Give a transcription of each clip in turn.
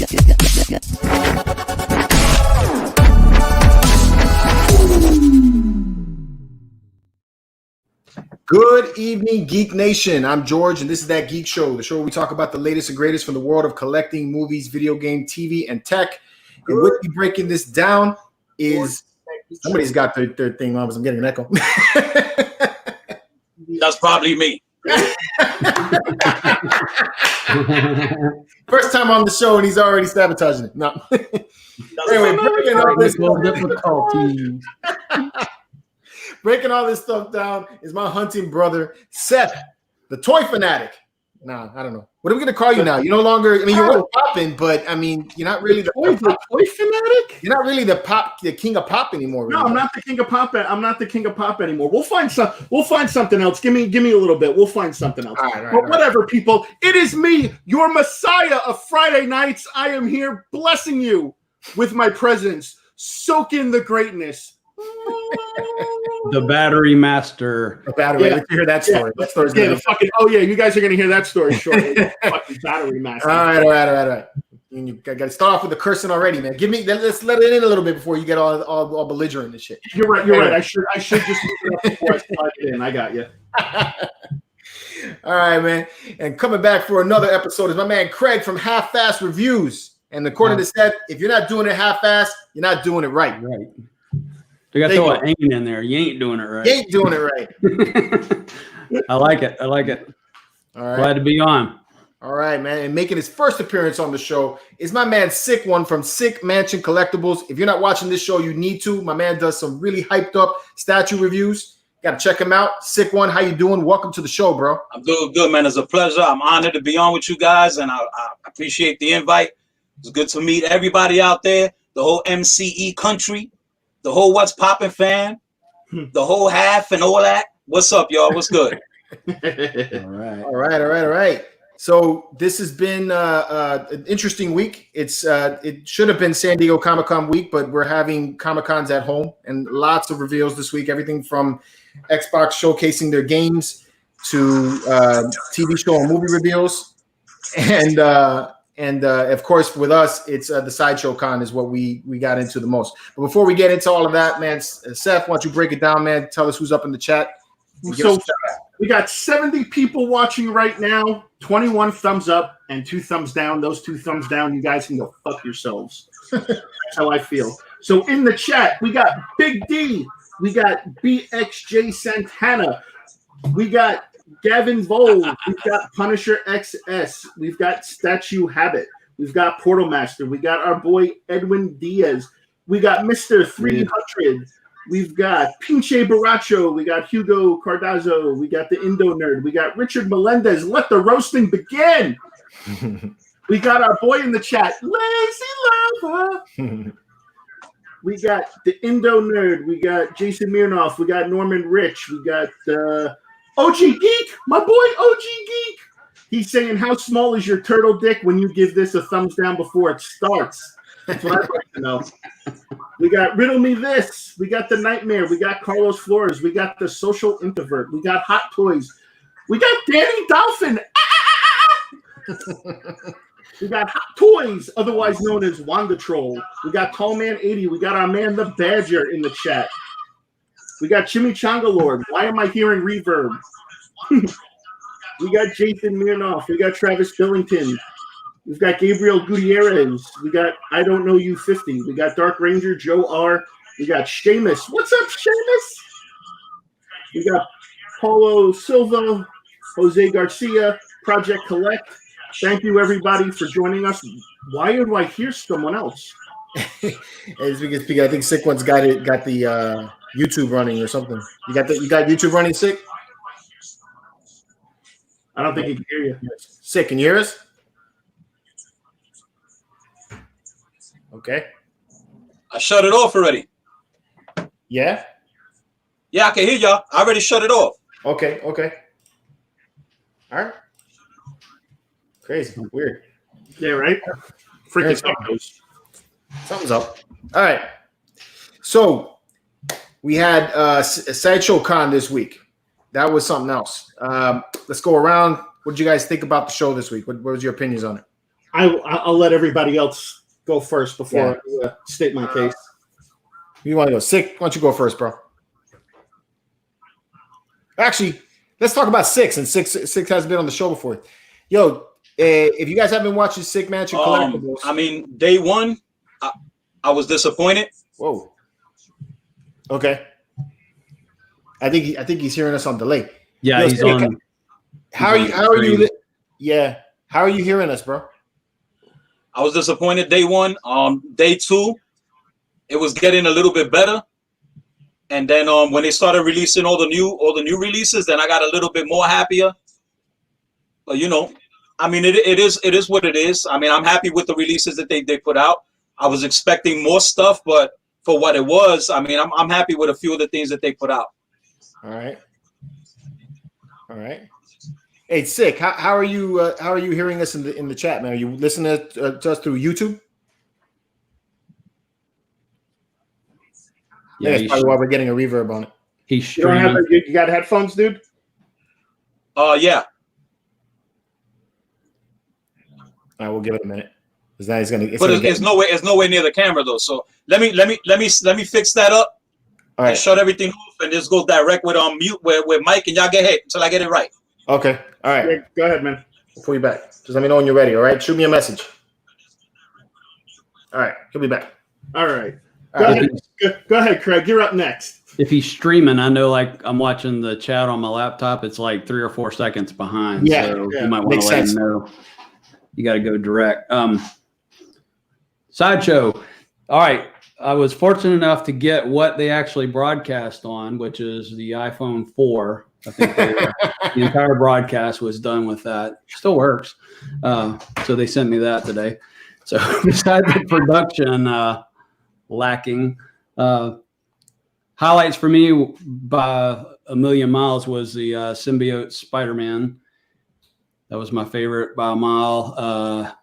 Good evening, Geek Nation. I'm George, and this is That Geek Show, the show where we talk about the latest and greatest from the world of collecting, movies, video game, TV, and tech. And with me breaking this down is somebody's got their thing on, but I'm getting an echo. That's probably me. First time on the show, and he's already sabotaging it. No. Anyway, breaking all this difficulties. Breaking all this stuff down is my hunting brother, Seth, the toy fanatic. Nah, I don't know. What are we going to call you now? You're no longer, I mean, you're popping, but I mean, you're not really the toy fanatic? You're not really the king of pop anymore. Really. No, I'm not the king of pop. I'm not the king of pop anymore. We'll find something else. Give me a little bit. We'll find something else. All right, whatever, people. It is me, your messiah of Friday nights. I am here blessing you with my presence. Soak in the greatness. The battery master. The battery. Yeah. Let's hear that story. Yeah. That story's yeah, you guys are going to hear that story shortly. Fucking battery master. All right. You got to start off with the cursing already, man. Let's let it in a little bit before you get all belligerent and shit. You're right. I should just move it up before I slide it in. I got you. All right, man. And coming back for another episode is my man Craig from Half Fast Reviews. And according to Seth, if you're not doing it half-fast, you're not doing it right. Right. You got to throw an ain't in there. You ain't doing it right. You ain't doing it right. I like it. All right. Glad to be on. All right, man. And making his first appearance on the show is my man Sick One from Sick Mansion Collectibles. If you're not watching this show, you need to. My man does some really hyped up statue reviews. Got to check him out. Sick One, how you doing? Welcome to the show, bro. I'm doing good, man. It's a pleasure. I'm honored to be on with you guys, and I appreciate the invite. It's good to meet everybody out there, the whole MCE country, the whole What's Poppin' fan, the whole half and all that. What's up, y'all? What's good? All right. So this has been an interesting week. It should have been San Diego Comic-Con week, but we're having Comic-Cons at home and lots of reveals this week. Everything from Xbox showcasing their games to TV show and movie reveals. And of course, with us, it's the Sideshow Con is what we got into the most. But before we get into all of that, man, Seth, why don't you break it down, man? Tell us who's up in the chat. So we got 70 people watching right now, 21 thumbs up and 2 thumbs down. Those 2 thumbs down, you guys can go fuck yourselves. That's how I feel. So in the chat, we got Big D. We got BXJ Santana. We got Gavin Vole, we've got Punisher XS, we've got Statue Habit, we've got Portal Master, we got our boy Edwin Diaz, we got Mr. 300, we've got Pinche Baracho, we got Hugo Cardazzo, we got the Indo Nerd, we got Richard Melendez. Let the roasting begin. We got our boy in the chat, Lazy Lava. We got the Indo Nerd, we got Jason Mirnoff, we got Norman Rich, we got OG Geek, my boy OG Geek. He's saying, how small is your turtle dick when you give this a thumbs down before it starts? That's what I'd like to know. We got Riddle Me This. We got The Nightmare. We got Carlos Flores. We got The Social Introvert. We got Hot Toys. We got Danny Dolphin. We got Hot Toys, otherwise known as Wanda Troll. We got Tall Man 80. We got our man The Badger in the chat. We got Chimichanga Lord. Why am I hearing reverb? We got Jason Mirnoff. We got Travis Billington. We've got Gabriel Gutierrez. We got I Don't Know You 50. We got Dark Ranger Joe R. We got Seamus. What's up, Seamus? We got Paulo Silva, Jose Garcia, Project Collect. Thank you, everybody, for joining us. Why do I hear someone else? It's because I think Sick One's got the YouTube running or something. You got YouTube running, Sick? I don't think he can hear you. Sick, can you hear us? Okay. I shut it off already. Yeah? Yeah, I can hear y'all. I already shut it off. Okay. All right. Crazy. Weird. Yeah, right? Freaking something's up. All right. So we had Sideshow Con this week. That was something else. Let's go around. What did you guys think about the show this week? What was your opinions on it? I'll let everybody else go first before I state my case. You want to go Sick? Why don't you go first, bro? Actually, let's talk about Six. And Six has been on the show before. Yo, if you guys haven't watched the Sick Mansion Collectibles, I mean, day one, I was disappointed. Whoa. Okay. I think he's hearing us on delay. Yeah, Yo, he's Sick, on. How are you? Yeah. How are you hearing us, bro? I was disappointed day one. Day two, it was getting a little bit better. And then when they started releasing all the new releases, then I got a little bit more happier. But I mean, it is what it is. I mean, I'm happy with the releases that they put out. I was expecting more stuff, but for what it was, I mean, I'm happy with a few of the things that they put out. All right. Hey, Sick, how are you hearing us in the chat, man? Are you listening to us through YouTube? Yeah, that's probably why we're getting a reverb on it. You don't have you got headphones, dude? Yeah. All right, we'll give it a minute. Because now he's gonna. It's nowhere near the camera though. So let me fix that up. All right. And shut everything off and just go direct with mute with Mike and y'all get hit until I get it right. Okay. All right. Yeah, go ahead, man. We'll pull you back. Just let me know when you're ready. All right. Shoot me a message. All right. He'll be back. All right. Go ahead, Craig. You're up next. If he's streaming, I know like I'm watching the chat on my laptop. It's like 3 or 4 seconds behind. Yeah. So you might want to let him know. You got to go direct. Sideshow. All right. I was fortunate enough to get what they actually broadcast on, which is the iPhone 4. I think the entire broadcast was done with that. Still works. So they sent me that today. So besides the production lacking, highlights for me by a million miles was the symbiote Spider-Man. That was my favorite by a mile.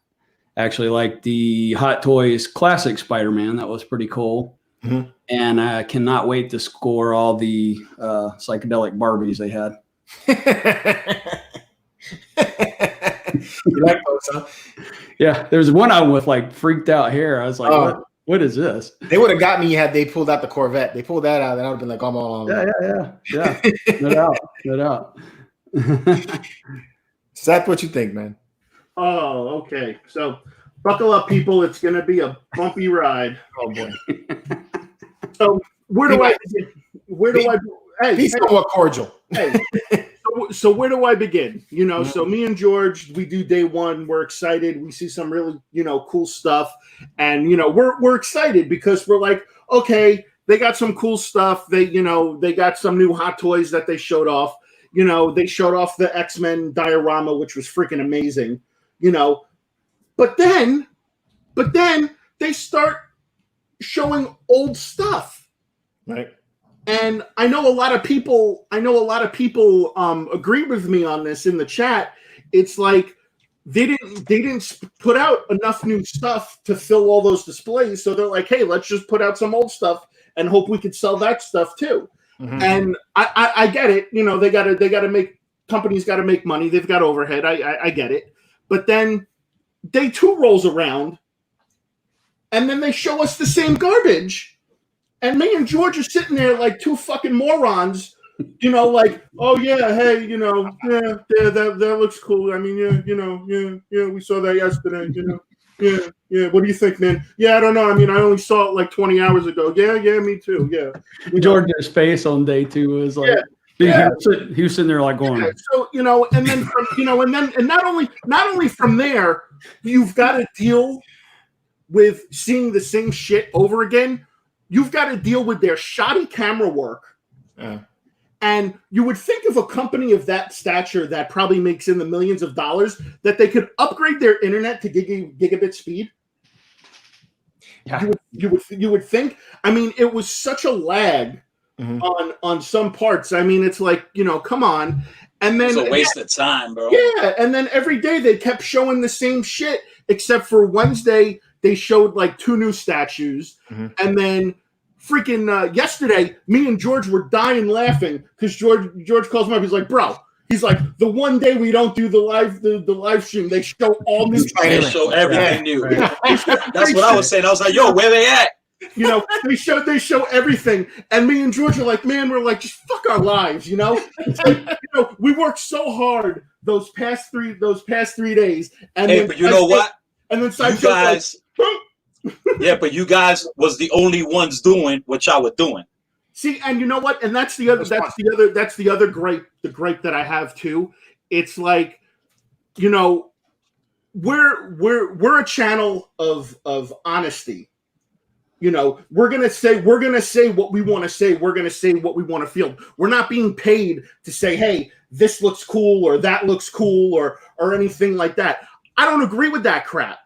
Actually like the Hot Toys Classic Spider-Man. That was pretty cool. Mm-hmm. And I cannot wait to score all the psychedelic Barbies they had. You like those, huh? Yeah, there was one of them with like freaked out hair. I was like, what is this? They would have got me had they pulled out the Corvette. They pulled that out, and I would have been like, Yeah. No doubt. Seth, what you think, man? Oh, okay. So buckle up, people. It's going to be a bumpy ride. Oh, boy. So where do I Be somewhat cordial. So where do I begin? So me and George, we do day one. We're excited. We see some really, cool stuff. And, we're excited because we're like, okay, they got some cool stuff. They got some new Hot Toys that they showed off. They showed off the X-Men diorama, which was freaking amazing. But then they start showing old stuff, right? And I know a lot of people agree with me on this in the chat. It's like they didn't put out enough new stuff to fill all those displays, so they're like, hey, let's just put out some old stuff and hope we could sell that stuff too. Mm-hmm. And I get it. They gotta make, companies got to make money. They've got overhead. I get it. But then day two rolls around, and then they show us the same garbage, and me and George are sitting there like two fucking morons, like, oh yeah, hey, that looks cool. I mean, yeah, we saw that yesterday, yeah. What do you think, man? Yeah, I don't know. I mean, I only saw it like 20 hours ago. Yeah, me too. Yeah. George's face on day two was like. Yeah. He was sitting there like going. Yeah, so and then from and not only from there, you've got to deal with seeing the same shit over again. You've got to deal with their shoddy camera work. Yeah. And you would think of a company of that stature that probably makes in the millions of dollars that they could upgrade their internet to gigabit speed. Yeah. You would think. I mean, it was such a lag. Mm-hmm. On some parts. I mean, it's like, come on. And then it's a waste of time, bro. Yeah, and then every day they kept showing the same shit, except for Wednesday they showed like 2 new statues. Mm-hmm. And then freaking yesterday, me and George were dying laughing because George calls me up. He's like, bro, He's like, the one day we don't do the live stream, they show all new. They show everything new. Right. That's what I was saying. I was like, yo, where they at? You know, they show everything, and me and George are like, man, we're like, just fuck our lives, you know. We worked so hard those past 3 days, and hey, but you know what? And then you guys, yeah, but you guys was the only ones doing what y'all were doing. See, and you know what? And that's the other gripe that I have too. It's like, you know, we're a channel of honesty. You know, we're gonna say what we want to say. We're gonna say what we want to feel. We're not being paid to say, hey, this looks cool or that looks cool or anything like that. I don't agree with that crap.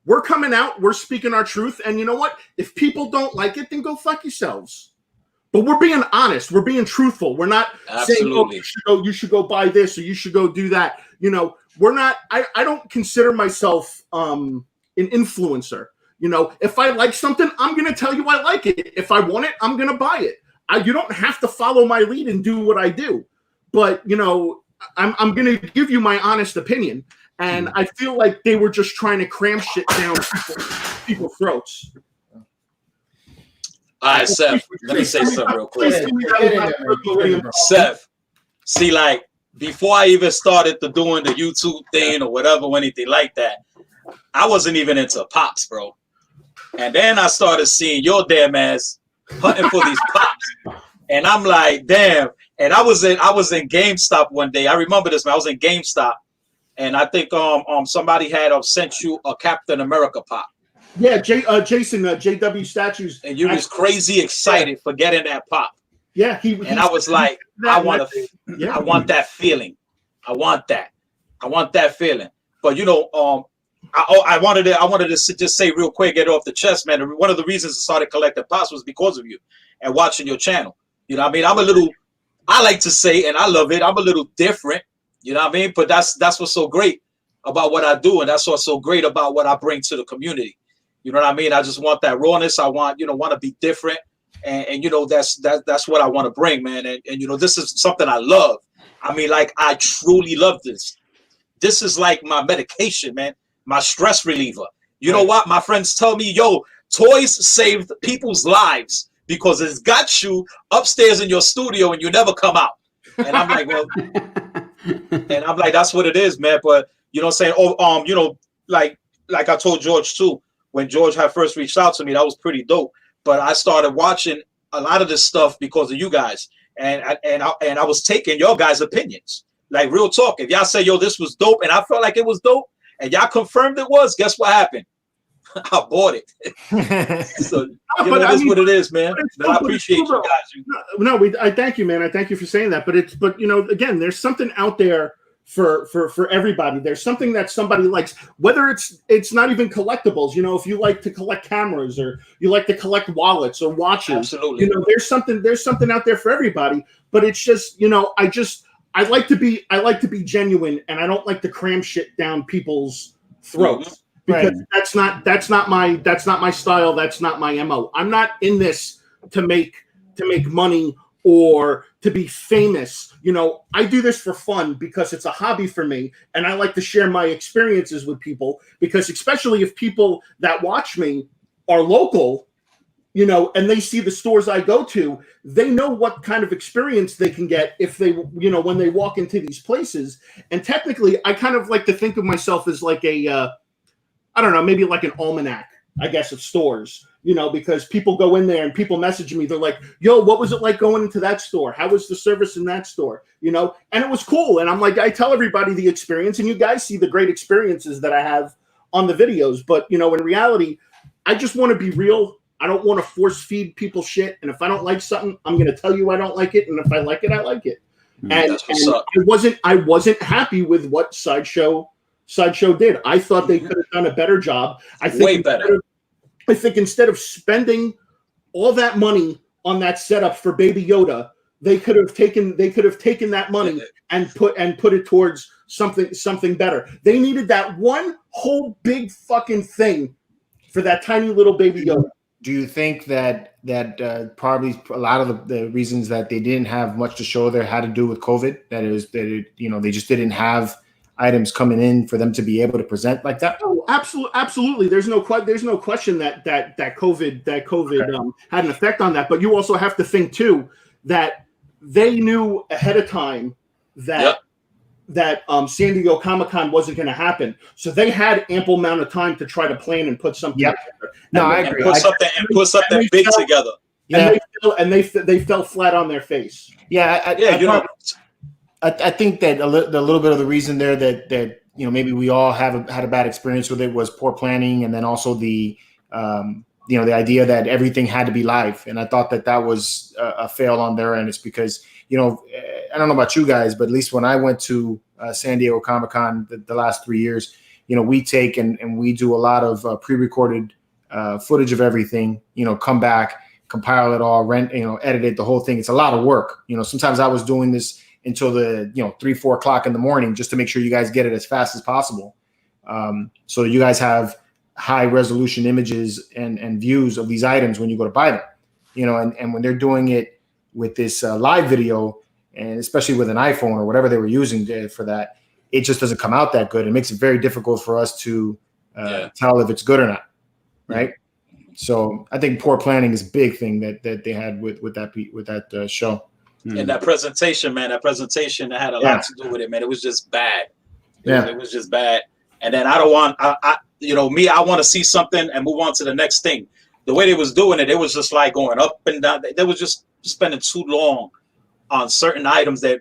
We're coming out, we're speaking our truth, and you know what? If people don't like it, then go fuck yourselves. But we're being honest. We're being truthful. We're not saying, oh, you should go buy this or you should go do that. You know, we're not. I don't consider myself an influencer. You know, if I like something, I'm going to tell you I like it. If I want it, I'm going to buy it. You don't have to follow my lead and do what I do. But, you know, I'm going to give you my honest opinion. And I feel like they were just trying to cram shit down people's throats. All right, Seth, let me say something real quick. Seth, see, like, before I even started doing the YouTube thing or whatever, or anything like that, I wasn't even into pops, bro. And then I started seeing your damn ass hunting for these pops. And I'm like, damn. And I was in GameStop one day. I remember this, man. I was in GameStop. And I think somebody had sent you a Captain America pop. Yeah, Jason, JW statues. And you was crazy excited for getting that pop. Yeah, and I was like, I want that feeling. I want that feeling. But you know, I wanted to just say real quick, get it off the chest, man. One of the reasons I started collecting pops was because of you and watching your channel. You know what I mean? I like to say, and I love it, I'm a little different. You know what I mean? But that's what's so great about what I do, and that's what's so great about what I bring to the community. You know what I mean? I just want that rawness. I want to be different, and you know that's what I want to bring, man. And you know, this is something I love. I mean, like, I truly love this. This is like my medication, man. My stress reliever. You know what? My friends tell me, yo, toys saved people's lives because it's got you upstairs in your studio and you never come out. And I'm like, well, and I'm like, that's what it is, man. But you know what I'm saying? Oh, you know, like I told George too, when George had first reached out to me, that was pretty dope. But I started watching a lot of this stuff because of you guys. And I was taking your guys' opinions. Like, real talk. If y'all say, yo, this was dope, and I felt like it was dope, and y'all confirmed it was, guess what happened? I bought it. So, you know, that's what it is, man. But I appreciate you guys. I thank you, man. I thank you for saying that. But you know, again, there's something out there for everybody. There's something that somebody likes, whether it's not even collectibles. You know, if you like to collect cameras or you like to collect wallets or watches, absolutely. You know, there's something out there for everybody. But it's just, you know, I like to be genuine, and I don't like to cram shit down people's throats. Because that's not my style. That's not my MO. I'm not in this to make money or to be famous. You know, I do this for fun because it's a hobby for me, and I like to share my experiences with people, because especially if people that watch me are local, you know, and they see the stores I go to, they know what kind of experience they can get if they, you know, when they walk into these places. And technically, I kind of like to think of myself as like I don't know, maybe like an almanac, I guess, of stores, you know, because people go in there and people message me. They're like, yo, what was it like going into that store? How was the service in that store? You know, and it was cool. And I'm like, I tell everybody the experience, and you guys see the great experiences that I have on the videos. But, you know, in reality, I just want to be real. I don't want to force feed people shit. And if I don't like something, I'm going to tell you I don't like it. And if I like it, I like it. And I wasn't happy with what Sideshow did. I thought they could have done a better job. I think way better. I think instead of spending all that money on that setup for Baby Yoda, they could have taken that money and put it towards something better. They needed that one whole big fucking thing for that tiny little Baby Yoda. Do you think that that probably a lot of the reasons that they didn't have much to show there had to do with COVID. They just didn't have items coming in for them to be able to present like that. Oh, absolutely. There's no question that COVID had an effect on that. But you also have to think too that they knew ahead of time that San Diego Comic-Con wasn't going to happen, so they had ample amount of time to try to plan and put something together. No, I agree. Put something big together. Yeah, and they fell flat on their face. Yeah, I think that a little bit of the reason there that maybe we all had a bad experience with it was poor planning, and then also the the idea that everything had to be live. And I thought that was a fail on their end. It's because I don't know about you guys, but at least when I went to San Diego Comic-Con the last 3 years, we take and we do a lot of pre-recorded footage of everything. Come back, compile it all, edit it, the whole thing. It's a lot of work. Sometimes I was doing this until the 3-4 o'clock in the morning just to make sure you guys get it as fast as possible, so you guys have high resolution images and views of these items when you go to buy them. And when they're doing it with this live video, and especially with an iPhone or whatever they were using for that, it just doesn't come out that good. It makes it very difficult for us to tell if it's good or not, right? So I think poor planning is a big thing that they had with that show. And that presentation, man, that had a lot to do with it, man. It was just bad. It was just bad. And then I don't want, I want to see something and move on to the next thing. The way they was doing it was just like going up and down. They was just spending too long on certain items that,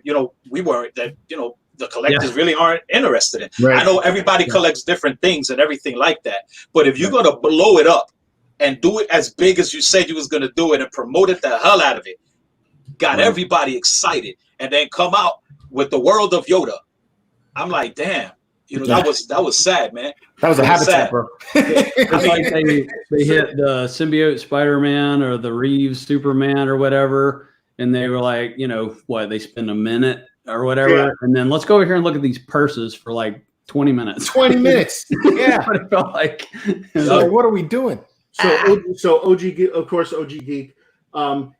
we weren't, that, the collectors really aren't interested in. Right. I know everybody collects different things and everything like that. But if you're going to blow it up and do it as big as you said you was going to do it and promote it the hell out of it, got everybody excited, and then come out with the world of Yoda, I'm like, damn. That was sad, man. That was a habitat, bro. It's like they hit the symbiote Spider-Man or the Reeves Superman or whatever, and they were like, they spend a minute or whatever, and then let's go over here and look at these purses for like 20 minutes. 20 minutes. Yeah. What it felt like. So what are we doing? So OG, of course, OG Geek.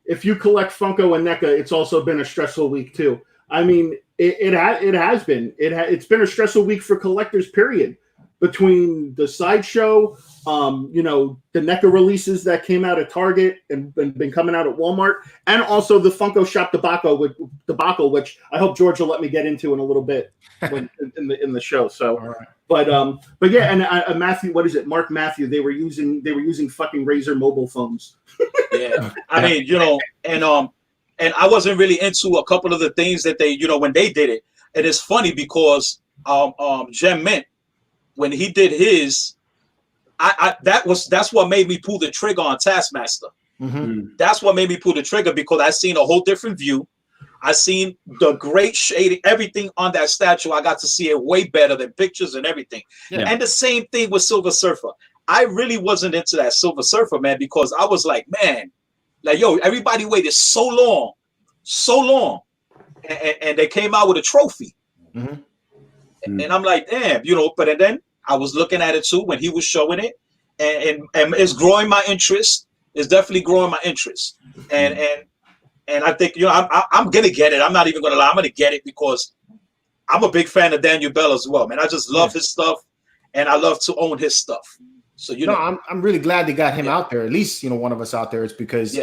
If you collect Funko and NECA, it's also been a stressful week too. I mean, it has been. It's been a stressful week for collectors, period. Between the sideshow, the NECA releases that came out at Target and been coming out at Walmart, and also the Funko Shop debacle, which I hope George will let me get into in a little bit in the show. So, right. But yeah, and Matthew, what is it? Mark Matthew. They were using fucking Razor mobile phones. Yeah, I mean, and I wasn't really into a couple of the things that they, when they did it. And it's funny because Gem Mint, when he did his, that's what made me pull the trigger on Taskmaster. Mm-hmm. That's what made me pull the trigger, because I seen a whole different view. I seen the great shading, everything on that statue. I got to see it way better than pictures and everything. Yeah. And the same thing with Silver Surfer. I really wasn't into that Silver Surfer, man, because I was like, man, like, yo, everybody waited so long, and they came out with a trophy. Mm-hmm. And I'm like, damn, but then I was looking at it too when he was showing it, and it's growing my interest. It's definitely growing my interest. And I think, I'm going to get it. I'm not even going to lie. I'm going to get it because I'm a big fan of Daniel Bell as well, man. I just love his stuff, and I love to own his stuff. So, I'm really glad they got him out there. At least, one of us out there. It's because,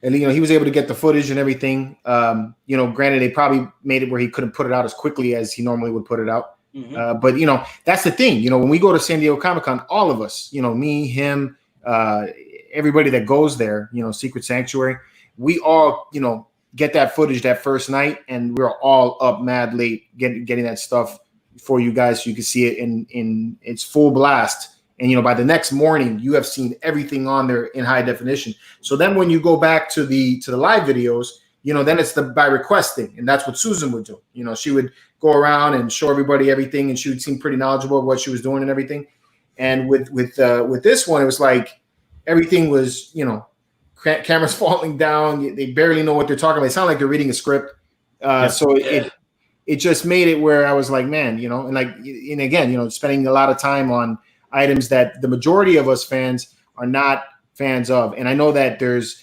he was able to get the footage and everything. Granted, they probably made it where he couldn't put it out as quickly as he normally would put it out. Mm-hmm. But, that's the thing. When we go to San Diego Comic-Con, all of us, me, him, everybody that goes there, Secret Sanctuary, we all, get that footage that first night, and we're all up mad late getting that stuff for you guys so you can see it in its full blast. And, by the next morning, you have seen everything on there in high definition. So then when you go back to the live videos, then it's the by request thing. And that's what Susan would do. She would go around and show everybody everything, and she would seem pretty knowledgeable of what she was doing and everything. And with this one, it was like everything was, cameras falling down. They barely know what they're talking about. It sounded like they're reading a script. It just made it where I was like, man, and again, spending a lot of time on items that the majority of us fans are not fans of. And I know that there's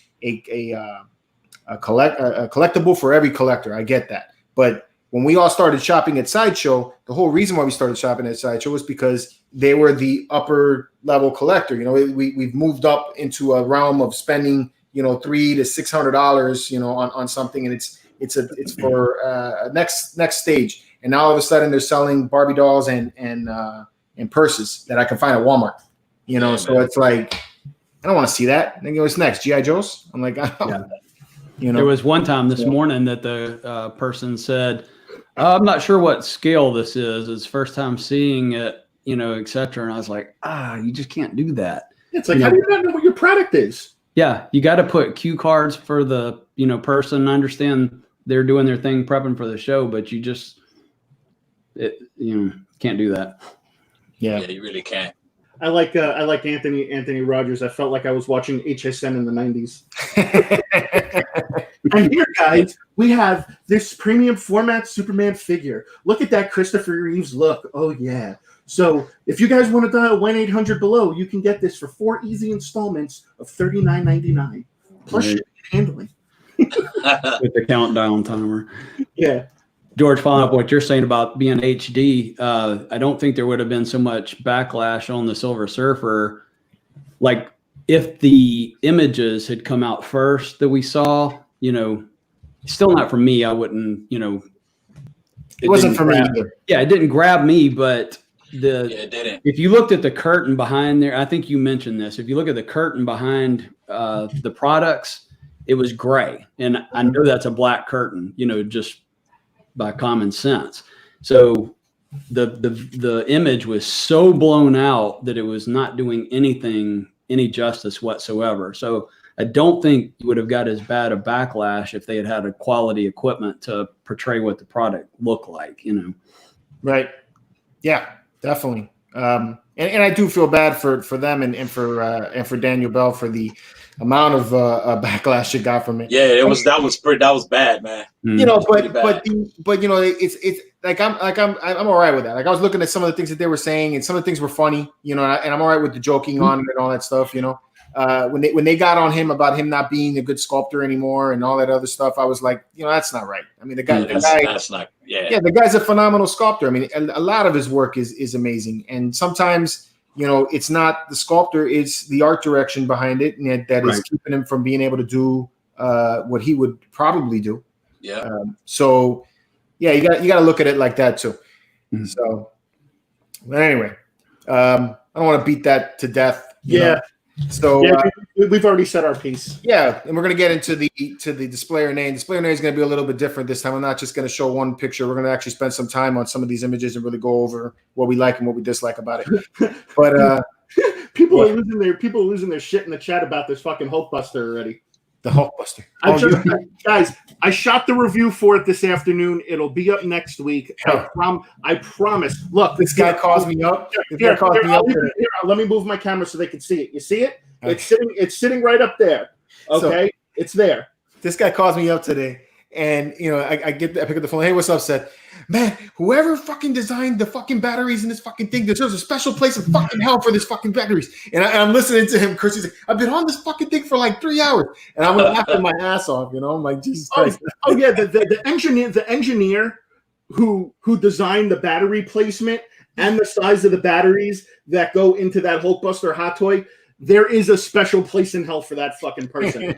collectible for every collector. I get that, but when we all started shopping at Sideshow, the whole reason why we started shopping at Sideshow was because they were the upper level collector. You know, we've moved up into a realm of spending, you know, $300 to $600, you know, on something, and it's for next stage. And now all of a sudden they're selling Barbie dolls and purses that I can find at Walmart. You know, so it's like I don't want to see that. And then what's next? G.I. Joes? I'm like, yeah. You know, there was one time this morning that the person said, I'm not sure what scale this is. It's first time seeing it, you know, et cetera. And I was like, you just can't do that. It's like, how do you not know what your product is? Yeah, you got to put cue cards for the, you know, person. I understand they're doing their thing, prepping for the show, but you can't do that. Yeah, you really can't. I like Anthony Rogers. I felt like I was watching HSN in the 90s. And here, guys, we have this premium format Superman figure. Look at that Christopher Reeves look. Oh, yeah. So if you guys want to dial 1-800-BELOW, you can get this for 4 easy installments of $39.99 plus shipping and handling. With the countdown timer. Yeah. George, following up what you're saying about being HD, I don't think there would have been so much backlash on the Silver Surfer. Like if the images had come out first that we saw, you know, still not for me. I wouldn't, you know. It wasn't for me either. Yeah, it didn't grab me, but it didn't. If you looked at the curtain behind there, I think you mentioned this. If you look at the curtain behind the products, it was gray. And I know that's a black curtain, you know, just by common sense. So the image was so blown out that it was not doing any justice whatsoever. So I don't think you would have got as bad a backlash if they had a quality equipment to portray what the product looked like, you know. Right. Yeah, definitely. And I do feel bad for them and for Daniel Bell for the amount of backlash it got from it. Yeah, that was bad, man. You know, but you know, it's like I'm all right with that. Like I was looking at some of the things that they were saying, and some of the things were funny, you know, and I'm all right with the joking on it and all that stuff, you know. When they got on him about him not being a good sculptor anymore and all that other stuff, I was like, you know, that's not right. I mean, the guy, that's not, yeah, the guy's a phenomenal sculptor. I mean, a lot of his work is amazing, and sometimes, you know, it's not the sculptor, it's the art direction behind it, and that is keeping him from being able to do what he would probably do. Yeah. So, yeah, you got to look at it like that too. Mm-hmm. So, but anyway, I don't want to beat that to death. You know? So we've already said our piece. Yeah, and we're gonna get into the displayer name. Displayer name is gonna be a little bit different this time. I'm not just gonna show one picture. We're gonna actually spend some time on some of these images and really go over what we like and what we dislike about it. But people are losing their shit in the chat about this fucking Hulkbuster already. The Hulkbuster. Guys, I shot the review for it this afternoon. It'll be up next week. I promise. Look, this guy calls me up. Let me move my camera so they can see it. You see it? Okay. It's sitting right up there. Okay, so, it's there. This guy calls me up today, and you know, I pick up the phone. Hey, what's up, Seth? Man, whoever fucking designed the fucking batteries in this fucking thing, there's a special place in fucking hell for this fucking batteries. And I'm listening to him, Chris. He's like, I've been on this fucking thing for like 3 hours, and I'm laughing my ass off. You know, I'm like, Jesus Christ. Oh yeah, the engineer who designed the battery placement and the size of the batteries that go into that Hulkbuster hot toy. There is a special place in hell for that fucking person.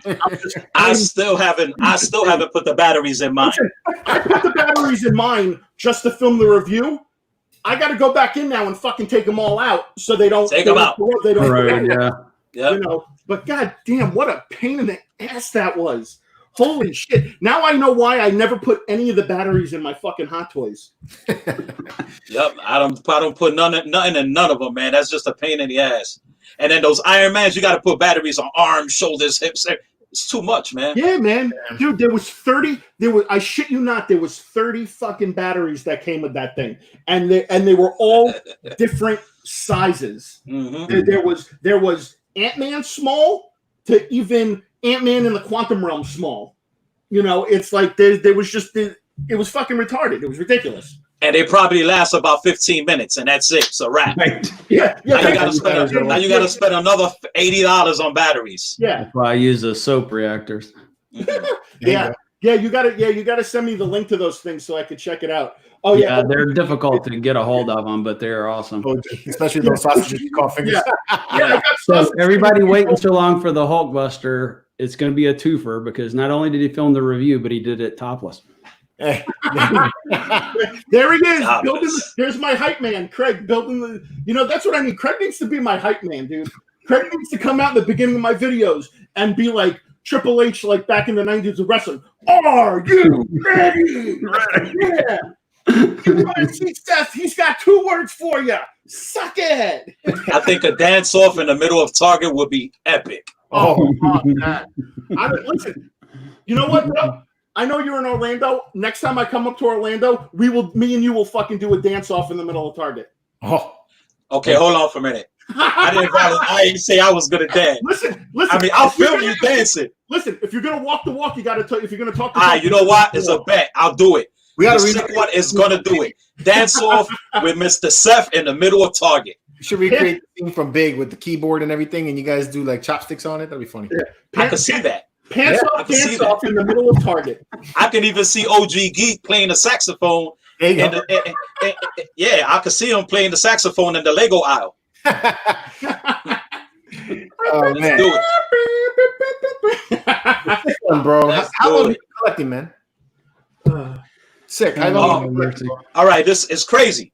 I still haven't put the batteries in mine. I put the batteries in mine just to film the review. I got to go back in now and fucking take them all out so they don't take them out. They don't. Right, yeah. You know, but god damn, what a pain in the ass that was. Holy shit! Now I know why I never put any of the batteries in my fucking Hot Toys. Yep, I don't put nothing in none of them, man. That's just a pain in the ass. And then those Iron Mans, you got to put batteries on arms, shoulders, hips. It's too much, man. Yeah, man. Dude, there was 30. I shit you not, there was 30 fucking batteries that came with that thing. And they were all different sizes. Mm-hmm. There was Ant-Man small to even Ant-Man in the Quantum Realm small. You know, it's like there was just it was fucking retarded. It was ridiculous. and they probably last about 15 minutes, and that's it. It's a wrap. Right. Yeah. Now you got to spend another $80 on batteries. Yeah. That's why I use the soap reactors. Yeah. You gotta send me the link to those things so I could check it out. Oh yeah, they're difficult to get a hold of them, but they're awesome. Especially those sausages you call fingers. Yeah. So everybody waiting so long for the Hulkbuster. It's going to be a twofer because not only did he film the review, but he did it topless. There he is. There's my hype man, Craig, building the. That's what I need. Craig needs to be my hype man, dude. Craig needs to come out in the beginning of my videos and be like Triple H, like back in the 90s of wrestling. Are you ready? Yeah. You want to see Seth? He's got 2 words for you. Suck it. I think a dance off in the middle of Target would be epic. Oh God. Listen, you know what, bro? I know you're in Orlando. Next time I come up to Orlando, me and you will fucking do a dance off in the middle of Target. Oh. Okay, hold on for a minute. I didn't say I was gonna dance. Listen. I mean, I'll film you dancing. Listen, if you're gonna walk the walk, you gotta if you're gonna talk the talk. You know what? It's a bet. I'll do it. We gotta Sick one is gonna do it. Dance off with Mr. Seth in the middle of Target. You should recreate the thing from Big with the keyboard and everything, and you guys do like chopsticks on it. That'd be funny. Yeah. I can see that. Pants off, dance off in the middle of Target. I can even see OG Geek playing the saxophone. Yeah, I can see him playing the saxophone in the Lego aisle. Oh man, do it, bro. How long are you collecting, man? Sick. All right, this is crazy.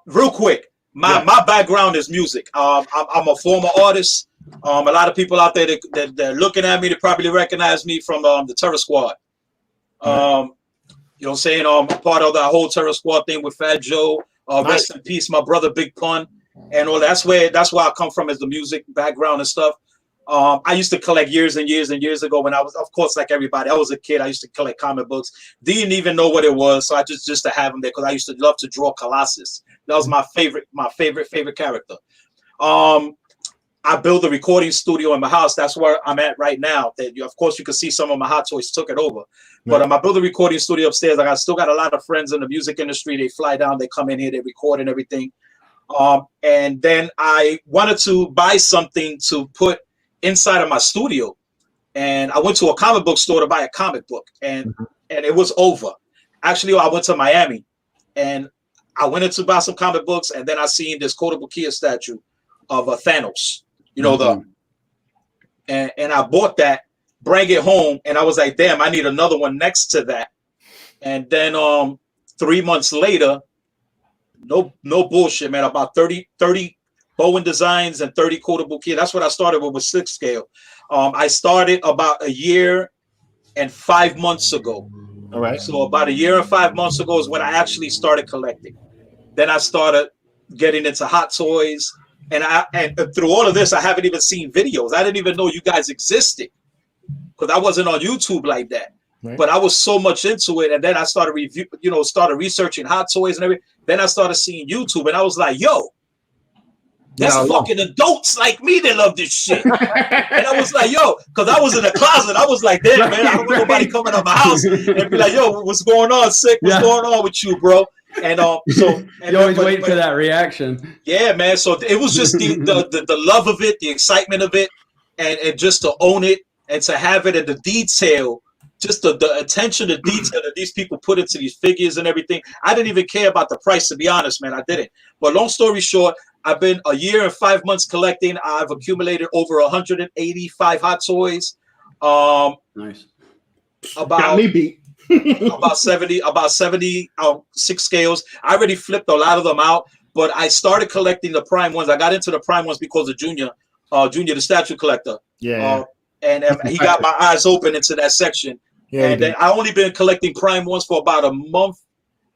Real quick, my background is music. I'm a former artist. A lot of people out there that are looking at me, they probably recognize me from the Terror Squad. You know what I'm saying? Part of the whole Terror Squad thing with Fat Joe. Rest in peace, my brother Big Pun, and all. That's where I come from, is the music background and stuff. I used to collect years and years and years ago when I was, of course, like everybody, I was a kid. I used to collect comic books. Didn't even know what it was, so I just to have them there because I used to love to draw Colossus. That was my favorite character. I built a recording studio in my house. That's where I'm at right now. Of course, you can see some of my Hot Toys took it over. But I built a recording studio upstairs. I still got a lot of friends in the music industry. They fly down, they come in here, they record and everything. And then I wanted to buy something to put inside of my studio. And I went to a comic book store to buy a comic book. And it was over. Actually, I went to Miami. And I went in to buy some comic books. And then I seen this Kotobukiya statue of Thanos. And I bought that, bring it home, and I was like, damn, I need another one next to that. And then 3 months later, no bullshit, man, about 30 Bowen designs and 30 Kotobukiya. That's what I started with 6 scale. I started about 1 year and 5 months ago. All right. So about 1 year and 5 months ago is when I actually started collecting. Then I started getting into Hot Toys. And through all of this, I haven't even seen videos. I didn't even know you guys existed because I wasn't on YouTube like that. Right. But I was so much into it, and then I started started researching Hot Toys and everything. Then I started seeing YouTube, and I was like, "Yo, that's fucking adults like me that love this shit." And I was like, "Yo," because I was in the closet. I was like, "Damn, man, I don't want nobody coming to my house and be like, yo, what's going on, Sick? What's going on with you, bro?" And so you always wait for that reaction. Yeah, man. So it was just the love of it, the excitement of it, and just to own it and to have it in the detail, just the attention to detail that these people put into these figures and everything. I didn't even care about the price, to be honest, man. I didn't. But long story short, I've been 1 year and 5 months collecting. I've accumulated over 185 Hot Toys. Nice. Got me beat. about 70 6 scales. I already flipped a lot of them out, but I started collecting the prime ones. I got into the prime ones because of Junior the statue collector. And he got my eyes open into that section. And then I only been collecting prime ones for about a month,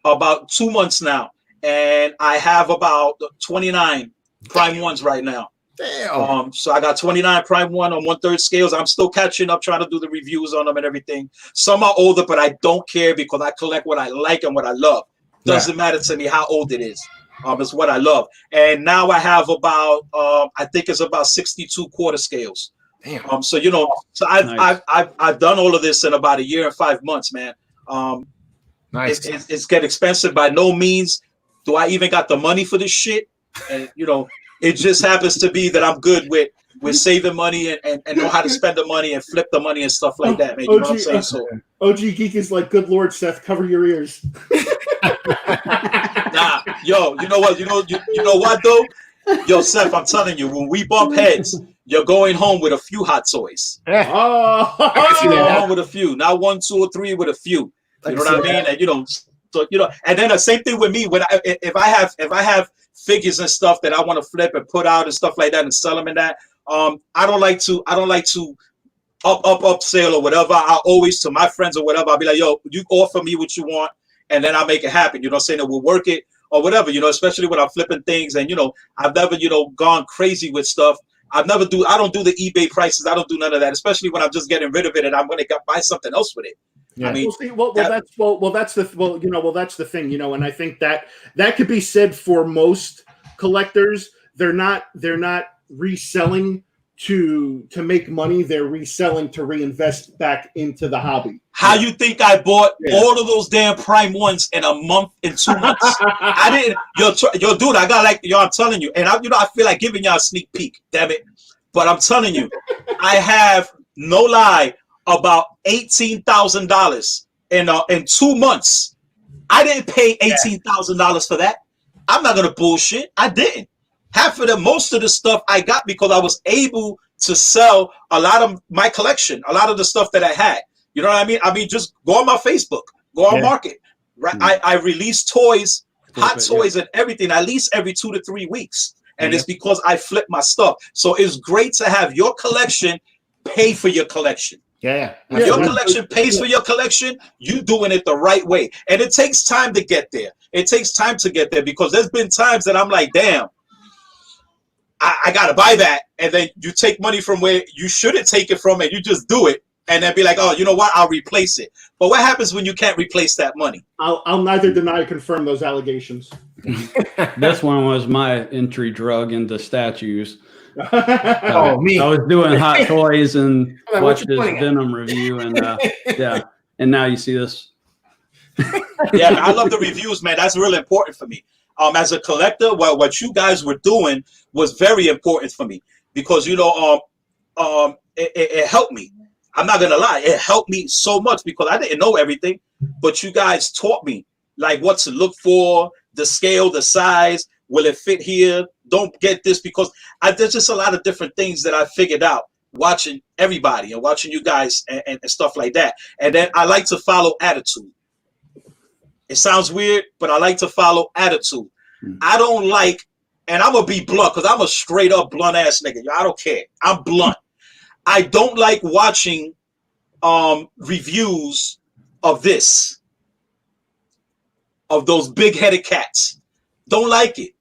about 2 months now, and I have about 29 prime ones right now. Damn. So I got 29 prime 1 on 1/3 scales. I'm still catching up, trying to do the reviews on them and everything. Some are older, but I don't care because I collect what I like and what I love. Doesn't matter to me how old it is. It's what I love. And now I have about I think it's about 62 quarter scales. Damn. So I've done all of this in about 1 year and 5 months, man. Nice. It's getting expensive. By no means do I even got the money for this shit. And it just happens to be that I'm good with saving money and know how to spend the money and flip the money and stuff like that, man. You know what I'm saying? So OG Geek is like, good Lord, Seth, cover your ears. nah, yo, you know what? You know what though? Yo, Seth, I'm telling you, when we bump heads, you're going home with a few hot toys. Yeah. You're going home with a few, not 1, 2, or 3, with a few. You know what I mean? And so and then the same thing with me. When if I have figures and stuff that I want to flip and put out and stuff like that and sell them and that, I don't like to upsell or whatever. I always, to my friends or whatever, I'll be like, yo, you offer me what you want, and then I'll make it happen. You know what I'm saying? And we'll work it or whatever, especially when I'm flipping things. And, I've never, gone crazy with stuff. I don't do the eBay prices. I don't do none of that, especially when I'm just getting rid of it and I'm going to buy something else with it. Yeah. I mean, that's the thing, and I think that could be said for most collectors. They're not reselling to make money. They're reselling to reinvest back into the hobby. How you think I bought all of those damn prime ones in a month, in 2 months? I didn't. Yo, dude, I got I'm telling you, and I feel like giving y'all a sneak peek. Damn it! But I'm telling you, I have no lie about $18,000 in 2 months. I didn't pay $18,000 for that. I'm not gonna bullshit. I didn't. Most of the stuff I got because I was able to sell a lot of my collection, a lot of the stuff that I had. You know what I mean? I mean, just go on my Facebook, go on Market. Right? I release toys, hot toys, and everything at least every 2 to 3 weeks, and it's because I flip my stuff. So it's great to have your collection pay for your collection. If your collection pays for your collection, you doing it the right way, and it takes time to get there. It takes time to get there because there's been times that I'm like, damn. I gotta buy that, and then you take money from where you shouldn't take it from, and you just do it, and then be like, oh, you know what? I'll replace it. But what happens when you can't replace that money? I'll neither deny or confirm those allegations. This one was my entry drug into statues. Me. I was doing hot toys and watched this Venom review, and and now you see this. Yeah, I love the reviews, man. That's really important for me. As a collector, what you guys were doing was very important for me because it helped me. I'm not gonna lie, it helped me so much because I didn't know everything, but you guys taught me like what to look for, the scale, the size, will it fit here? Don't get this because there's just a lot of different things that I figured out watching everybody and watching you guys and stuff like that. And then I like to follow attitude. It sounds weird, but I like to follow attitude. I don't like, and I'm going to be blunt because I'm a straight up blunt ass nigga. I don't care. I'm blunt. I don't like watching reviews of those big headed cats. Don't like it.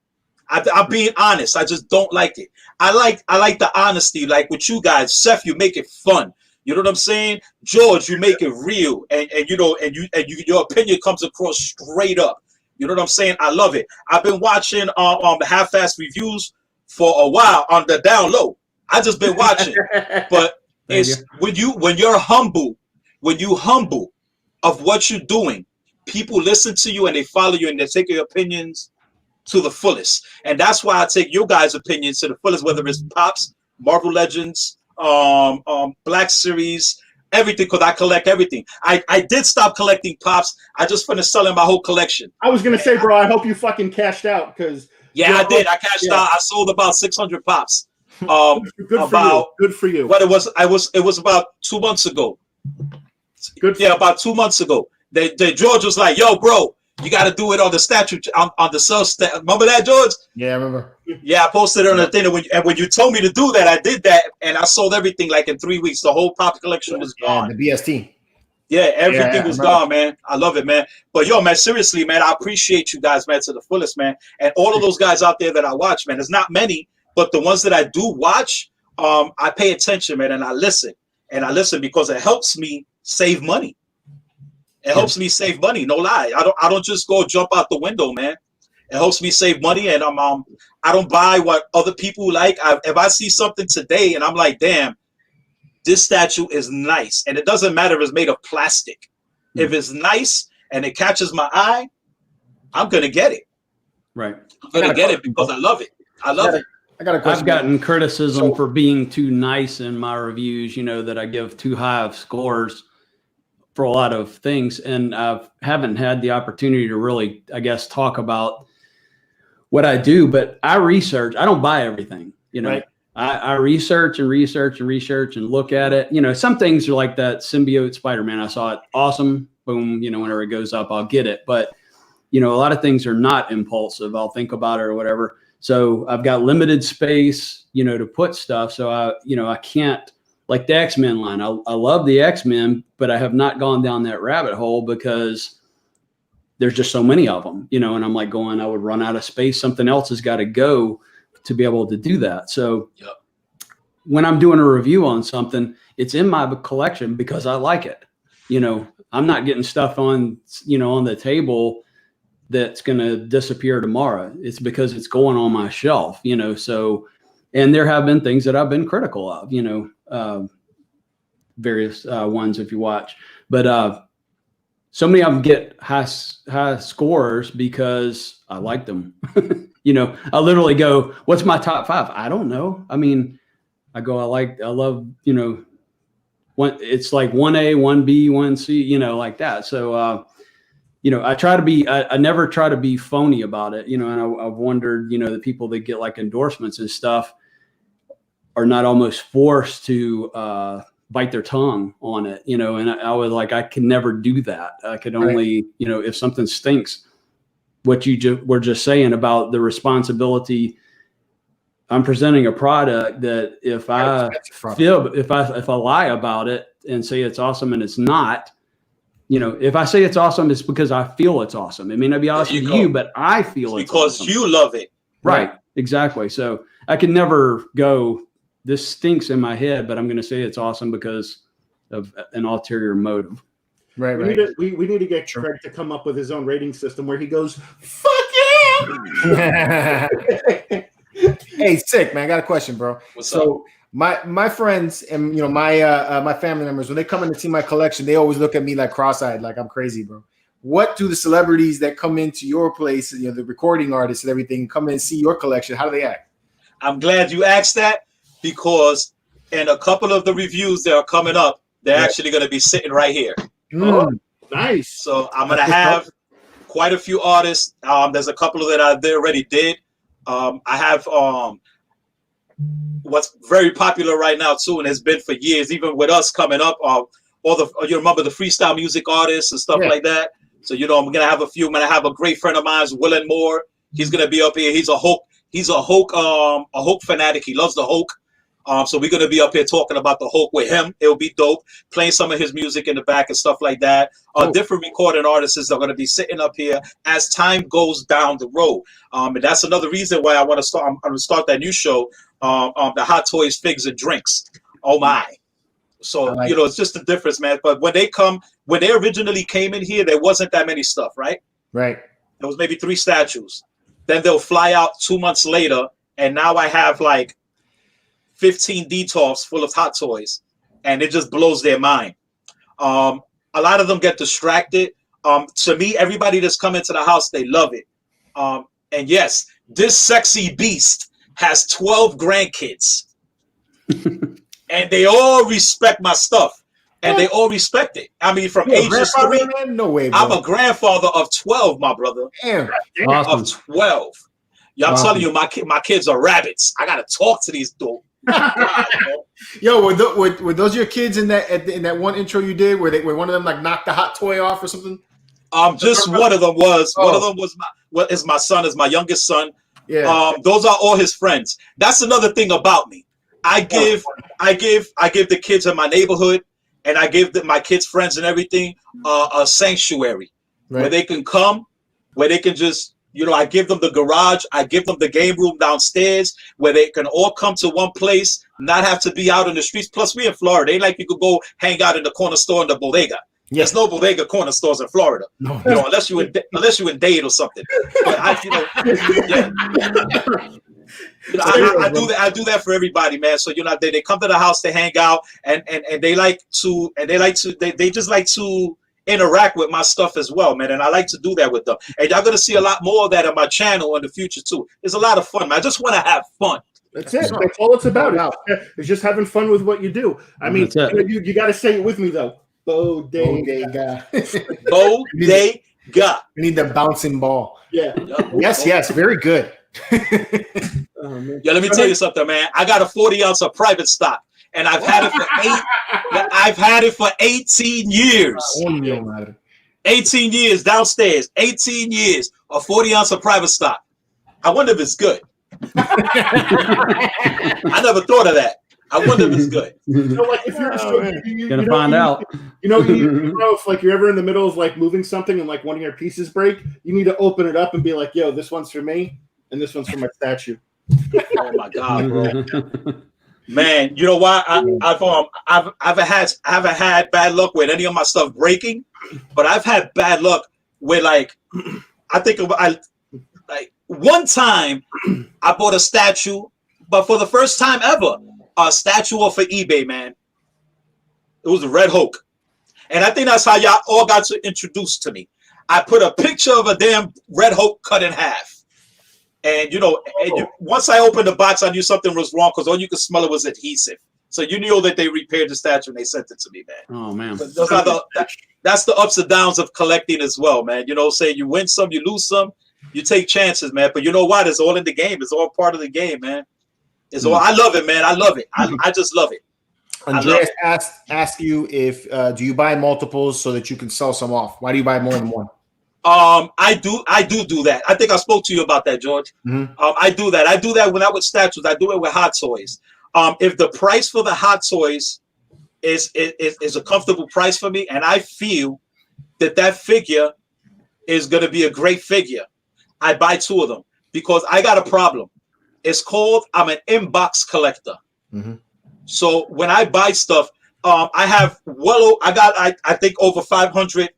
I'm being honest. I just don't like it. I like the honesty, like with you guys. Seth, you make it fun. You know what I'm saying? George, you make it real, and your opinion comes across straight up. You know what I'm saying? I love it. I've been watching half-assed reviews for a while on the down low. I just been watching, but it's when you're humble of what you're doing, people listen to you and they follow you and they take your opinions to the fullest, and that's why I take your guys' opinions to the fullest, whether it's Pops, Marvel Legends, Black Series, everything, because I collect everything. I did stop collecting Pops. I just finished selling my whole collection. I was gonna say, bro, I hope you fucking cashed out because I did. I cashed out. I sold about 600 Pops. Good for you. But it was about 2 months ago. About 2 months ago. George was like, "Yo, bro, you got to do it on the statue on the sales stat." Remember that, George? Yeah, I remember. Yeah, I posted it on the thing, and when you told me to do that, I did that, and I sold everything like in 3 weeks. The whole Pop collection was gone. The BST. Yeah, everything was gone, man. I love it, man. But yo, man, seriously, man, I appreciate you guys, man, to the fullest, man. And all of those guys out there that I watch, man, there's not many, but the ones that I do watch, I pay attention, man, and I listen. And I listen because it helps me save money. It helps me save money, no lie. I don't just go jump out the window, man. It helps me save money, and I don't buy what other people like. If I see something today and I'm like, damn, this statue is nice, and it doesn't matter if it's made of plastic. If it's nice and it catches my eye, I'm gonna get it. Right. I'm gonna get it because I love it. I love it. I got a question. I've gotten criticism for being too nice in my reviews, that I give too high of scores for a lot of things. And I haven't had the opportunity to really, I guess, talk about what I do, but I research. I don't buy everything, Right. I research and look at it. Some things are like that symbiote Spider-Man. I saw it. Awesome. Boom. Whenever it goes up, I'll get it. But, a lot of things are not impulsive. I'll think about it or whatever. So I've got limited space, to put stuff. So I can't, like the X-Men line. I love the X-Men, but I have not gone down that rabbit hole because there's just so many of them, and I'm like I would run out of space. Something else has got to go to be able to do that. So when I'm doing a review on something, it's in my collection because I like it. I'm not getting stuff on the table that's going to disappear tomorrow. It's because it's going on my shelf, so, and there have been things that I've been critical of, various ones if you watch, but so many of them get high scores because I like them. I literally go, what's my top 5? I don't know. I mean, I love, it's like 1A, 1B, 1C, like that. So, I try to be, I never try to be phony about it, and I've wondered, the people that get like endorsements and stuff are not almost forced to bite their tongue on it, and I was like, I can never do that. I could only, if something stinks, what you were just saying about the responsibility. I'm presenting a product that if I lie about it and say it's awesome and it's not, if I say it's awesome, it's because I feel it's awesome. It may not be awesome to you, but I feel it's because awesome. You love it. Right. Exactly. So I can never go, this stinks in my head, but I'm going to say it's awesome because of an ulterior motive. Right. We need to get Craig to come up with his own rating system where he goes, fuck yeah. Hey, Sick, man, I got a question, bro. What's up? My friends and my family members, when they come in to see my collection, they always look at me like cross-eyed, like I'm crazy, bro. What do the celebrities that come into your place, the recording artists and everything, come in and see your collection? How do they act? I'm glad you asked that because in a couple of the reviews that are coming up, they're actually going to be sitting right here. Oh, nice. So I'm going to have quite a few artists. There's a couple that I already did. I have what's very popular right now too, and has been for years, even with us coming up, all the you remember the freestyle music artists and stuff like that. So I'm gonna have a few. I'm gonna have a great friend of mine, Willen Moore. He's gonna be up here. He's a Hulk fanatic. He loves the Hulk. So we're gonna be up here talking about the Hulk with him. It'll be dope. Playing some of his music in the back and stuff like that. Different recording artists are gonna be sitting up here as time goes down the road. And that's another reason why I want to start. I'm gonna start that new show. The Hot Toys, Figs, and Drinks. Oh my! So it's just a difference, man. But when they originally came in here, there wasn't that many stuff, right? Right. There was maybe 3 statues. Then they'll fly out 2 months later, and now I have like 15 DTOFs full of Hot Toys, and it just blows their mind. A lot of them get distracted. To me, everybody that's come into the house, they love it. And yes, this sexy beast has 12 grandkids, and they all respect my stuff, and they all respect it. I mean, from ages 3. Man? No way, bro. I'm a grandfather of 12, my brother. Damn. Awesome. Of 12. Yeah, I'm telling you, my kids are rabbits. I gotta talk to these dudes. Yo, were those your kids in that one intro you did where one of them like knocked the hot toy off or something? Just one of them was my son, is my youngest son. Yeah. Those are all his friends. That's another thing about me. I give the kids in my neighborhood, and I give my kids' friends and everything a sanctuary where they can come, where they can just, I give them the garage, I give them the game room downstairs where they can all come to one place, not have to be out in the streets. Plus, we in Florida, ain't like you could go hang out in the corner store in the bodega. Yeah. There's no bodega corner stores in Florida, unless you in Dade or something. But I do that for everybody, man. So they come to the house, they hang out, and they just like to interact with my stuff as well, man. And I like to do that with them. And y'all gonna see a lot more of that on my channel in the future too. It's a lot of fun, man. I just want to have fun. That's it. That's all it's about. It's just having fun with what you do. I mean, you got to say it with me though. Bodega. Bodega. We need the bouncing ball. Yeah. Yes. Very good. Yeah, let me tell you something, man. I got a 40 ounce of private stock, and I've had it for 18 years. 18 years downstairs. 18 years of 40 ounce of private stock. I wonder if it's good. I never thought of that. I wonder if it's good. Like if you're gonna find out. If like you're ever in the middle of like moving something and like one of your pieces break, you need to open it up and be like, "Yo, this one's for me, and this one's for my statue." Oh my god, bro! Man, you know why? I haven't had bad luck with any of my stuff breaking, but I've had bad luck with like one time I bought a statue, but for the first time ever, a statue off of eBay, man. It was a Red Hulk. And I think that's how y'all all got introduced to me. I put a picture of a damn Red Hulk cut in half. And, once I opened the box, I knew something was wrong because all you could smell it was adhesive. So you knew that they repaired the statue and they sent it to me, man. Oh, man. That's the ups and downs of collecting as well, man. Say you win some, you lose some. You take chances, man. But you know what? It's all in the game. It's all part of the game, man. It's all. I love it, man. I love it. I just love it. Andreas asked you if do you buy multiples so that you can sell some off? Why do you buy more than one? I do that. I think I spoke to you about that, George. Mm-hmm. I do that. I do that when I with statues. I do it with hot toys. If the price for the hot toys is a comfortable price for me, and I feel that figure is going to be a great figure, I buy two of them because I got a problem. It's called I'm an inbox collector. Mm-hmm. So when I buy stuff, I have I think over 500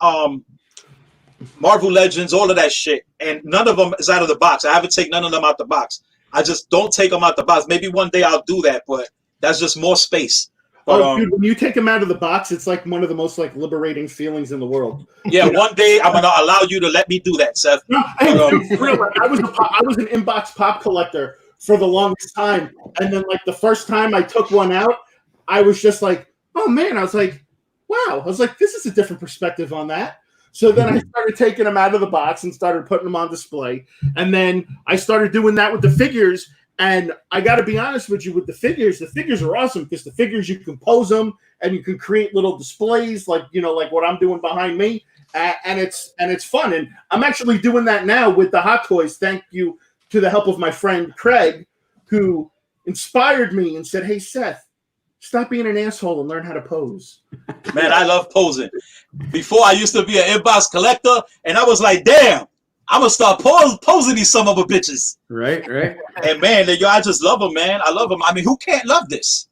Marvel Legends, all of that shit, and none of them is out of the box. I haven't taken none of them out the box. I just don't take them out the box. Maybe one day I'll do that, but that's just more space. But, dude, when you take them out of the box, it's like one of the most like liberating feelings in the world. Yeah, one day I'm gonna allow you to let me do that, Seth. No, I was an inbox pop collector for the longest time, and then like the first time I took one out, I was just like, oh man, I was like, wow, I was like, this is a different perspective on that. So then I started taking them out of the box and started putting them on display, and then I started doing that with the figures. And I got to be honest with you, with the figures are awesome because the figures, you can pose them and you can create little displays like what I'm doing behind me. And it's fun. And I'm actually doing that now with the hot toys. Thank you to the help of my friend Craig, who inspired me and said, hey, Seth, stop being an asshole and learn how to pose. Man, I love posing. Before I used to be an inbox collector and I was like, damn, I'm gonna start posing these some of the bitches. Right. And man, I just love them, man. I love them. I mean, who can't love this?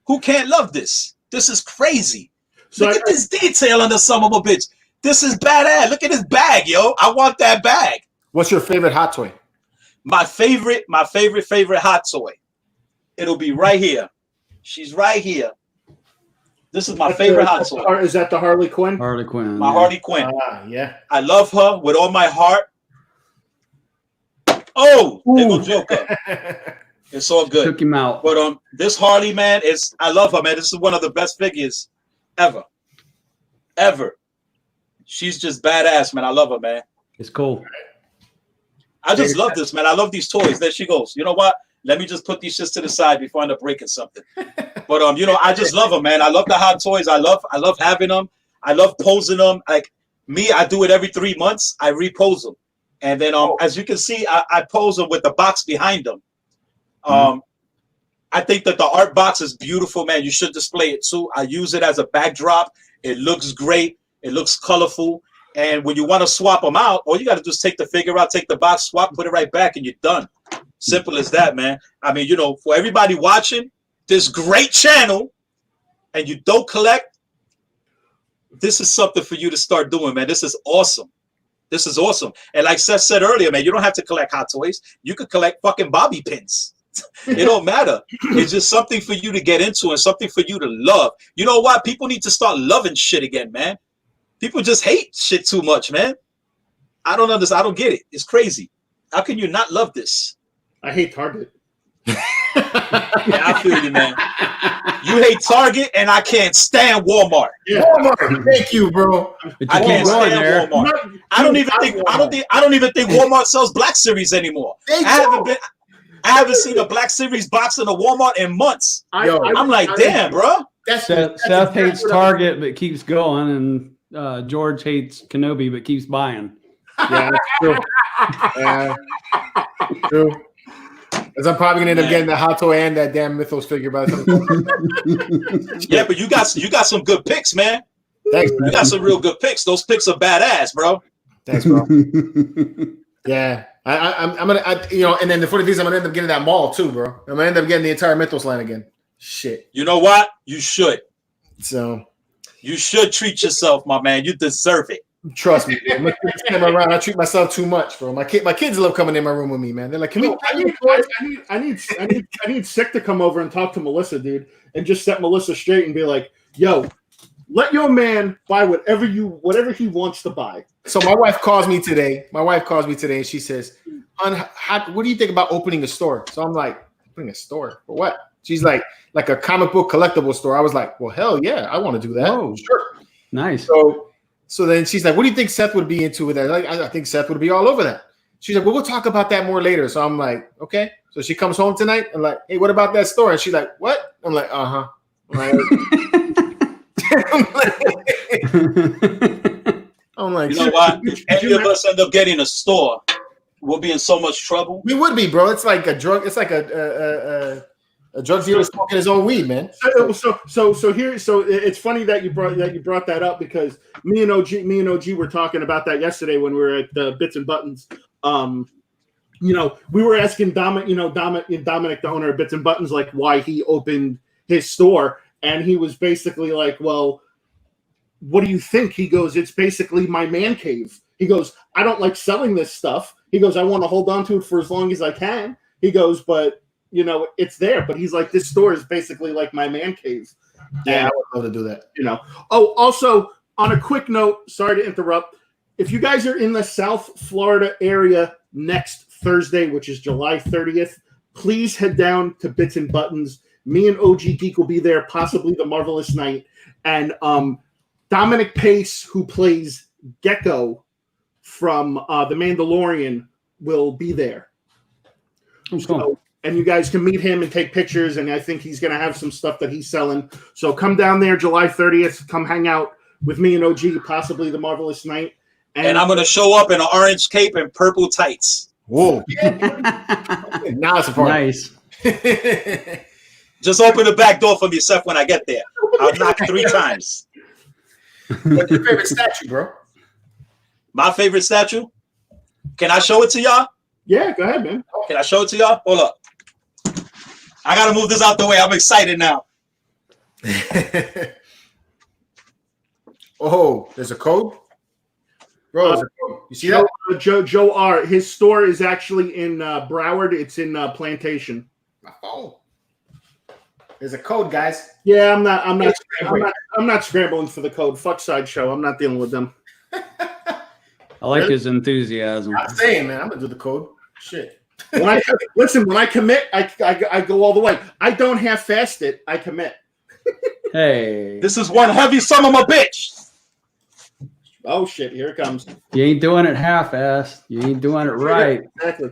Who can't love this? This is crazy. So Look at this detail on the some of a bitch. This is badass. Look at this bag, yo. I want that bag. What's your favorite hot toy? My favorite hot toy. It'll be right here. She's right here. This is my favorite hot toy. Is that the Harley Quinn? Harley Quinn. My Harley Quinn. Yeah. I love her with all my heart. Oh, there goes Joker. It's all good. Took him out. But this Harley, man, I love her, man. This is one of the best figures ever. She's just badass, man. I love her, man. It's cool. I just love this, man. I love these toys. There she goes. You know what? Let me just put these shits to the side before I end up breaking something. But I just love them, man. I love the hot toys. I love having them. I love posing them. Like me, I do it every 3 months. I repose them, and then as you can see, I pose them with the box behind them. I think that the art box is beautiful, man. You should display it too. I use it as a backdrop. It looks great. It looks colorful. And when you want to swap them out, all you got to do is take the figure out, take the box, swap, put it right back, and you're done. Simple as that, man. I mean, for everybody watching this great channel and you don't collect, this is something for you to start doing, man. This is awesome. This is awesome. And like Seth said earlier, man, you don't have to collect hot toys. You could collect fucking bobby pins. It don't matter. It's just something for you to get into and something for you to love. You know what? People need to start loving shit again, man. People just hate shit too much, man. I don't understand. I don't get it. It's crazy. How can you not love this? I hate Target. Yeah, I feel you, man. You hate Target, and I can't stand Walmart. Yeah. Walmart, thank you, bro. I can't stand Walmart. I don't even think Walmart sells Black Series anymore. I haven't seen a Black Series box in a Walmart in months. I'm like, damn, bro. Seth hates Target but keeps going, and George hates Kenobi but keeps buying. Yeah, that's true. Yeah, true. Because I'm probably gonna end up getting the Hot Toy and that damn Mythos figure by the time. Yeah, but you got some good picks, man. Thanks, man. You got some real good picks. Those picks are badass, bro. Thanks, bro. Yeah, I'm gonna, and then the funny thing is, I'm gonna end up getting that mall too, bro. I'm gonna end up getting the entire Mythos line again. Shit. You know what? You should. So you should treat yourself, my man. You deserve it. Trust me. I treat myself too much, bro. My kids love coming in my room with me, man. They're like, I need Sick to come over and talk to Melissa, dude, and just set Melissa straight and be like, yo, let your man buy whatever he wants to buy. So my wife calls me today. And she says, "Hon, what do you think about opening a store?" So I'm like, opening a store for what? She's like a comic book collectible store. I was like, well, hell yeah, I want to do that. Oh, sure. Nice. So then she's like, what do you think Seth would be into with that? Like, I think Seth would be all over that. She's like, well, we'll talk about that more later. So I'm like, okay. So she comes home tonight and like, hey, what about that store? And she's like, what? I'm like, uh-huh. I'm like, you know what? If any of us end up getting a store, we'll be in so much trouble. We would be, bro. It's like a drug. It's like a drug dealer smoking his own weed, man. So it's funny that you brought that up because me and OG were talking about that yesterday when we were at the Bits and Buttons. We were asking Dominic, the owner of Bits and Buttons, like why he opened his store, and he was basically like, well, what do you think? He goes, it's basically my man cave. He goes, I don't like selling this stuff. He goes, I want to hold on to it for as long as I can. He goes, but it's there, but he's like, this store is basically like my man cave. Yeah, I would love to do that. Oh, also on a quick note, sorry to interrupt. If you guys are in the South Florida area next Thursday, which is July 30th, please head down to Bits and Buttons. Me and OG Geek will be there, possibly the Marvelous Night. And Dominic Pace, who plays Gecko from The Mandalorian, will be there. Cool. And you guys can meet him and take pictures, and I think he's going to have some stuff that he's selling. So come down there July 30th. Come hang out with me and OG, possibly the Marvelous Night. And I'm going to show up in an orange cape and purple tights. Whoa. Now it's a party. Nice. Just open the back door for me, Seth, when I get there. I'll knock 3 times. What's your favorite statue, bro? My favorite statue? Can I show it to y'all? Yeah, go ahead, man. Can I show it to y'all? Hold up. I got to move this out the way. I'm excited now. Oh, there's a code? Bro, there's a code. You see that? Joe R. His store is actually in Broward. It's in Plantation. Oh. There's a code, guys. Yeah, I'm not scrambling for the code. Fuck Sideshow. I'm not dealing with them. I like his enthusiasm. I'm saying, man, I'm gonna do the code. Shit. When I commit, I go all the way. I don't half-fast it. I commit. Hey, this is one heavy son of a bitch. Oh shit! Here it comes. You ain't doing it half-assed. You ain't doing it right. Exactly.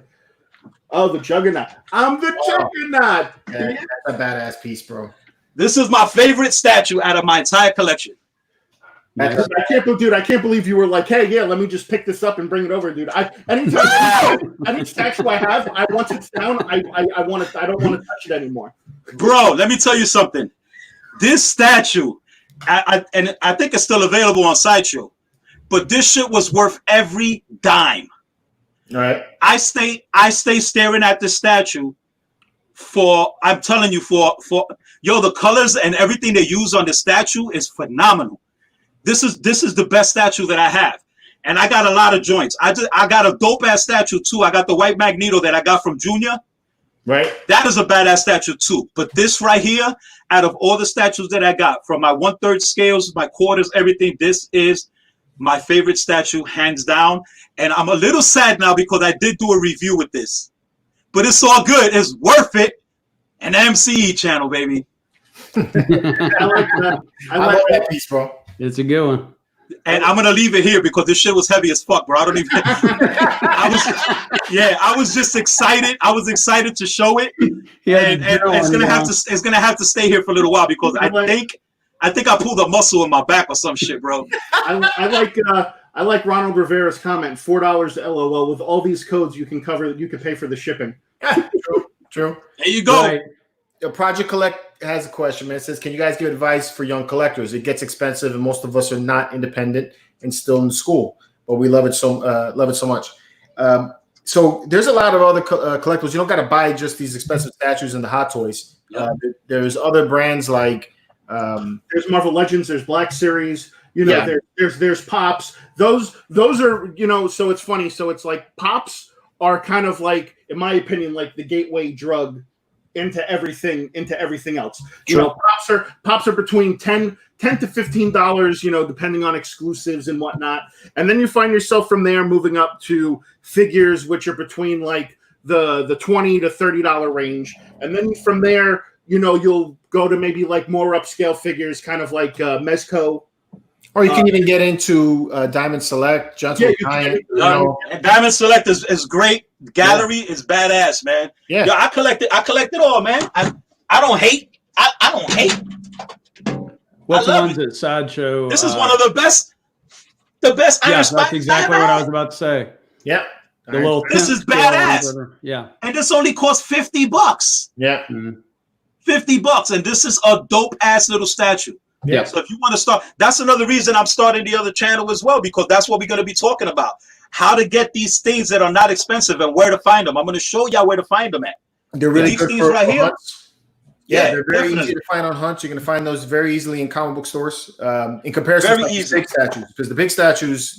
Oh, the Juggernaut. I'm the Juggernaut. Yeah, that's a badass piece, bro. This is my favorite statue out of my entire collection. Nice. I can't believe you were like, hey, yeah, let me just pick this up and bring it over, dude. Any statue I have, once it's down, I want it. I don't want to touch it anymore. Bro, let me tell you something. This statue, I think it's still available on Sideshow, but this shit was worth every dime. All right. I stay staring at this statue I'm telling you, the colors and everything they use on the statue is phenomenal. This is the best statue that I have. And I got a lot of joints. I got a dope ass statue too. I got the white Magneto that I got from Junior. Right. That is a badass statue too. But this right here, out of all the statues that I got, from my 1/3 scales, my quarters, everything, this is my favorite statue, hands down. And I'm a little sad now because I did do a review with this. But it's all good. It's worth it. An MCE channel, baby. I like that. I love that piece, bro. It's a good one. And I'm gonna leave it here because this shit was heavy as fuck, bro. I don't even. I was just excited. I was excited to show it, and it's gonna have to stay here for a little while because I think I pulled a muscle in my back or some shit, bro. I like Ronald Rivera's comment: $4 LOL. With all these codes, you can pay for the shipping. True. There you go. Right. Project Collect has a question, man. It says, can you guys give advice for young collectors? It gets expensive, and most of us are not independent and still in school, but we love it so much. So there's a lot of other collectibles. You don't got to buy just these expensive statues and the Hot Toys. Yep. There's other brands like there's Marvel Legends, there's Black Series. There's Pops. Those are So it's funny. So it's like Pops are kind of like, in my opinion, like the gateway drug into everything else. Sure. Pops are between $10 to $15, depending on exclusives and whatnot. And then you find yourself from there moving up to figures, which are between like the $20 to $30 range. And then from there, you'll go to maybe like more upscale figures, kind of like Mezco. Or you can even get into Diamond Select, Johnson Giant. And Diamond Select is great. Gallery is badass, man. Yeah. Yo, I collect it all, man. I don't hate. I don't hate. What's the ones at Sideshow? This is one of the best. The best Iron Spikes. That's exactly what I was about to say. Yeah. The little this is badass. Yeah. And this only costs $50. Yeah. Mm-hmm. $50, and this is a dope ass little statue. Yeah. So if you want to start, that's another reason I'm starting the other channel as well, because that's what we're going to be talking about. How to get these things that are not expensive and where to find them. I'm going to show y'all where to find them at. They're really good for right here. Hunts. Yeah, they're very easy to find on hunts. You're going to find those very easily in comic book stores. In comparison to the big statues, because the big statues,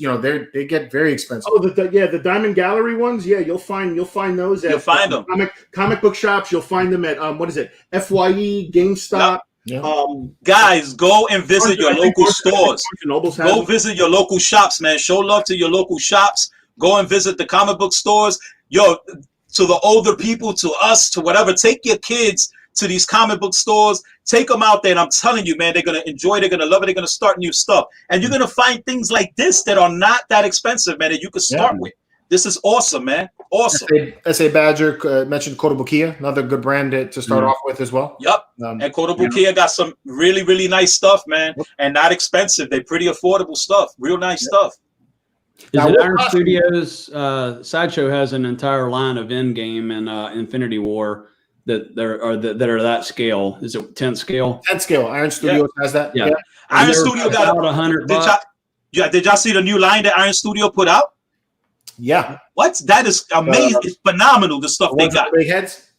they get very expensive. Oh, the Diamond Gallery ones. Yeah, you'll find those. You'll find them. Comic book shops. You'll find them at FYE, GameStop. Yep. Yeah. Guys, go and visit your local stores. Go visit your local shops, man. Show love to your local shops. Go and visit the comic book stores. Yo, to the older people, to us, to whatever. Take your kids to these comic book stores. Take them out there, and I'm telling you, man, they're gonna enjoy. They're gonna love it. They're gonna start new stuff, and you're gonna find things like this that are not that expensive, man. That you can start with. This is awesome, man. Awesome. S.A. Badger mentioned Kotobukiya, another good brand to start off with as well. Yep. And Kotobukiya got some really, really nice stuff, man, and not expensive. They're pretty affordable stuff. Real nice stuff. Is it Iron Studios? Sideshow has an entire line of Endgame and Infinity War that are that scale. Is it 10th scale? 10th scale. Iron Studios has that. Yeah. Iron Studio got about $100. Did y'all see the new line that Iron Studio put out? Yeah. What? That is amazing. It's phenomenal, the stuff they got. Big heads?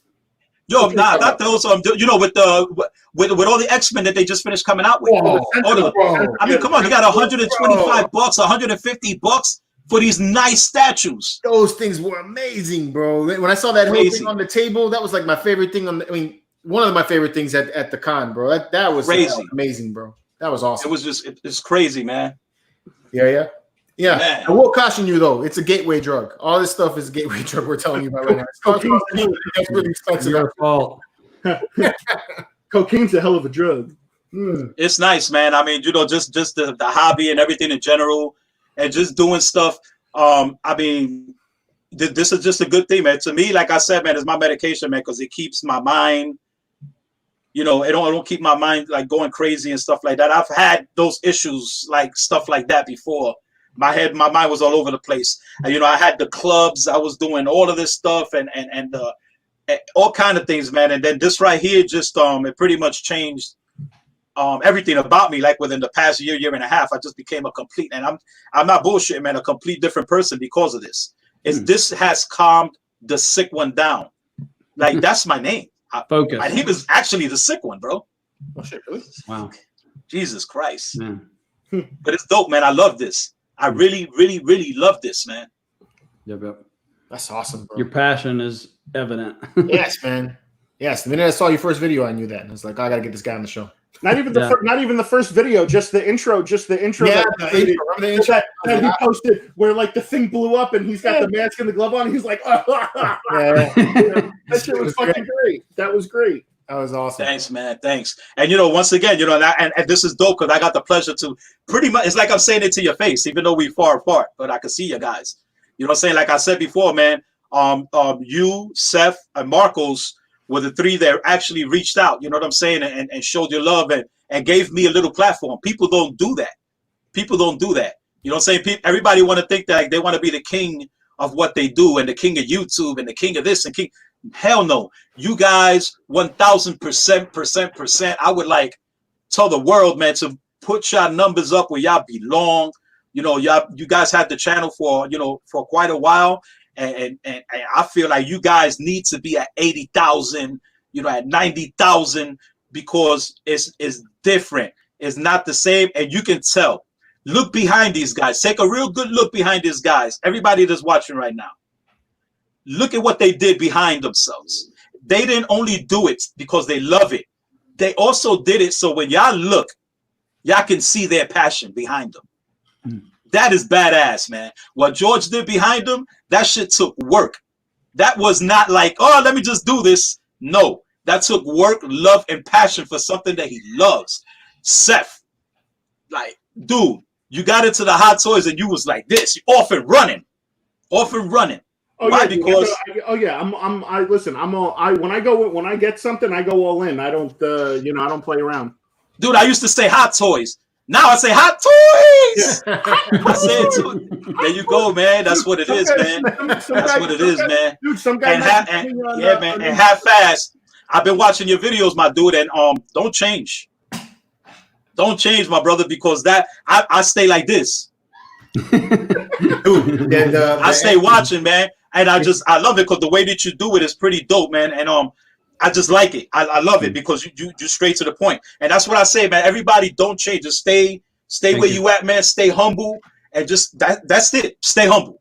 Yo, not those. With all the X-Men that they just finished coming out with. I mean, come on, you got $125, $150 for these nice statues. Those things were amazing, bro. When I saw that whole thing on the table, that was like my favorite thing one of my favorite things at the con, bro. That was crazy, amazing, bro. That was awesome. It was it's crazy, man. Yeah. Man. I will caution you though, it's a gateway drug. All this stuff is a gateway drug we're telling you about right now. It's really expensive. Your fault. Cocaine's a hell of a drug. It's nice, man. I mean, just the hobby and everything in general, and just doing stuff. I mean, this is just a good thing, man. To me, like I said, man, it's my medication, man, because it keeps my mind. It don't keep my mind like going crazy and stuff like that. I've had those issues, like stuff like that before. My mind was all over the place. And, I had the clubs. I was doing all of this stuff and all kind of things, man. And then this right here just it pretty much changed everything about me. Like within the past year and a half, I just became a complete, and I'm not bullshitting, man, a complete different person because of this. This has calmed the sick one down. Like that's my name. Focus. My name is actually the sick one, bro. Oh shit, really? Wow. Jesus Christ. But it's dope, man. I love this. I really, really, really love this, man. Yep. That's awesome, bro. Your passion is evident. Yes, man. Yes, the minute I saw your first video, I knew that. I was like, I gotta get this guy on the show. Not even the first video, just the intro. Yeah, the intro. That he posted where like the thing blew up and he's got the mask and the glove on. And he's like, that shit was fucking great. That was great. That was awesome. Thanks, man. Thanks. And once again, and this is dope because I got the pleasure to pretty much. It's like I'm saying it to your face, even though we far apart, but I can see you guys. You know what I'm saying? Like I said before, man. You, Seth, and Marcos were the three that actually reached out, you know what I'm saying, and showed your love and gave me a little platform. People don't do that. People don't do that. You know what I'm saying? Everybody want to think that they want to be the king of what they do and the king of YouTube and the king of this and king. Hell no. You guys, 1,000%. I would like tell the world, man, to put your numbers up where y'all belong. You know, you guys had the channel for quite a while. And I feel like you guys need to be at 80,000, at 90,000 because it's different. It's not the same. And you can tell. Look behind these guys. Take a real good look behind these guys. Everybody that's watching right now. Look at what they did behind themselves. They didn't only do it because they love it. They also did it so when y'all look, y'all can see their passion behind them. That is badass, man. What George did behind him, that shit took work. That was not like, oh, let me just do this. No, that took work, love, and passion for something that he loves. Seth, like, dude, you got into the hot toys and you was like this, off and running. Oh, why? yeah, because listen, when I get something, I go all in. I don't I don't play around. Dude, I used to say hot toys. Now I say hot toys. I say it too. There you go, man. That's what it is, man. That's what it is, man. Dude, some guy and half fast. I've been watching your videos, my dude, and don't change. Don't change, my brother, because that I stay like this. Dude, I stay watching, man. And I love it because the way that you do it is pretty dope, man. And I just like it. I love it because you straight to the point. And that's what I say, man. Everybody don't change. Just stay where you at, man. Stay humble and just that's it. Stay humble.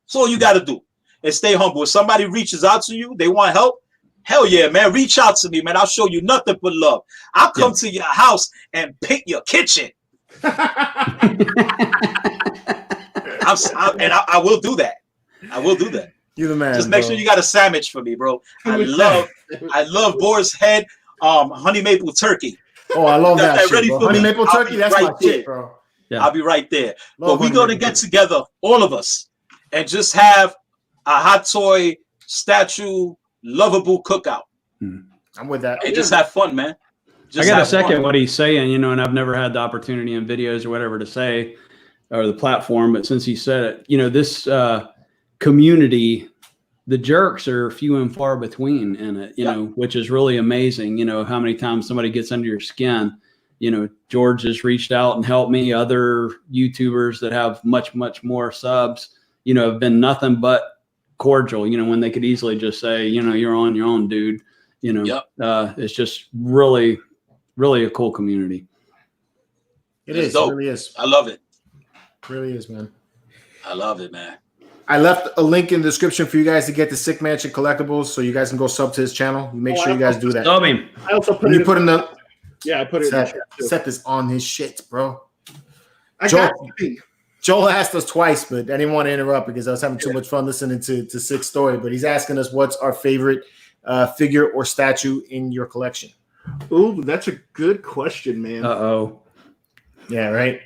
That's all you got to do. And stay humble. If somebody reaches out to you, they want help. Hell yeah, man. Reach out to me, man. I'll show you nothing but love. I'll come to your house and paint your kitchen. I will do that. I will do that. You're the man. Just make sure you got a sandwich for me, bro. I love boar's head, honey maple turkey. Oh, I love that shit, ready bro. for Honey me. maple turkey, that's my shit, bro. Yeah. I'll be right there. Love but we're going to get together, all of us, and just have a hot toy statue lovable cookout. I'm with that. And just have fun, man. I got to second what he's saying, and I've never had the opportunity in videos or whatever to say, or the platform, but since he said it, this community, the jerks are few and far between in it, which is really amazing. How many times somebody gets under your skin. George has reached out and helped me. Other YouTubers that have much, much more subs, have been nothing but cordial, when they could easily just say, you're on your own, dude. It's just really, really a cool community. It really is. I love it. It really is, man. I love it, man. I left a link in the description for you guys to get the Sick Mansion Collectibles, so you guys can go sub to his channel. Make sure you guys do that. I also put it in the. Yeah, I put it. Seth is on his shit, bro. Joel asked us twice, but I didn't want to interrupt because I was having too much fun listening to Sick's story. But he's asking us what's our favorite figure or statue in your collection. Ooh, that's a good question, man. Uh-oh. Yeah, right.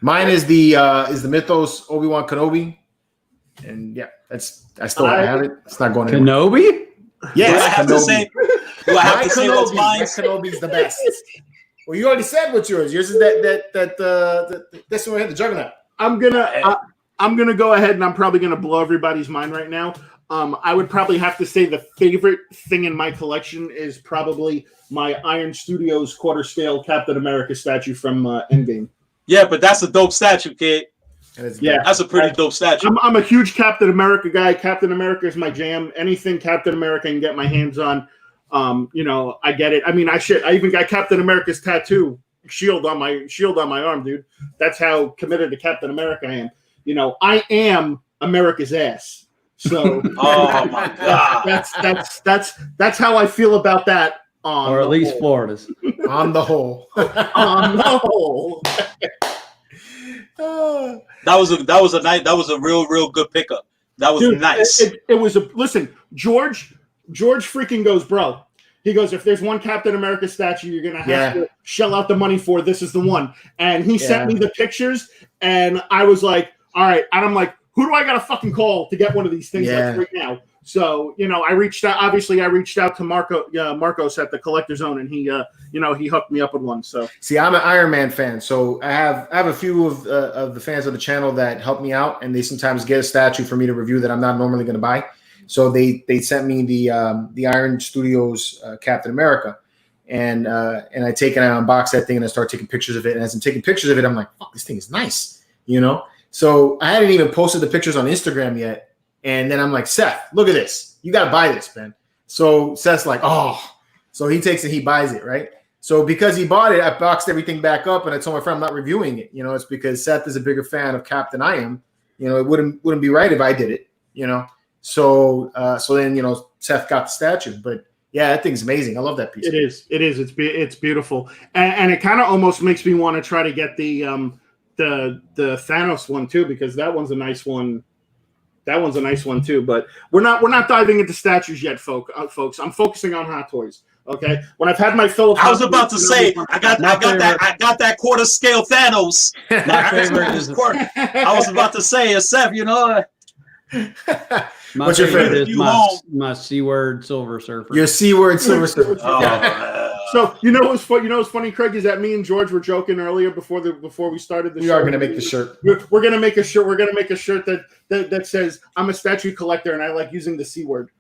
Mine is the Mythos Obi-Wan Kenobi. And yeah, I still have it. It's not going anywhere. Kenobi? Yes, Kenobi. Do I have to say what's mine? Kenobi's the best. Well, you already said what's yours. Yours is this one right here, the Juggernaut. I'm gonna go ahead and I'm probably gonna blow everybody's mind right now. I would probably have to say the favorite thing in my collection is probably my Iron Studios quarter scale Captain America statue from Endgame. Yeah, but that's a dope statue, kid. Yeah, that's a pretty dope statue. I'm a huge Captain America guy. Captain America is my jam. Anything Captain America I can get my hands on, I get it. I mean, I even got Captain America's tattoo shield on my arm, dude. That's how committed to Captain America I am. I am America's ass. So, oh my God, that's how I feel about that. Or at least Florida's. On the whole. On the whole. that was a real good pickup. That was nice. It was listen, George freaking goes, bro. He goes, if there's one Captain America statue you're gonna have to shell out the money for, this is the one. And he sent me the pictures, and I was like, all right. And I'm like, who do I gotta fucking call to get one of these things like right now? So, I reached out. Obviously, I reached out to Marcos at the Collector Zone, and he hooked me up with one. So, see, I'm an Iron Man fan, so I have a few of the fans of the channel that help me out, and they sometimes get a statue for me to review that I'm not normally going to buy. So they sent me the Iron Studios Captain America, and I take and I unbox that thing and I start taking pictures of it. And as I'm taking pictures of it, I'm like, fuck, this thing is nice, So I hadn't even posted the pictures on Instagram yet. And then I'm like, Seth, look at this. You got to buy this, man. So Seth's like, oh. So he takes it, he buys it, right? So because he bought it, I boxed everything back up, and I told my friend I'm not reviewing it. It's because Seth is a bigger fan of Cap than I am. It wouldn't be right if I did it, So then, Seth got the statue. But yeah, that thing's amazing. I love that piece. It is. It's beautiful. And it kind of almost makes me want to try to get the Thanos one too, because that one's a nice one. That one's a nice one too, but we're not diving into statues yet, folks. I'm focusing on Hot Toys. Okay, when I've had my fill of, I was about to say, I got that quarter scale Thanos. My favorite is I was about to say, Seth, What's your favorite? Is my C-word Silver Surfer. Your C-word Silver Surfer. So what's funny, Craig, is that me and George were joking earlier before we started the show. We are going to make the shirt. We're going to make a shirt. We're going to make a shirt that says, "I'm a statue collector and I like using the C word."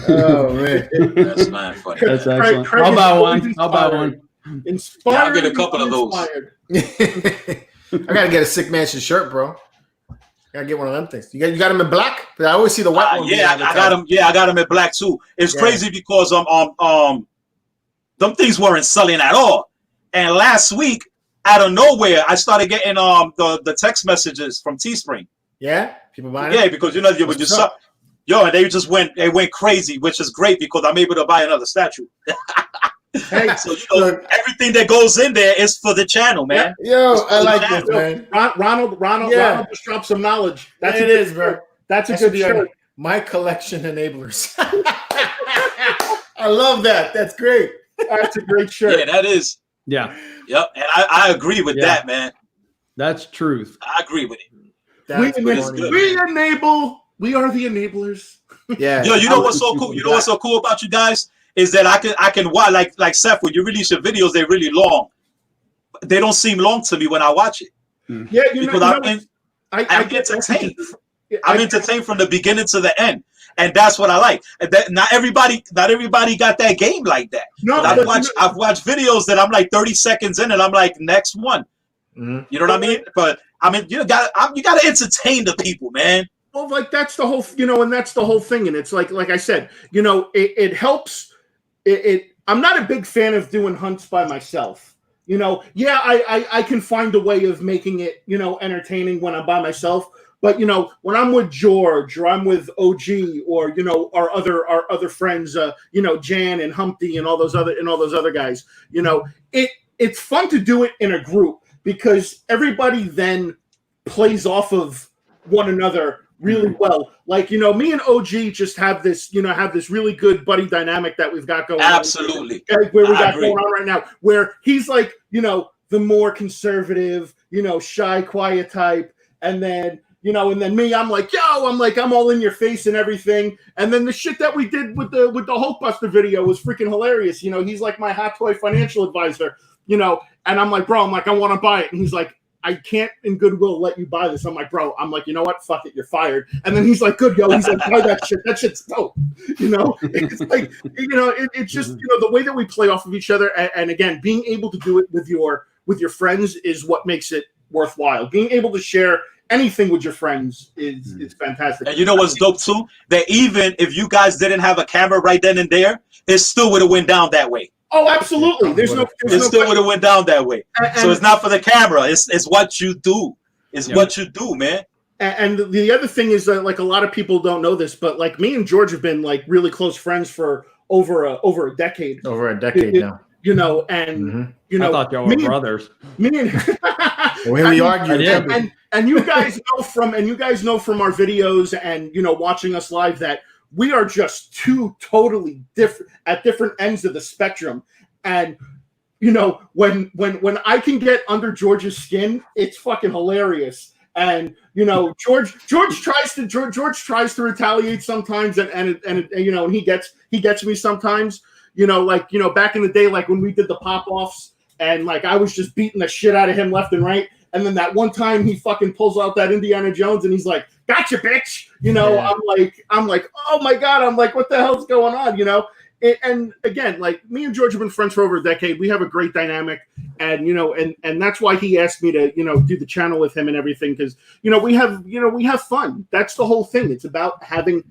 Oh man, that's not funny. That's excellent. I'll buy one. Inspired. Yeah, I'll get a couple of those. I gotta get a Sick Mansion shirt, bro. Gotta get one of them things. You got them in black? But I always see the white one. Yeah, I got them. Yeah, I got them in black too. It's crazy because them things weren't selling at all. And last week, out of nowhere, I started getting the text messages from Teespring. Yeah, people buying it. Yeah, because you just and they went crazy, which is great because I'm able to buy another statue. Hey, so everything that goes in there is for the channel, man. Yo, I like this, man. Ronald just dropped some knowledge. That's it is, bro. That's a good shirt. My collection enablers. I love that. That's great. That's a great shirt. Yeah, that is. Yeah. Yep. And I agree with that, man. That's truth. I agree with it. We enable. We are the enablers. Yeah. Yo, you know what's so cool? You know what's so cool about you guys? Is that I can watch like Seth, when you release your videos, they're really long. They don't seem long to me when I watch it. Yeah, I'm entertained. I'm entertained from the beginning to the end, and that's what I like. Not everybody got that game like that. No, I've watched videos that I'm like 30 seconds in, and I'm like, next one. Mm-hmm. You know what I mean? But I mean, you got to entertain the people, man. Well, like that's the whole, and that's the whole thing, and it's like I said, it helps. I'm not a big fan of doing hunts by myself. I can find a way of making it, entertaining when I'm by myself. But when I'm with George or I'm with OG or our other friends, Jan and Humpty and all those other guys, it's fun to do it in a group because everybody then plays off of one another really well. Like, me and OG just have this really good buddy dynamic that we've got going Absolutely. on. Where we got going on right now, where he's like, the more conservative, shy, quiet type. And then, and then me, I'm like, I'm all in your face and everything. And then the shit that we did with the Hulkbuster video was freaking hilarious. He's like my hot toy financial advisor, and I'm like, bro, I want to buy it. And he's like, I can't in goodwill let you buy this. I'm like, bro, you know what? Fuck it. You're fired. And then he's like, good, yo. He's like, buy that shit. That shit's dope. It's like, it's just, the way that we play off of each other. And again, being able to do it with your friends is what makes it worthwhile. Being able to share anything with your friends is fantastic. And you know what's dope too? That even if you guys didn't have a camera right then and there, it still would have went down that way. Oh, absolutely. It still would have went down that way. So it's not for the camera. It's what you do. It's what you do, man. And the other thing is that, like, a lot of people don't know this, but like me and George have been like really close friends for over a decade. Over a decade now. You know, and you know, I thought y'all were brothers. Me and well, we argued. And you guys know from our videos and, you know, watching us live that we are just two totally different ends of the spectrum. And you know, when I can get under George's skin, it's fucking hilarious. And you know, George tries to retaliate sometimes, and you know, and he gets me sometimes. You know, like, you know, back in the day, like when we did the pop-offs, and like I was just beating the shit out of him left and right. And then that one time he fucking pulls out that Indiana Jones and he's like, "Gotcha, bitch!" You know, yeah. I'm like, oh my God, I'm like, what the hell's going on? You know. And again, like me and George have been friends for over a decade. We have a great dynamic, and you know, and that's why he asked me to, you know, do the channel with him and everything, because you know we have fun. That's the whole thing. It's about having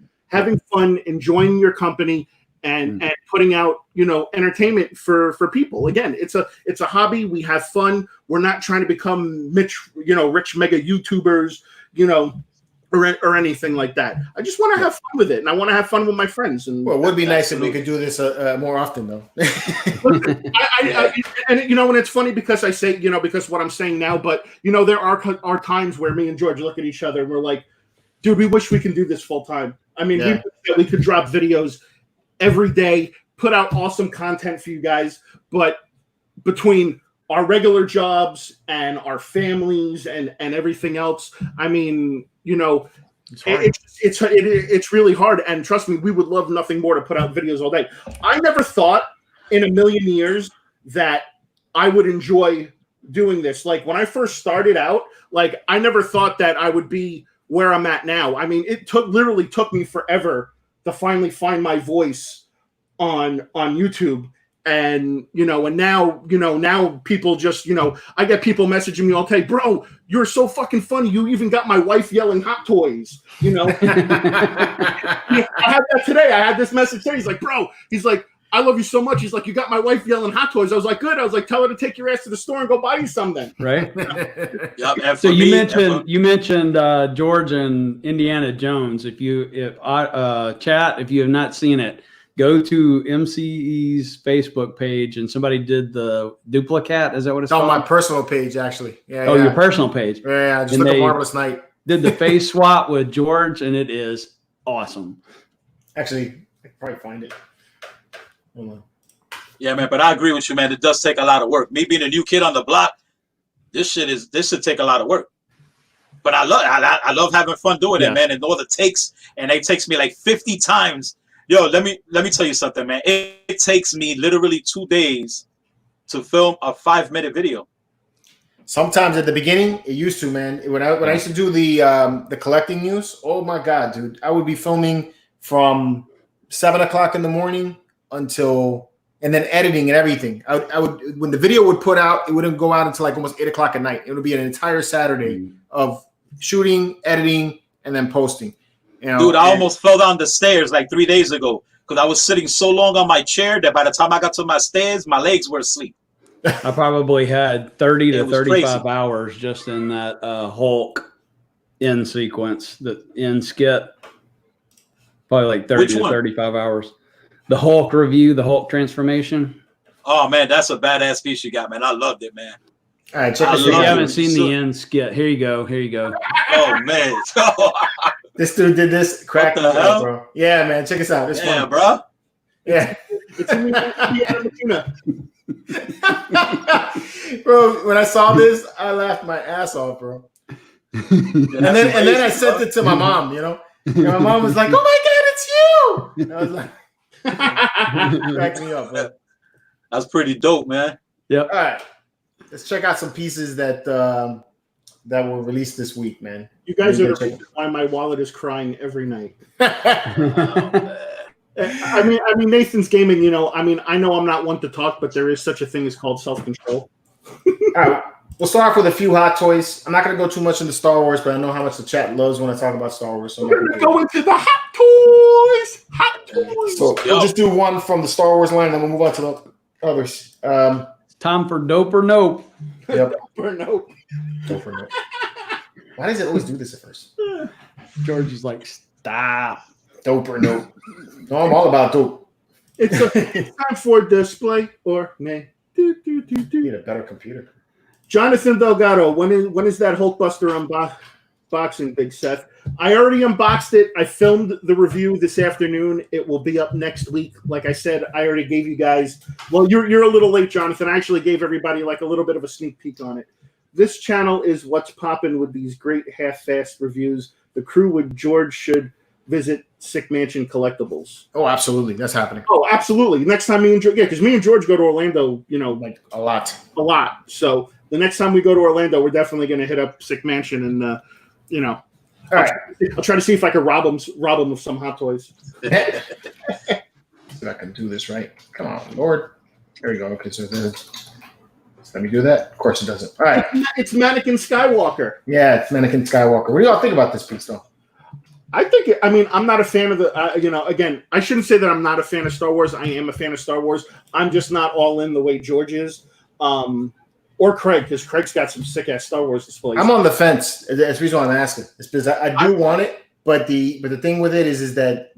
fun, enjoying your company, and putting out, you know, entertainment for people. Again, it's a hobby. We have fun. We're not trying to become rich mega YouTubers, you know, or anything like that. I just want to have fun with it, and I want to have fun with my friends. And well, it would be nice if we could do this more often, though. And you know, and it's funny because I say, you know, because what I'm saying now, but you know, there are times where me and George look at each other and we're like, dude, we wish we can do this full time. I mean, we could drop videos every day, put out awesome content for you guys, but between our regular jobs and our families and everything else, I mean, you know, it's really hard. And trust me, we would love nothing more to put out videos all day. I never thought in a million years that I would enjoy doing this. Like when I first started out, like I never thought that I would be where I'm at now. I mean, it literally took me forever to finally find my voice on YouTube. And, you know, and now people just, you know, I get people messaging me all day, bro, you're so fucking funny. You even got my wife yelling hot toys, you know. I had that today. I had this message today. He's like, bro, he's like, I love you so much. He's like, you got my wife yelling hot toys. I was like, good. I was like, tell her to take your ass to the store and go buy you something. Right. Yep. So you mentioned George and Indiana Jones. If chat, if you have not seen it, go to MCE's Facebook page, and somebody did the duplicate. Is that what it's called? On my personal page, actually. Yeah. Oh, your personal page. Yeah, just look at Marvelous Night. Did the face swap with George, and it is awesome. Actually, I can probably find it. Hold on. Yeah, man, but I agree with you, man. It does take a lot of work. Me being a new kid on the block, this should take a lot of work. But I love having fun doing it, man. And all the takes, and it takes me like 50 times. Yo, let me tell you something, man. It takes me literally 2 days to film a 5-minute video. Sometimes at the beginning, it used to, man. When I used to do the collecting news, oh my God, dude, I would be filming from 7 o'clock in the morning until, and then editing and everything. I would when the video would put out, it wouldn't go out until like almost 8 o'clock at night. It would be an entire Saturday of shooting, editing, and then posting. You know, dude, I almost fell down the stairs like 3 days ago because I was sitting so long on my chair that by the time I got to my stairs, my legs were asleep. I probably had 30 to 35 hours just in that Hulk end sequence, the end skit. Probably like 30 to 35 hours. The Hulk review, the Hulk transformation. Oh, man, that's a badass piece you got, man. I loved it, man. All right, check this out. If you haven't seen the end skit, here you go. Here you go. Oh, man. This dude did this crack me up, bro. Yeah, man. Check us out. It's fun, bro. Yeah. Bro, when I saw this, I laughed my ass off, bro. and then I sent it to my mom, you know. And my mom was like, "Oh my God, it's you!" And I was like, cracked me up, bro. That's pretty dope, man. Yep. All right. Let's check out some pieces that were released this week, man. You guys are the reason why my wallet is crying every night. I mean, Nathan's gaming. You know, I mean, I know I'm not one to talk, but there is such a thing as called self-control. All right, we'll start off with a few hot toys. I'm not going to go too much into Star Wars, but I know how much the chat loves when I talk about Star Wars. So we're going to go into the hot toys. Hot toys. So we'll just do one from the Star Wars line, and then we'll move on to the others. Time for dope or nope. Yep. Or nope. Dope or nope. Why does it always do this at first? George is like, stop. Dope or nope. No, I'm all about dope. It's time for display or nay. Need a better computer. Jonathan Delgado, when is that Hulkbuster unboxing, Big Seth? I already unboxed it. I filmed the review this afternoon. It will be up next week. Like I said, I already gave you guys. Well, you're a little late, Jonathan. I actually gave everybody like a little bit of a sneak peek on it. This channel is what's popping with these great half-fast reviews. The crew with George should visit Sick Mansion Collectibles. Oh, absolutely. That's happening. Oh, absolutely. Next time me and George, because me and George go to Orlando, like a lot. So the next time we go to Orlando, we're definitely going to hit up Sick Mansion and, All right. I'll try to see if I can rob them of some Hot Toys. See if I can do this right. Come on, Lord. There you go. Okay, so let me do that. Of course it doesn't. All right. It's Mannequin Skywalker. Yeah, it's Mannequin Skywalker. What do y'all think about this piece, though? I think, I'm not a fan of the, again, I shouldn't say that I'm not a fan of Star Wars. I am a fan of Star Wars. I'm just not all in the way George is. Or Craig, because Craig's got some sick-ass Star Wars displays. I'm on the fence. That's the reason why I'm asking. It's because I do want it, but the thing with it is that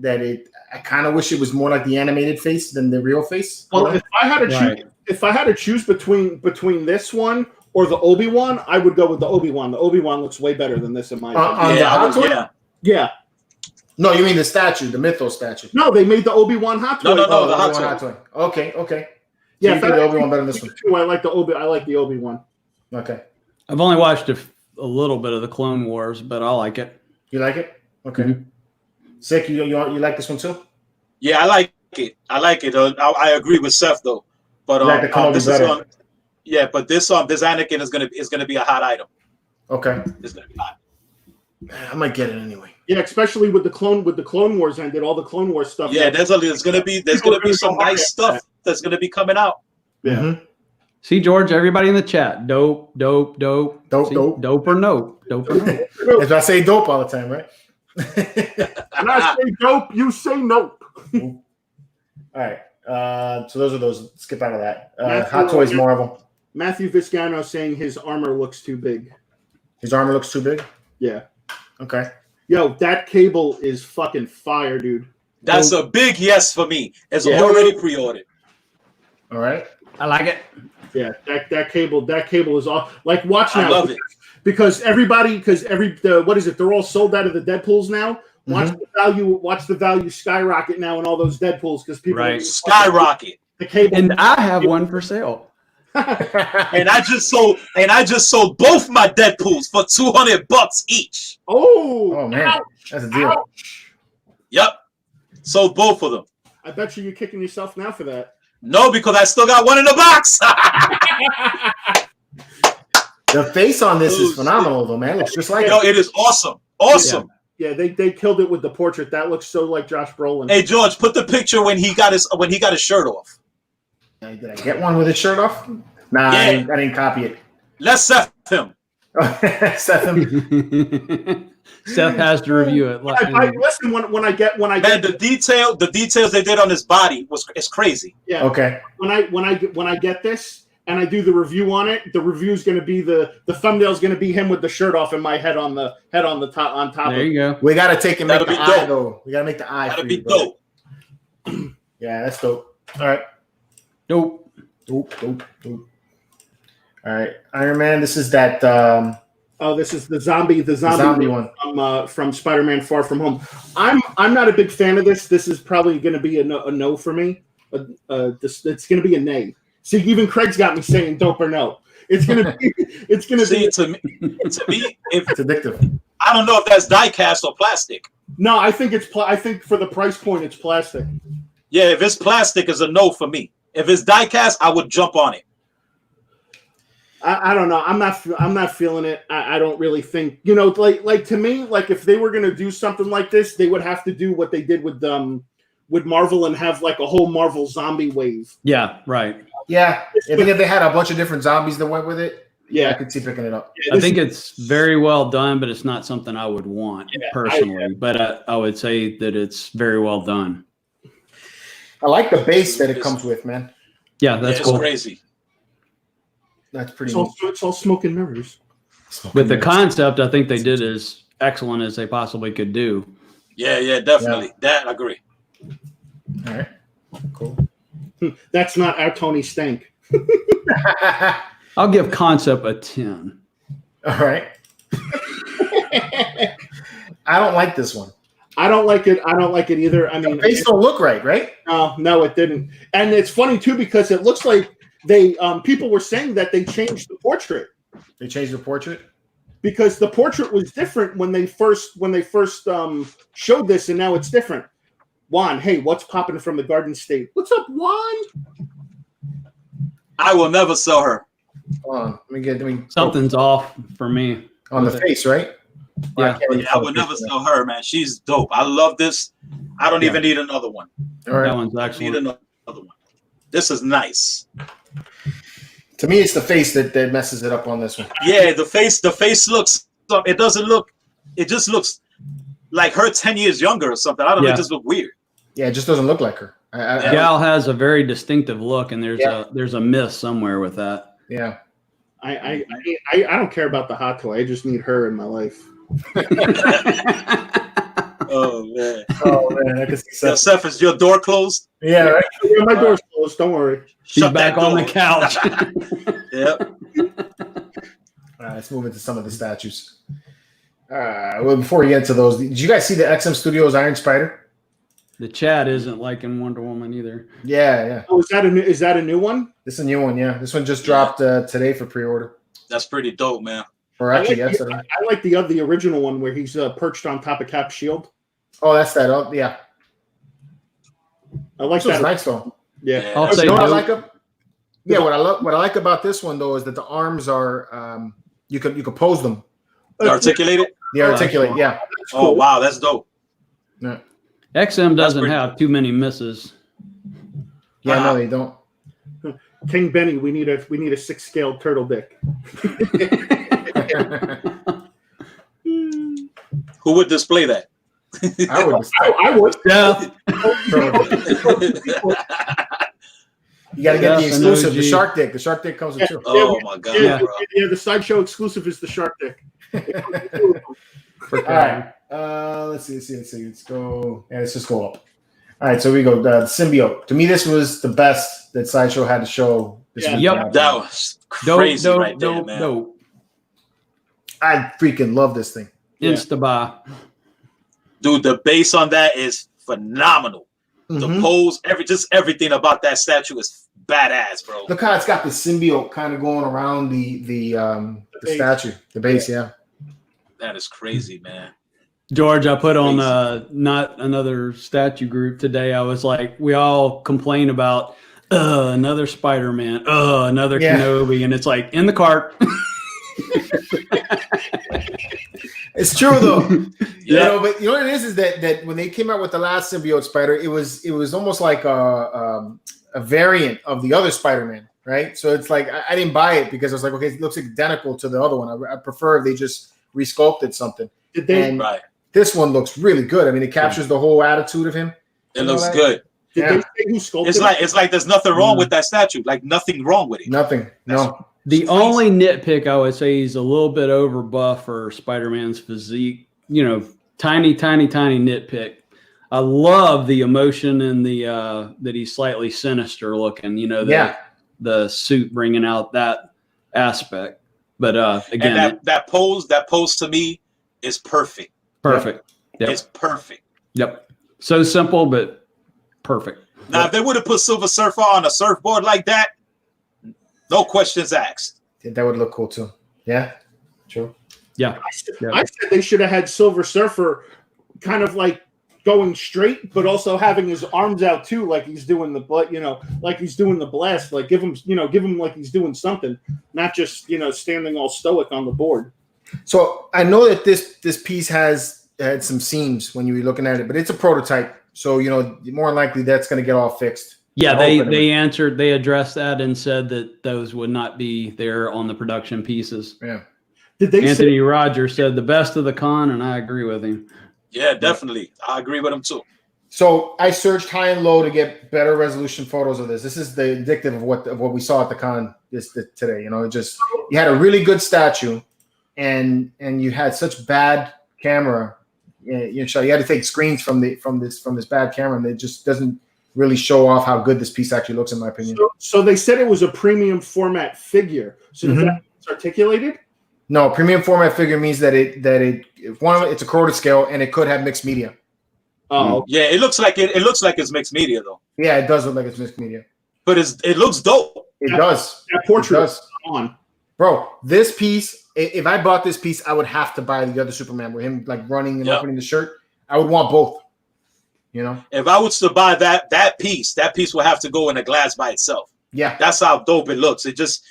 I kind of wish it was more like the animated face than the real face. Well, if I had to choose between this one or the Obi-Wan, I would go with the Obi-Wan. The Obi-Wan looks way better than this in my opinion. Yeah. No, you mean the statue, the Mythos statue? No, they made the Obi-Wan hot toy. No, the hot toy. Okay. So yeah, you think the Obi-Wan better than this one? I like the Obi-Wan. Okay. I've only watched a little bit of the Clone Wars, but I like it. You like it? Okay. Mm-hmm. Sick, you like this one too? Yeah, I like it. I agree with Seth though. But this Anakin is gonna be a hot item. Okay. It's gonna be hot. I might get it anyway. Yeah, especially with the Clone Wars ended, all the Clone Wars stuff. Yeah, there's gonna be some nice stuff that's gonna be coming out. Yeah. Mm-hmm. See, George, everybody in the chat, dope. See, dope or nope. Dope or nope. If I say dope all the time, right? And I say dope, you say nope. All right. So those are those. Skip out of that. Hot Toys Marvel. Matthew Viscano saying his armor looks too big. His armor looks too big? Yeah. Okay. Yo, that cable is fucking fire, dude. That's a big yes for me. It's already pre-ordered. All right. I like it. Yeah, that cable is all like watch now. I love it. Because what is it? They're all sold out of the Deadpools now. Watch the value skyrocket now in all those Deadpools because people skyrocket. The cable, and I have one for sale. and I just sold both my Deadpools for $200 each. Oh man, that's a deal. Ouch. Yep, sold both of them. I bet you're kicking yourself now for that. No, because I still got one in the box. The face on this is phenomenal, though, man. Looks just like it is awesome. Awesome. Yeah, they killed it with the portrait. That looks so like Josh Brolin. Hey, George, put the picture when he got his shirt off. Did I get one with his shirt off? Nah, yeah. I didn't copy it. Let's Seth him. Seth him. Seth has to review it. Listen, when I get the details they did on his body is crazy. Yeah. Okay. When I get this and I do the review on it, the review is going to be the thumbnail is going to be him with the shirt off and my head on top. There you go. We got to take and make the eye though. We got to make the eye. That'll be dope. Yeah, that's dope. All right. Dope. All right, Iron Man. This is that. This is the zombie one from Spider-Man: Far From Home. I'm not a big fan of this. This is probably going to be a no for me. It's going to be a nay. See, even Craig's got me saying dope or no. It's going to be. It's going to be. To me, it's addictive. I don't know if that's die cast or plastic. No, I think I think for the price point, it's plastic. Yeah, if it's plastic, it's a no for me. If it's die cast, I would jump on it. I don't know. I'm not feeling it. I don't really think, like to me, like if they were going to do something like this, they would have to do what they did with Marvel and have like a whole Marvel zombie wave. Yeah, right. Yeah. I think if they had a bunch of different zombies that went with it, yeah, I could see picking it up. I think it's very well done, but it's not something I would want personally. But I would say that it's very well done. I like the base that it comes with, man. Yeah, that's it's cool. crazy. That's pretty. It's all smoke and mirrors. But the concept, I think they did as excellent as they possibly could do. Yeah, definitely. Yeah. That I agree. All right, cool. That's not our Tony Stank. I'll give concept a 10. All right. I don't like this one. I don't like it. I don't like it either. I mean, the face don't look right, right? No, it didn't. And it's funny too because it looks like they people were saying that they changed the portrait. They changed the portrait because the portrait was different when they first showed this, and now it's different. Juan, hey, what's popping from the Garden State? What's up, Juan? I will never sell her. Hold on, something's off for me on the face, right? Yeah, I would never sell her, man. She's dope. I love this. I don't even need another one. All right, that one's actually need another one. This is nice. To me, it's the face that messes it up on this one. Yeah, the face looks. It doesn't look. It just looks like her 10 years younger or something. I don't know. It just look weird. Yeah, it just doesn't look like her. Gal has a very distinctive look, and there's a miss somewhere with that. Yeah. I don't care about the hot toy. I just need her in my life. Oh man! I can see Seth, is your door closed? Yeah, right. Yeah, my door's closed. Don't worry. She's back on the couch. Yep. All right, let's move into some of the statues. Well, before we get into those, did you guys see the XM Studios Iron Spider? The chat isn't liking Wonder Woman either. Yeah. Oh, is that a new one? This is a new one. Yeah, this one just dropped today for pre-order. That's pretty dope, man. Or actually, yesterday. I like the original one where he's perched on top of Cap's shield. Oh, that's that. Oh, yeah. I like this that. Nice though. Yeah. I'll say what I like. Yeah, what I like about this one though is that the arms are you can pose them. Articulated. The articulate. Yeah. Oh wow, that's dope. Yeah. XM doesn't have too many misses. Yeah, no, they don't. King Benny, we need a 6-scale turtle dick. Who would display that? I would. Yeah. You got to get the exclusive, the shark dick. The shark dick comes with two. Oh my god! Yeah, the sideshow exclusive is the shark dick. All right. Let's see. Let's go. Yeah, let's just go up. All right, so we go. The symbiote. To me, this was the best that Sideshow had to show. This week. Yep. That was crazy right there, man. Dope. I freaking love this thing. Insta-buy. Dude, the base on that is phenomenal. The pose, everything about that statue is badass, bro. Look how it's got the symbiote kind of going around the statue, the base. Yeah. That is crazy, man. George, I put on not another statue group today. I was like, we all complain about another Spider-Man, another Kenobi, and it's like in the cart. It's true though. You know, but you know what it is that when they came out with the last symbiote spider, it was almost like a variant of the other Spider-Man, right? So it's like I didn't buy it because I was like, okay, it looks identical to the other one. I prefer if they just resculpted something. Did they? And this one looks really good. I mean, it captures the whole attitude of him. It looks good. Did they say who sculpted it's like there's nothing wrong with that statue. Like nothing wrong with it. Nothing. No. The only nitpick I would say he's a little bit over buff for Spider-Man's physique. You know, tiny nitpick. I love the emotion and the that he's slightly sinister looking. You know, the suit bringing out that aspect. But again, and that pose to me is perfect. Perfect. Yep. It's perfect. Yep. So simple, but perfect. Now, if they would have put Silver Surfer on a surfboard like that, no questions asked. That would look cool too. Yeah. True. Yeah. I said they should have had Silver Surfer kind of like going straight, but also having his arms out too, like he's doing like he's doing the blast. Like give him like he's doing something, not just standing all stoic on the board. So I know that this piece had some seams when you were looking at it, but it's a prototype, so more than likely that's going to get all fixed. Yeah, they addressed that and said that those would not be there on the production pieces. Yeah. Did they Anthony Rogers said the best of the con, and I agree with him. Yeah, definitely. I agree with him too. So I searched high and low to get better resolution photos of this. This is the indicative of what we saw at the con today. You know, you had a really good statue, and you had such bad camera. You had to take screens from this bad camera, and it just doesn't really show off how good this piece actually looks, in my opinion. So they said it was a premium format figure. So does that mean it's articulated? No, premium format figure means that it's a quarter scale and it could have mixed media. Oh, yeah, it looks like it's mixed media though. Yeah, it does look like it's mixed media, but it looks dope. It does. That portrait is on. Bro, this piece. If I bought this piece, I would have to buy the other Superman with him like running and opening the shirt. I would want both. You know, if I was to buy that piece will have to go in a glass by itself. Yeah, that's how dope it looks. It just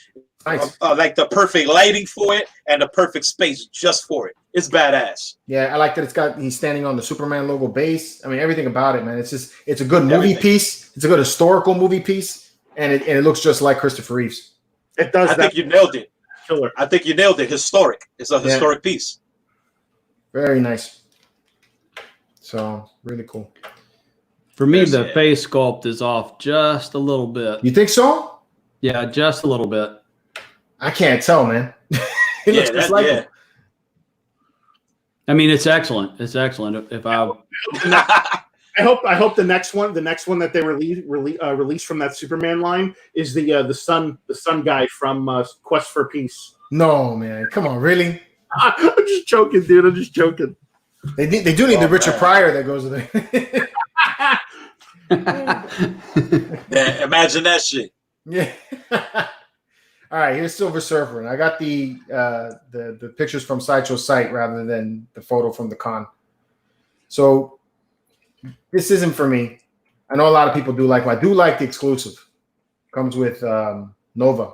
nice. Like the perfect lighting for it and the perfect space just for it. It's badass. Yeah, I like that he's standing on the Superman logo base. I mean, everything about it, man. It's a good movie piece. It's a good historical movie piece, and it looks just like Christopher Reeves. It does. I think you nailed it. Killer. I think you nailed it. Historic. It's a historic piece. Very nice. So really cool. For me, the face sculpt is off just a little bit. You think so? Yeah, just a little bit. I can't tell, man. It looks just like him. I mean, it's excellent. It's excellent. If I hope the next one that they release from that Superman line is the sun guy from Quest for Peace. No, man, come on, really? I'm just joking, dude. I'm just joking. They do need the Richard Pryor that goes with it. Yeah, imagine that shit. Yeah. All right, here's Silver Surfer, and I got the pictures from Sideshow's site rather than the photo from the con. So this isn't for me. I know a lot of people do like. I do like the exclusive. Comes with Nova,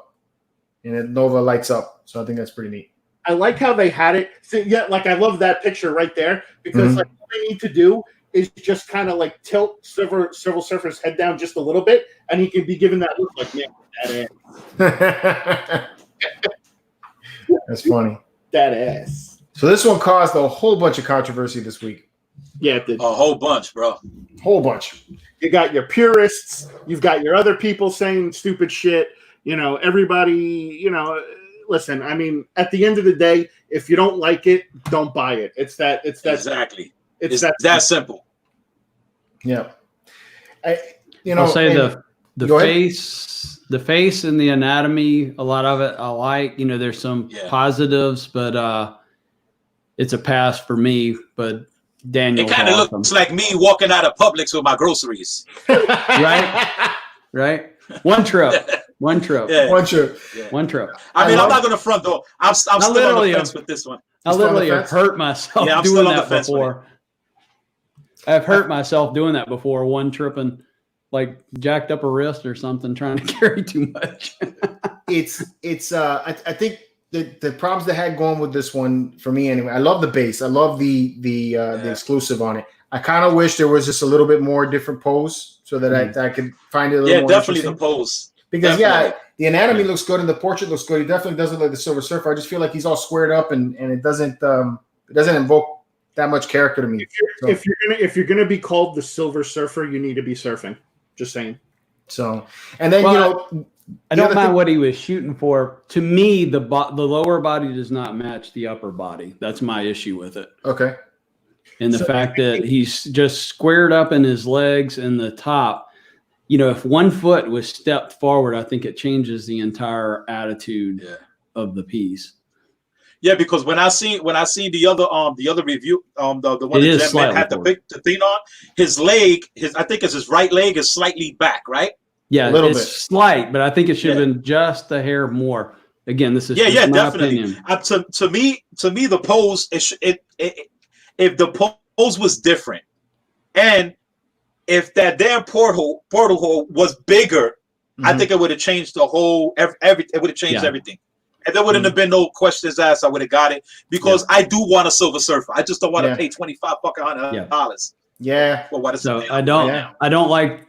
and Nova lights up. So I think that's pretty neat. I like how they had it. So, yeah, like I love that picture right there because like what they need to do is just kind of like tilt Silver Surfer's head down just a little bit, and he can be given that look like, man, that ass. That's funny. That ass. So this one caused a whole bunch of controversy this week. Yeah, it did. A whole bunch, bro. Whole bunch. You got your purists. You've got your other people saying stupid shit. You know, everybody, you know, listen, I mean, at the end of the day, if you don't like it, don't buy it. It's that exactly. It's that simple. Yeah. I'll say the face and the anatomy, a lot of it I like. You know, there's some positives, but it's a pass for me. But Daniel, it kind of looks like me walking out of Publix with my groceries. right. One trip. Yeah. One trip. Yeah. One trip. I mean, I'm not going to front though. I'm still on the fence with this one. I literally have hurt myself doing that before. I've hurt myself doing that before. One trip and like jacked up a wrist or something trying to carry too much. I think the problems they had going with this one for me anyway. I love the base. I love the exclusive on it. I kind of wish there was just a little bit more different pose so that I could find it a little more definitely the pose. Because the anatomy looks good and the portrait looks good. He definitely doesn't look like the Silver Surfer. I just feel like he's all squared up and it doesn't invoke that much character to me. If you're gonna be called the Silver Surfer, you need to be surfing. Just saying. So, and then I don't mind what he was shooting for. To me, the lower body does not match the upper body. That's my issue with it. Okay. And the fact that he's just squared up in his legs and the top. You know, if one foot was stepped forward, I think it changes the entire attitude of the piece. Yeah, because when I see the other review, the one that Jen had the thing on, his leg, I think it's his right leg is slightly back, right? Yeah, a little bit slight, but I think it should have been just a hair more. Again, this is my definitely. opinion. To me, the pose if the pose was different, and if that damn portal hole was bigger, I think it would have changed the whole everything. It would have changed everything. And there wouldn't have been no questions asked. I would have got it because I do want a Silver Surfer. I just don't want to pay $25 Yeah. For what it's I don't like.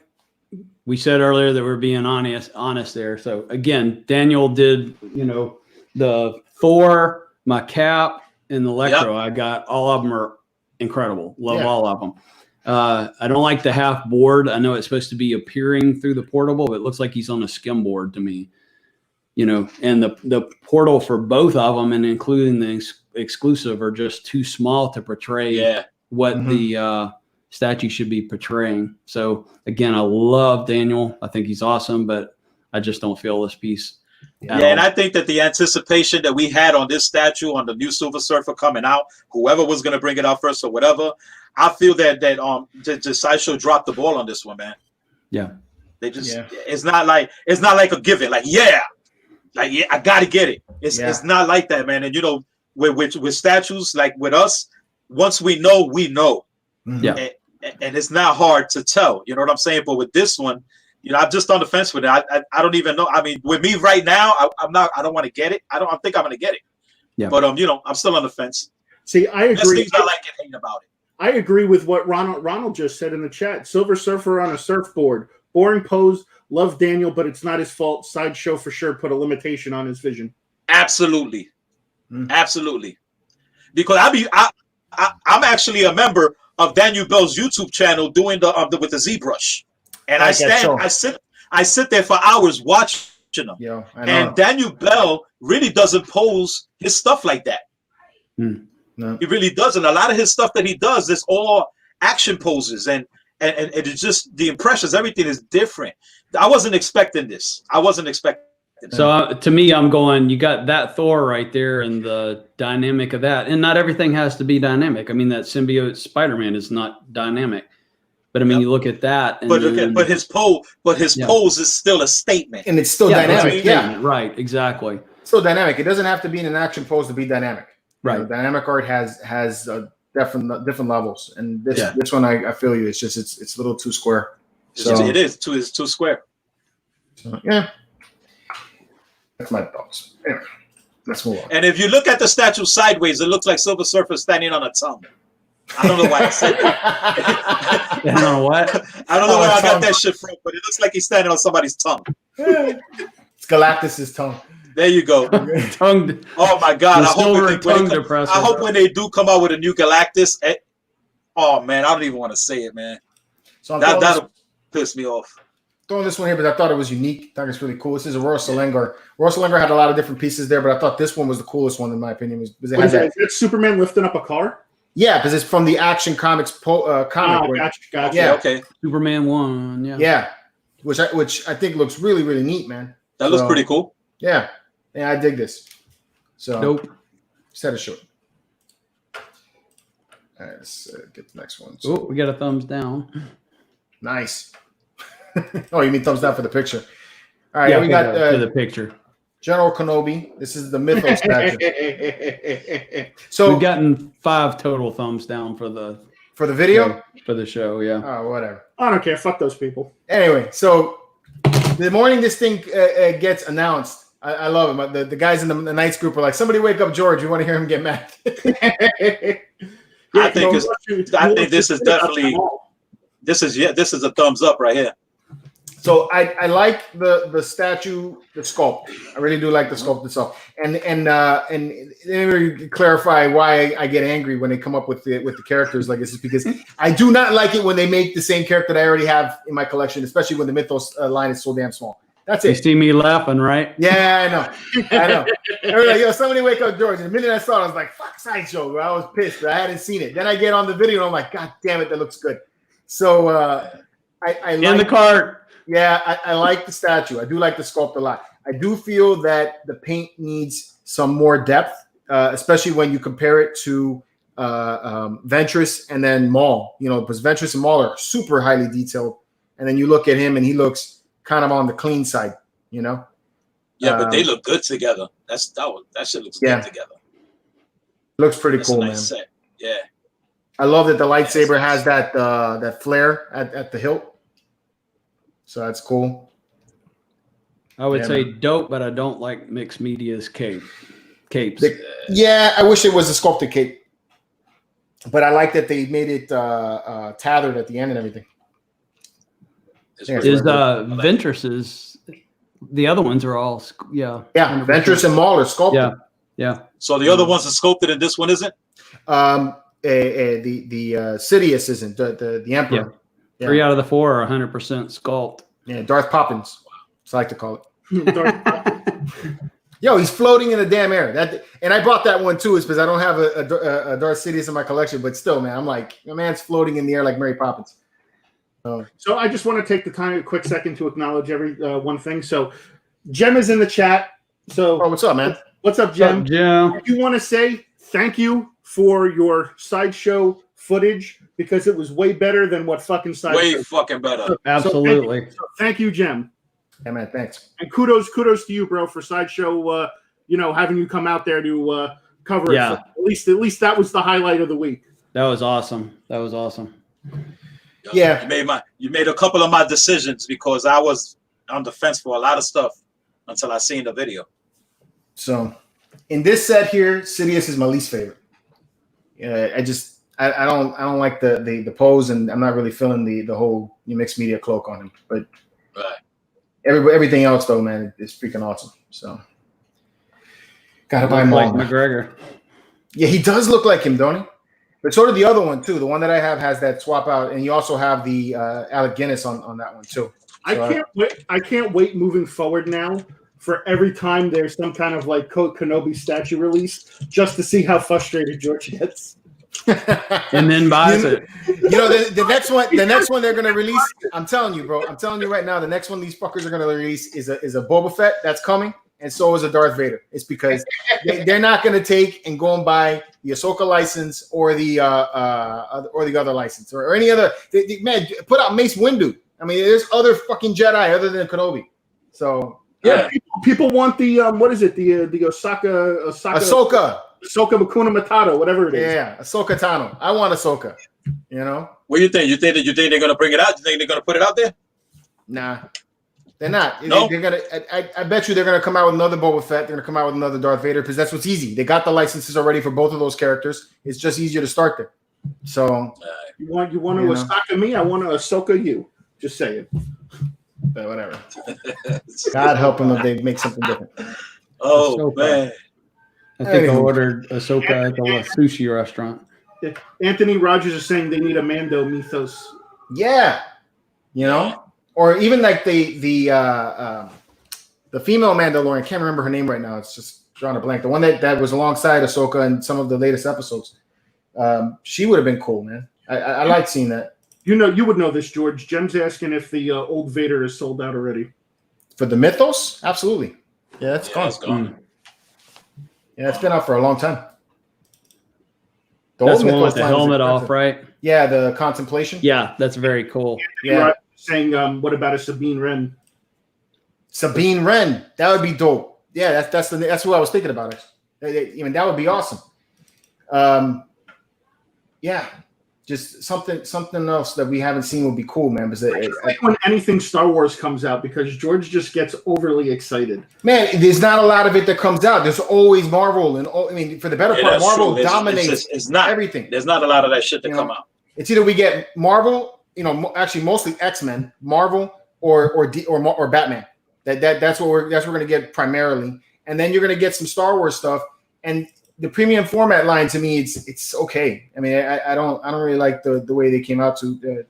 We said earlier that we're being honest there. So again, Daniel did the Thor, my Cap, and the Electro. I got all of them are incredible. Love all of them. I don't like the half board. I know it's supposed to be appearing through the portable, but it looks like he's on a skim board to me. You know, and the portal for both of them, and including the exclusive, are just too small to portray what the statue should be portraying. So again, I love Daniel. I think he's awesome, but I just don't feel this piece. And I think that the anticipation that we had on this statue, on the new Silver Surfer coming out, whoever was going to bring it out first or whatever, I feel that the Sideshow dropped the ball on this one, man. Yeah, they just it's not like a given. Like I got to get it. It's not like that, man. And you know, with statues, like with us, once we know, we know. Yeah. And it's not hard to tell. You know what I'm saying? But with this one, you know, I'm just on the fence with it. I don't even know. I mean, with me right now, I don't want to get it. I think I'm going to get it. Yeah. But you know, I'm still on the fence. See, I agree. There's things I like and hate about it. I agree with what Ronald just said in the chat. Silver Surfer on a surfboard, boring pose. Love Daniel, but it's not his fault. Sideshow for sure put a limitation on his vision. Absolutely, absolutely. Because I'm actually a member of Daniel Bell's YouTube channel doing the with the ZBrush, and I sit there for hours watching them. Yeah, I know. And Daniel Bell really doesn't pose his stuff like that. No. He really doesn't. A lot of his stuff that he does is all action poses, and it's just the impressions. Everything is different. I wasn't expecting this. So to me, I'm going, you got that Thor right there and the dynamic of that. And not everything has to be dynamic. I mean, that symbiote Spider-Man is not dynamic. But I mean, you look at that. And but his pose is still a statement. And it's still dynamic. Right, exactly. Still dynamic. It doesn't have to be in an action pose to be dynamic. Right. You know, dynamic art has different levels. And this one, I feel you. It's just, it's a little too square. So, it is too square. So, yeah. That's my thoughts. Anyway, let's move on. And if you look at the statue sideways, it looks like Silver Surfer standing on a tongue. I don't know why I said that. I don't know what. I don't know where I got that shit from, but it looks like he's standing on somebody's tongue. It's Galactus's tongue. There you go. Tongue. Oh my God! I hope when they do come out with a new Galactus. Oh man, I don't even want to say it, man. So that'll piss me off. Throwing this one here, but I thought it was unique. I think it's really cool. This is a Royal Selangor. Royal Selangor had a lot of different pieces there, but I thought this one was the coolest one in my opinion. Is that Superman lifting up a car? Yeah, because it's from the Action Comics comic. Oh, gotcha. Yeah, okay. Superman 1. Yeah, which I think looks really, really neat, man. That looks pretty cool. Yeah, I dig this. So nope. Set it short. All right, let's get the next one. So, we got a thumbs down. Nice. Oh, you mean thumbs down for the picture? All right, we got the picture. General Kenobi. This is the Mythos statue. So we've gotten 5 total thumbs down for the video for the show. Yeah. Oh, whatever. I don't care. Fuck those people. Anyway, so the morning this thing gets announced, I love it. The guys in the Knights group are like, "Somebody wake up George. You want to hear him get mad?" I think this is definitely this is a thumbs up right here. So I like the statue, the sculpt. I really do like the sculpt itself. And let me clarify why I get angry when they come up with the characters like this is because I do not like it when they make the same character that I already have in my collection, especially when the Mythos line is so damn small. That's it. You see me laughing, right? Yeah, I know. They were like, "Yo, somebody wake up George." And the minute I saw it, I was like, "Fuck Sideshow!" Bro. I was pissed. But I hadn't seen it. Then I get on the video and I'm like, "God damn it, that looks good." So I in the cart. Yeah, I like the statue. I do like the sculpt a lot. I do feel that the paint needs some more depth, especially when you compare it to Ventress and then Maul. You know, because Ventress and Maul are super highly detailed, and then you look at him and he looks kind of on the clean side. You know. Yeah, but they look good together. That shit looks good together. Looks pretty cool, man. Set. Yeah. I love that the lightsaber has that flare at the hilt. So that's cool. I would say dope, but I don't like mixed media's capes. Yeah, I wish it was a sculpted cape. But I like that they made it tethered at the end and everything. Is Ventress's the other ones are all Yeah, Ventress and Maul are sculpted. Yeah. So the other ones are sculpted and this one isn't? the Sidious isn't the Emperor. Yeah. 3 out of the 4 are 100% sculpt. Yeah, Darth Poppins, as I like to call it. Yo, he's floating in the damn air. And I bought that one too, is because I don't have a Darth Sidious in my collection, but still, man, I'm like, my man's floating in the air like Mary Poppins. So I just want to take the time, a quick second, to acknowledge one thing. So Jem is in the chat. So what's up, man? What's up, Jem? Jem? You want to say thank you for your sideshow footage, because it was way better than what fucking sideshow. Way fucking better. Absolutely. So thank you, Jem. Yeah, man, thanks. And kudos to you, bro, for sideshow. Having you come out there to cover it. Yeah. So at least that was the highlight of the week. That was awesome. Yeah. You made a couple of my decisions, because I was on the fence for a lot of stuff until I seen the video. So in this set here, Sidious is my least favorite. I don't like the pose, and I'm not really feeling the whole mixed media cloak on him. But everything else though, man, is freaking awesome. So gotta buy more. Like McGregor. Yeah, he does look like him, don't he? But so did the other one too. The one that I have has that swap out, and you also have the Alec Guinness on that one too. So I can't wait moving forward now for every time there's some kind of like Kenobi statue release, just to see how frustrated George gets. And then buys it. The next one they're gonna release. I'm telling you, bro. I'm telling you right now, the next one these fuckers are gonna release is a Boba Fett that's coming, and so is a Darth Vader. It's because they're not gonna take and go and buy the Ahsoka license or the other license or any other. Man, put out Mace Windu. I mean, there's other fucking Jedi other than Kenobi. So yeah, people want the what is it? The Ahsoka Makuna Matata, whatever it is. Yeah, Ahsoka Tano. I want Ahsoka. What do you think? You think they're gonna bring it out? You think they're gonna put it out there? Nah, they're not. No? They're gonna. I bet you they're gonna come out with another Boba Fett. They're gonna come out with another Darth Vader, because that's what's easy. They got the licenses already for both of those characters. It's just easier to start there. So you want to Ahsoka me? I want to Ahsoka you. Just say it. But whatever. God help them if they make something different. Oh Ahsoka. man. I think I ordered Ahsoka at the sushi restaurant. Anthony Rogers is saying they need a Mando mythos. Yeah, or even like the female Mandalorian. I can't remember her name right now. It's just drawing a blank. The one that was alongside Ahsoka in some of the latest episodes. She would have been cool, man. I like seeing that. You would know this, George. Jem's asking if the old Vader is sold out already. For the mythos, absolutely. Yeah, it's gone. It's gone. Yeah, it's been out for a long time. That's the one with the helmet off, right? Yeah, the contemplation. Yeah, that's very cool. Yeah. Saying, what about a Sabine Wren? Sabine Wren, that would be dope. Yeah, that's what I was thinking about. It. That would be awesome. Yeah, just something else that we haven't seen would be cool, man. Because when anything Star Wars comes out, because George just gets overly excited. Man, there's not a lot of it that comes out. There's always Marvel, and for the better part, Marvel dominates it's not everything. There's not a lot of that shit that come out. It's either we get Marvel, actually mostly X-Men, Marvel, or Batman. That's what we're going to get primarily, and then you're going to get some Star Wars stuff. And the premium format line, to me, it's okay. I mean, I don't really like the way they came out to.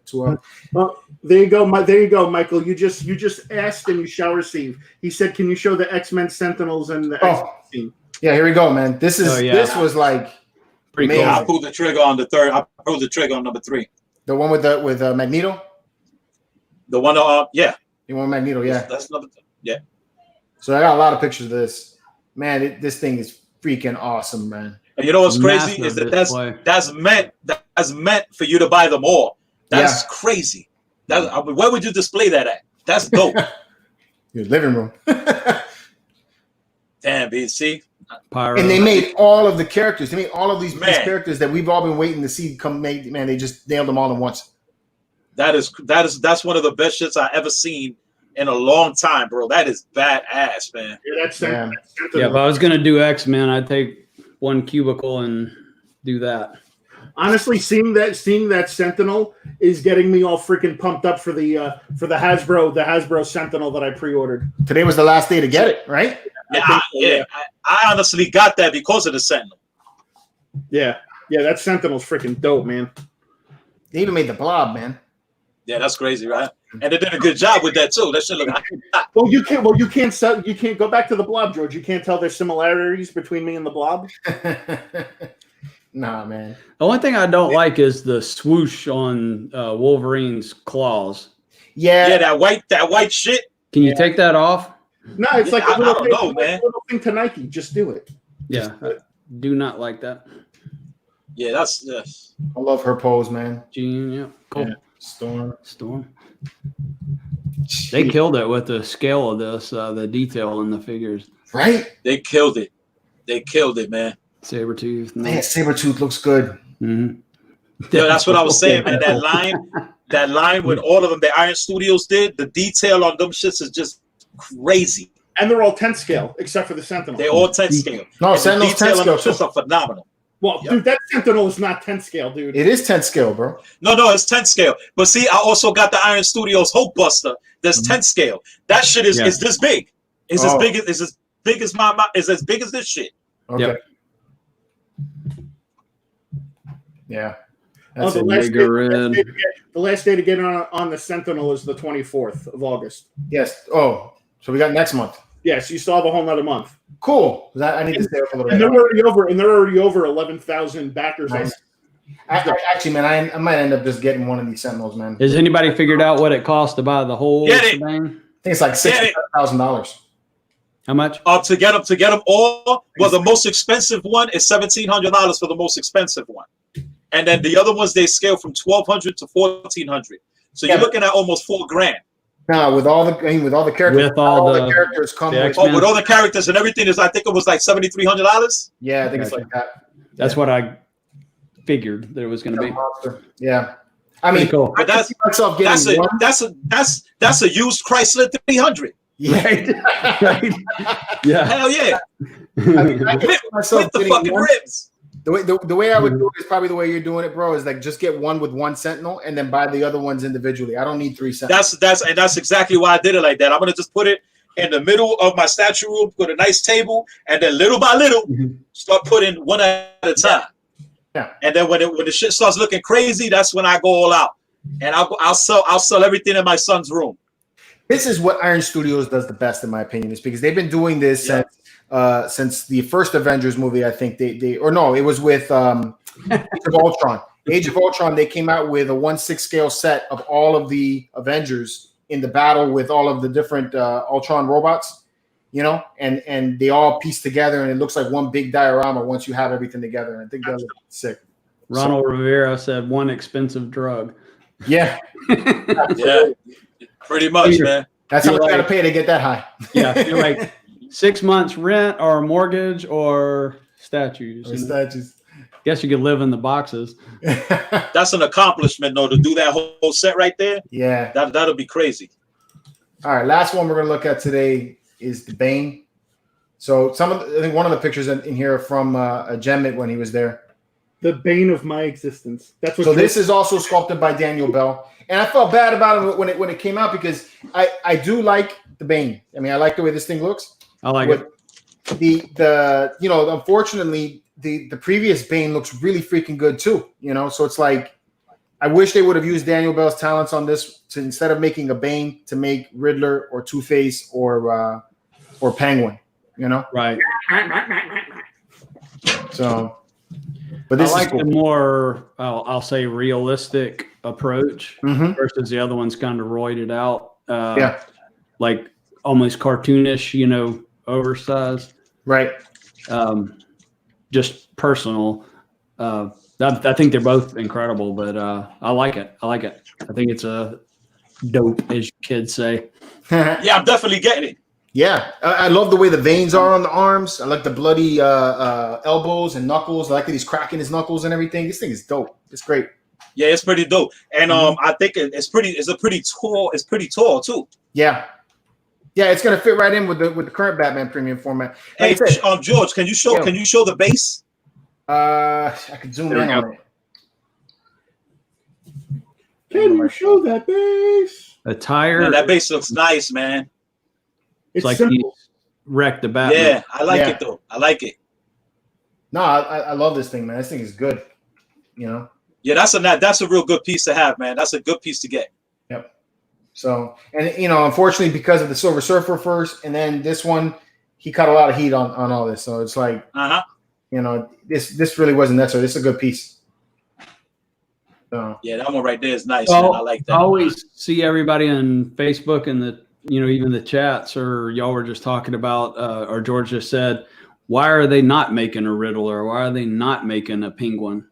Well, there you go, Michael. You just asked and you shall receive. He said, "Can you show the X-Men Sentinels and the X-Men scene?" Yeah, here we go, man. This was like pretty amazing. cool. I pulled the trigger on the third. I pulled the trigger on number 3. The one with Magneto. The one, yeah. The one with Magneto, yeah. That's number 3. Yeah. So I got a lot of pictures of this. Man, this thing is freaking awesome, man. And you know what's crazy is that's meant for you to buy them all. That's crazy. Where would you display that at? That's dope. Your living room. Damn, BC. Pyro. And they made all of the characters. They made all of these characters that we've all been waiting to see come made. Man, they just nailed them all at once. That's one of the best shits I ever seen in a long time, bro. That is badass, man. Yeah, if I was gonna do X-Men, I'd take one cubicle and do that. Honestly, seeing that Sentinel is getting me all freaking pumped up for the Hasbro Sentinel that I pre-ordered. Today was the last day to get it, right? I honestly got that because of the Sentinel. Yeah. Yeah, that Sentinel's freaking dope, man. They even made the Blob, man. Yeah, that's crazy, right? And they did a good job with that too. That shit look hot. Well, you can't go back to the Blob, George. You can't tell there's similarities between me and the Blob. Nah, man. The only thing I don't like is the swoosh on Wolverine's claws. Yeah, that white shit. Can you take that off? No, it's like I don't know, man. A little thing to Nike. Just do it. Yeah, I do not like that. Yeah, that's I love her pose, man. Gene, yeah, cool. Yeah. Storm. They killed it with the scale of this, the detail in the figures. Right? They killed it. They killed it, man. Sabretooth. Man, Sabretooth looks good. Mm-hmm. Yeah, that's what I was saying, man. That line with all of them, the Iron Studios did, the detail on them shits is just crazy. And they're all 10 scale, except for the Sentinel. They're all 10 scale. No, and Sentinel's 10 scale. The detail on them shits are phenomenal. Well, dude, that Sentinel is not 10 scale, dude. It is 10 scale, bro. No, it's 10 scale. But see, I also got the Iron Studios Hope Buster. That's 10 scale. That shit is this big. It's as big as this shit. Okay. Yep. Yeah. Oh, the last day to get on the Sentinel is the 24th of August. Yes. Oh, so we got next month. Yes, you still have a whole nother month. Cool. I need to stay up a little bit. And they're already over 11,000 backers. Nice. Actually, man, I might end up just getting one of these Sentinels, man. Has anybody figured out what it costs to buy the whole shebang? I think it's like $6,000. How much? To get them all. Well, the most expensive one is $1,700 for the most expensive one, and then the other ones they scale from $1,200 to $1,400. So you're looking at almost $4,000. No, with all the characters, with all the characters come with. Oh, with all the characters and everything I think it was like $7,300. Yeah, I think it's like that. That's what I figured that it was going to be. Monster. Yeah, I mean, cool. But that's a used Chrysler 300. Yeah, right. Yeah. Hell yeah. I mean, I can see myself with the getting fucking one. ribs. The way I would do it is probably the way you're doing it, bro. Is like just get one with one Sentinel and then buy the other ones individually. I don't need 3 Sentinels. That's exactly why I did it like that. I'm gonna just put it in the middle of my statue room, put a nice table, and then little by little start putting one at a time. Yeah. And then when the shit starts looking crazy, that's when I go all out, and I'll sell everything in my son's room. This is what Iron Studios does the best, in my opinion, is because they've been doing this since the first Avengers movie. I think it was with Age of Ultron. Age of Ultron, they came out with a 1/6 scale set of all of the Avengers in the battle with all of the different Ultron robots, and they all piece together, and it looks like one big diorama once you have everything together. And I think that looks sick. Ronald Rivera said one expensive drug. Yeah. Yeah. Pretty much, man. That's how much you got to pay to get that high. Yeah, you're like 6 months rent or mortgage or statues. Guess you could live in the boxes. That's an accomplishment, though, to do that whole set right there. Yeah. That'll be crazy. All right, last one we're going to look at today is the Bane. So I think one of the pictures in here are from Gemmit when he was there. The bane of my existence. That's what. So this is also sculpted by Daniel Bell, and I felt bad about it when it came out because I do like the Bane. I mean, I like the way this thing looks. I like it. Unfortunately, the previous Bane looks really freaking good too. So it's like I wish they would have used Daniel Bell's talents on this to, instead of making a Bane, to make Riddler or Two-Face or Penguin. Right. So. But this I like is cool. the more, I'll say, realistic approach versus the other one's kind of roided out. Like almost cartoonish, oversized. Right. Just personal. I think they're both incredible, but I like it. I think it's a dope, as kids say. Yeah, I'm definitely getting it. Yeah, I love the way the veins are on the arms. I like the bloody elbows and knuckles. I like that he's cracking his knuckles and everything. This thing is dope. It's great. Yeah, it's pretty dope, and I think it's pretty tall too. Yeah, it's gonna fit right in with the current Batman premium format. Like hey, George, can you show the base? I could zoom in on it. Can you show that base? A tire. Man, that base looks nice, man. It's like he wrecked the Batman. Yeah, I like it though. I like it. No, I love this thing, man. This thing is good. Yeah, that's a real good piece to have, man. That's a good piece to get. Yep. So, and unfortunately, because of the Silver Surfer first, and then this one, he caught a lot of heat on all this. So it's like, this really wasn't necessary. This is a good piece. So yeah, that one right there is nice. Well, man. I like that. I always see everybody on Facebook and even the chats, or y'all were just talking about, or George just said, why are they not making a Riddler? Why are they not making a Penguin?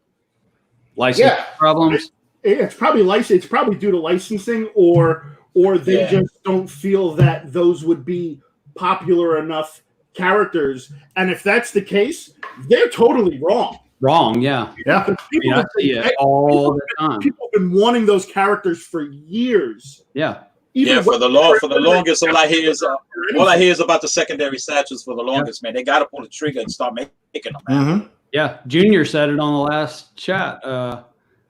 License problems. It's probably It's probably due to licensing, or they just don't feel that those would be popular enough characters. And if that's the case, they're totally wrong. Wrong, yeah. Yeah. I see it all the time. People have been wanting those characters for years. Yeah. For the longest, all I hear is about the secondary statues for the longest, man. They got to pull the trigger and start making them, man. Mm-hmm. Yeah, Junior said it on the last chat,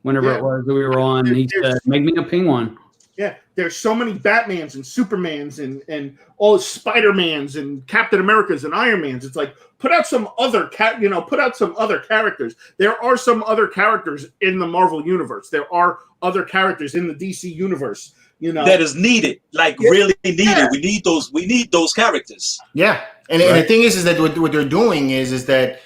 whenever it was that we were on. He said, make me a Penguin. Yeah, there's so many Batmans and Supermans and all Spider-Mans and Captain Americas and Iron Mans. It's like, put out some other characters. There are some other characters in the Marvel universe. There are other characters in the DC universe. That is needed, really needed. Yeah. We need those characters. Yeah, and the thing is that what they're doing is that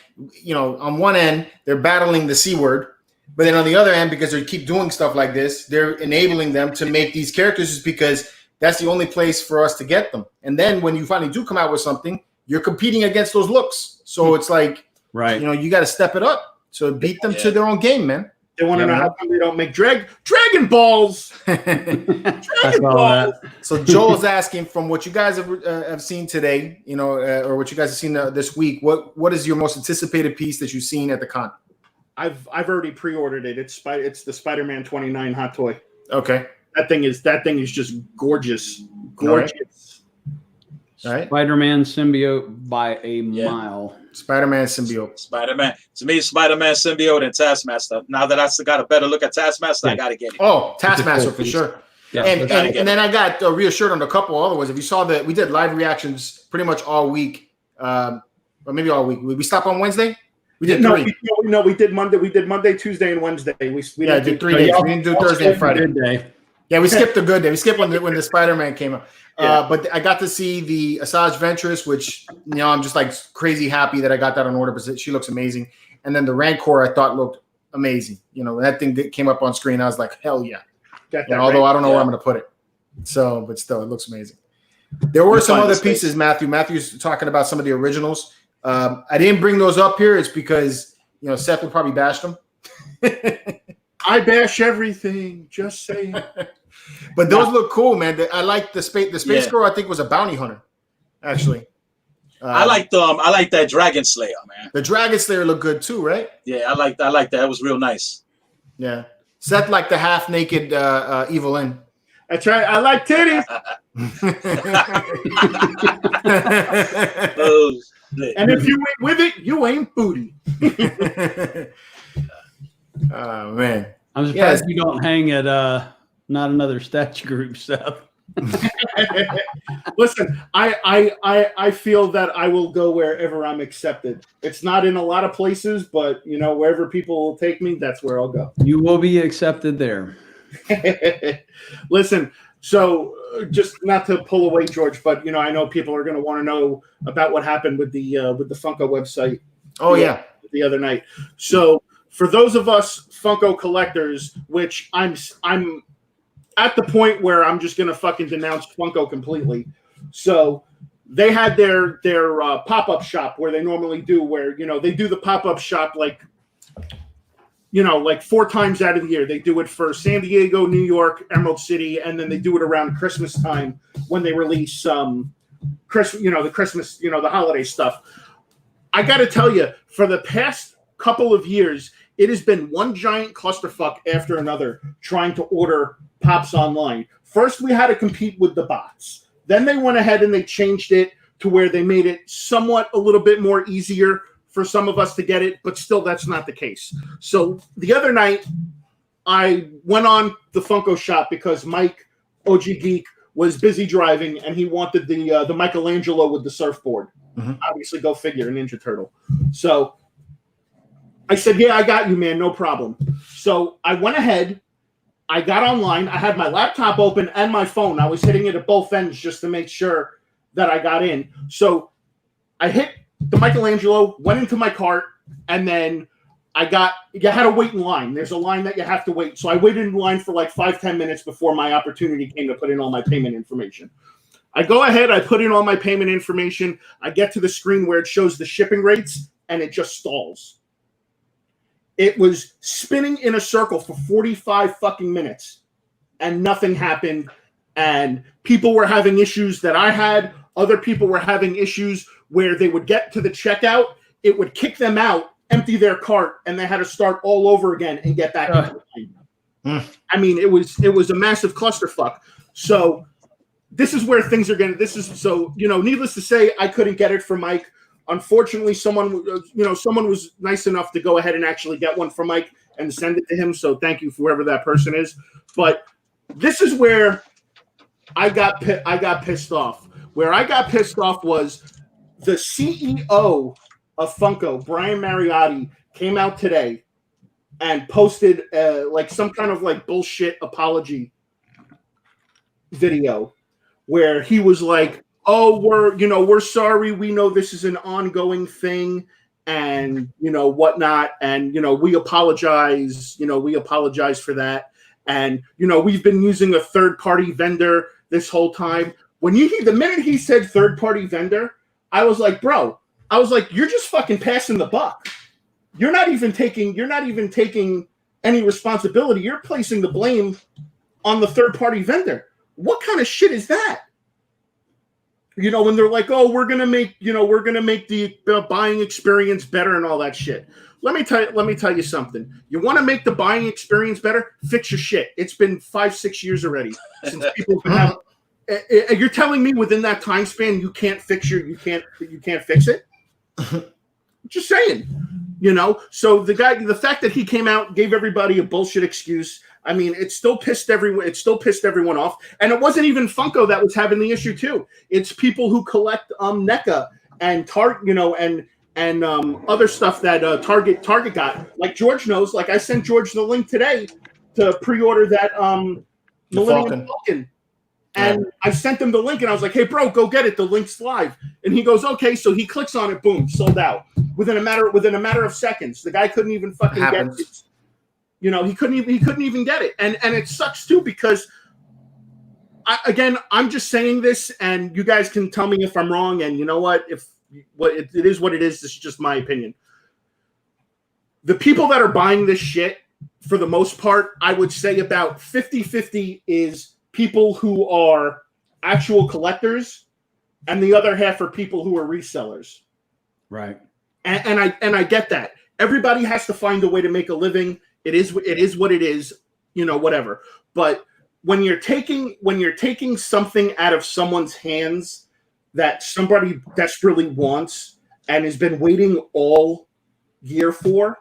on one end they're battling the C word, but then on the other end, because they keep doing stuff like this, they're enabling them to make these characters just because that's the only place for us to get them. And then when you finally do come out with something, you're competing against those looks. So it's like, you got to step it up. So beat them to their own game, man. They want to know how come they don't make Dragon Balls. Dragon Balls. So Joel's asking, from what you guys have seen today, or what you guys have seen this week, what is your most anticipated piece that you've seen at the con? I've already pre-ordered it. It's the Spider-Man 29 hot toy. Okay. That thing is just gorgeous. Gorgeous. All right. Spider-Man symbiote by a mile. Spider-Man symbiote. Spider-Man. To me, Spider-Man symbiote and Taskmaster. Now that I got a better look at Taskmaster, I got to get it. Oh, Taskmaster for sure. Yeah, and then I got reassured on a couple other ones. If you saw that, we did live reactions pretty much all week, or maybe all week. We stopped on Wednesday. We did three. No, we did Monday. We did Monday, Tuesday, and Wednesday. We did 3 days. We didn't do Thursday and Friday. Yeah, we skipped a good day. We skipped when the Spider-Man came out. But I got to see the Asajj Ventress, which I'm just like crazy happy that I got that on order because she looks amazing. And then the Rancor I thought looked amazing. That thing that came up on screen, I was like, hell yeah. Although I don't know where I'm going to put it. So, but still, it looks amazing. There were some other pieces, Matthew. Matthew's talking about some of the originals. I didn't bring those up here. It's because Seth would probably bash them. I bash everything. Just saying. But those look cool, man. I like the Space Girl. I think was a bounty hunter, actually. I like that Dragon Slayer, man. The Dragon Slayer looked good too, right? Yeah, I like that. It was real nice. Yeah, Seth liked the half naked Evelyn. That's right. I like titties. And if you ain't with it, you ain't booty. Oh man, I'm surprised you don't hang at not another statue group stuff. Listen, I feel that I will go wherever I'm accepted. It's not in a lot of places, but wherever people will take me, that's where I'll go. You will be accepted there. Listen, so just not to pull away, George, but I know people are going to want to know about what happened with the Funko website. Oh yeah, the other night. So for those of us Funko collectors, which I'm at the point where I'm just going to fucking denounce Funko completely. So they had their pop-up shop where they normally do, where they do the pop-up shop like 4 times out of the year. They do it for San Diego, New York, Emerald City, and then they do it around Christmas time when they release the Christmas, the holiday stuff. I got to tell you, for the past couple of years, it has been one giant clusterfuck after another trying to order Pops online. First, we had to compete with the bots. Then they went ahead and they changed it to where they made it somewhat a little bit more easier for some of us to get it, but still that's not the case. So the other night, I went on the Funko shop because Mike, OG Geek, was busy driving and he wanted the Michelangelo with the surfboard. Mm-hmm. Obviously, go figure, a Ninja Turtle. So I said, yeah, I got you, man. No problem. So I went ahead. I got online. I had my laptop open and my phone. I was hitting it at both ends just to make sure that I got in. So I hit the Michelangelo, went into my cart, and then you had to wait in line. There's a line that you have to wait. So I waited in line for like 5-10 minutes before my opportunity came to put in all my payment information. I go ahead, I put in all my payment information. I get to the screen where it shows the shipping rates, and it just stalls. It was spinning in a circle for 45 fucking minutes, and nothing happened. And people were having issues that I had. Other people were having issues where they would get to the checkout, it would kick them out, empty their cart, and they had to start all over again and get back into the line. I mean, it was a massive clusterfuck. So this is where things are going to, needless to say, I couldn't get it for Mike. Unfortunately, someone was nice enough to go ahead and actually get one for Mike and send it to him. So thank you for whoever that person is. But this is where I got pissed off. Where I got pissed off was the CEO of Funko, Brian Mariotti, came out today and posted some kind of like bullshit apology video where he was like, oh, we're sorry. We know this is an ongoing thing and, whatnot. And, we apologize. We apologize for that. And, we've been using a third-party vendor this whole time. The minute he said third-party vendor, I was like, bro, you're just fucking passing the buck. You're not even taking any responsibility. You're placing the blame on the third-party vendor. What kind of shit is that? When they're like, oh, we're gonna make the buying experience better and all that shit. Let me tell you something. You want to make the buying experience better? Fix your shit. It's been 5-6 years already since people have. You're telling me within that time span you can't fix you can't fix it? Just saying. So the fact that he came out, gave everybody a bullshit excuse. I mean, it still pissed everyone off. And it wasn't even Funko that was having the issue too. It's people who collect NECA and and other stuff that Target got. Like George knows. Like I sent George the link today to pre-order that Millennium Falcon. And I sent him the link, and I was like, "Hey, bro, go get it. The link's live." And he goes, "Okay." So he clicks on it. Boom, sold out within a matter of seconds. The guy couldn't even fucking get it. He couldn't even get it, and it sucks too because, I'm just saying this, and you guys can tell me if I'm wrong. And you know what? It is what it is. This is just my opinion. The people that are buying this shit, for the most part, I would say about 50-50 is people who are actual collectors, and the other half are people who are resellers. Right. And I get that. Everybody has to find a way to make a living. It is what it is, whatever. But when you're taking something out of someone's hands that somebody desperately wants and has been waiting all year for,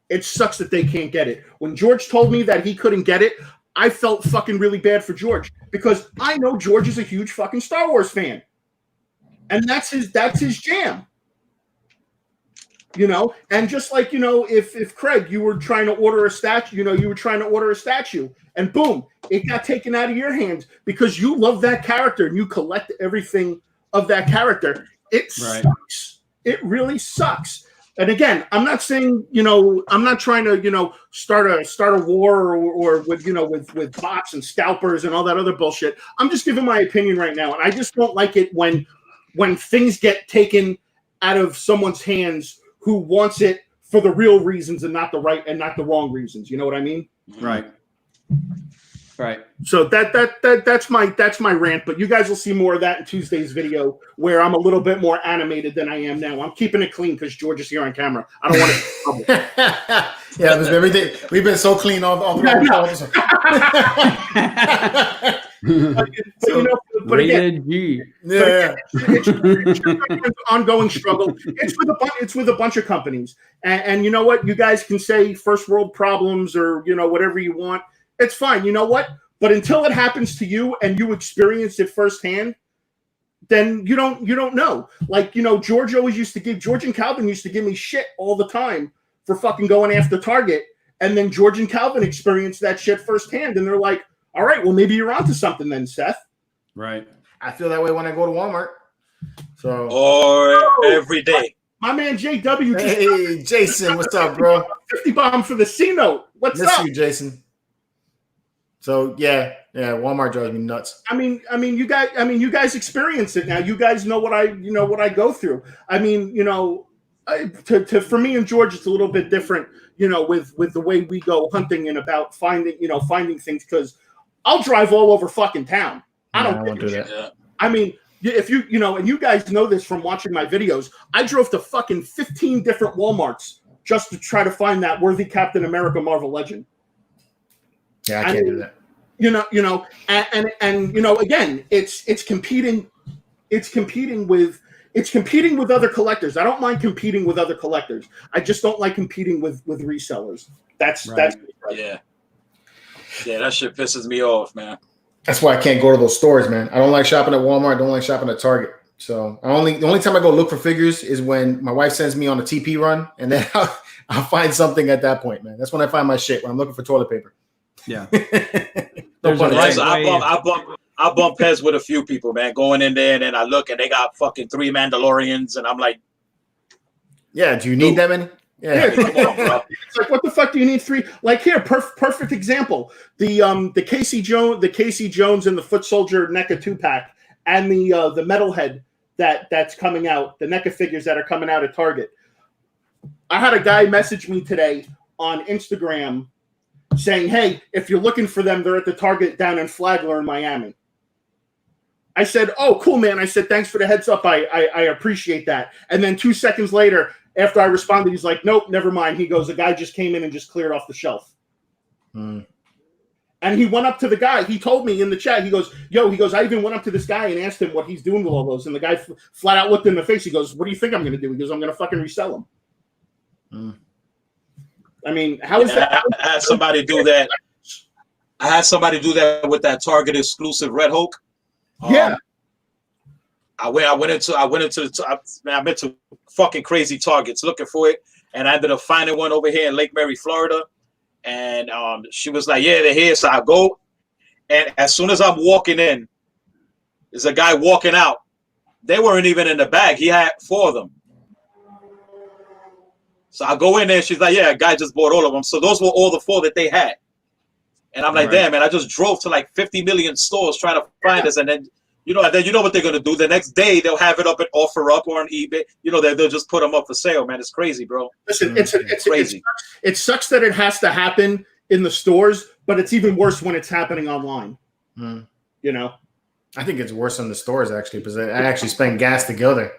it sucks that they can't get it. When George told me that he couldn't get it, I felt fucking really bad for George because I know George is a huge fucking Star Wars fan. And that's his jam. And just like, if Craig, you were trying to order a statue, and boom, it got taken out of your hands because you love that character and you collect everything of that character. It sucks. It really sucks. And again, I'm not saying, I'm not trying to, start a war or with bots and scalpers and all that other bullshit. I'm just giving my opinion right now. And I just don't like it when things get taken out of someone's hands who wants it for the real reasons and not the right and not the wrong reasons. You know what I mean? Right. Right. So that's my rant, but you guys will see more of that in Tuesday's video where I'm a little bit more animated than I am now. I'm keeping it clean because George is here on camera. I don't want to. Yeah, everything. We've been so clean all the but again, it's an ongoing struggle. It's with a bunch of companies, and you know what? You guys can say first world problems or whatever you want. It's fine. You know what? But until it happens to you and you experience it firsthand, then you don't know. Like, George and Calvin used to give me shit all the time for fucking going after Target. And then George and Calvin experienced that shit firsthand. And they're like, all right, well, maybe you're onto something then, Seth. Right. I feel that way when I go to Walmart. So or every day. My man JW. Hey, Jason, what's up, bro? 50 bomb for the C note. What's Miss up? you, Jason. So yeah, Walmart drives me nuts. I mean, you guys experience it now. You guys know what I go through. I mean, for me and George, it's a little bit different, with the way we go hunting and about finding things, because I'll drive all over fucking town. I don't do that. Yeah. I mean, if and you guys know this from watching my videos, I drove to fucking 15 different Walmarts just to try to find that worthy Captain America Marvel Legend. Yeah, I can't do that. And again, it's competing with other collectors. I don't mind competing with other collectors. I just don't like competing with resellers. That's right. Yeah, that shit pisses me off, man. That's why I can't go to those stores, man. I don't like shopping at Walmart. I don't like shopping at Target. So the only time I go look for figures is when my wife sends me on a TP run, and then I'll find something at that point, man. That's when I find my shit, when I'm looking for toilet paper. Yeah. I bump heads with a few people, man, going in there, and then I look and they got fucking 3 Mandalorians, and I'm like, yeah, do you need that many? Yeah. Come on, bro. It's like, what the fuck do you need 3? Like here, perfect example. The Casey Jones and the Foot Soldier NECA 2-pack, and the Metalhead that's coming out, the NECA figures that are coming out at Target. I had a guy message me today on Instagram saying, hey, if you're looking for them, they're at the Target down in Flagler in Miami. I said, oh, cool, man. I said, thanks for the heads up. I appreciate that. And then 2 seconds later, after I responded, he's like, nope, never mind. He goes, the guy just came in and just cleared off the shelf. And he went up to the guy. He told me in the chat, he goes, I even went up to this guy and asked him what he's doing with all those. And the guy flat out looked in the face. He goes, what do you think I'm going to do? He goes, I'm going to fucking resell them. I mean, how is that? I had somebody do that. I had somebody do that with that Target exclusive Red Hulk. Yeah. I went into fucking crazy Targets looking for it, and I ended up finding one over here in Lake Mary, Florida. And she was like, yeah, they're here. So I go, and as soon as I'm walking in, there's a guy walking out. They weren't even in the bag. He had 4 of them. So I go in there, and she's like, yeah, a guy just bought all of them. So those were all the 4 that they had. And I'm like, damn, man, I just drove to like 50 million stores trying to find this. And then, what they're going to do. The next day, they'll have it up at OfferUp or on eBay. They'll just put them up for sale, man. It's crazy, bro. Listen, it's crazy. It sucks that it has to happen in the stores, but it's even worse when it's happening online. I think it's worse in the stores, actually, because I actually spend gas to go there.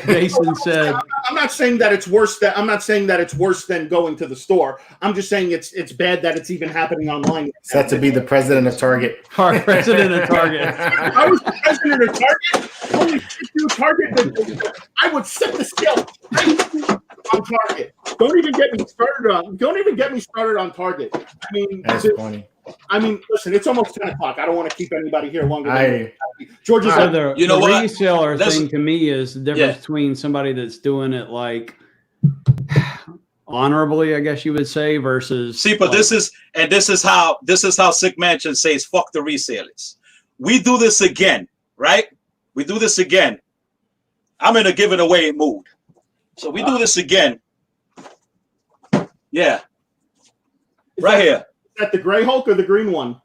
Jason said, I'm not saying that it's worse. I'm not saying that it's worse than going to the store. I'm just saying it's bad that it's even happening online. Set to be the president of Target. Our president of Target. I was the president of Target. Holy shit, dude, Target! I would set the scale on Target. Don't even get me started on Target. I mean, that's funny. I mean, listen, it's almost 10 o'clock. I don't want to keep anybody here longer than George is the reseller thing to me is the difference between somebody that's doing it like honorably, I guess you would say, versus but this is how Sick Mansion says fuck the resellers. We do this again, right? We do this again. I'm in a giving away mood. So we do this again. Yeah. Right here. Is that the gray Hulk or the green one?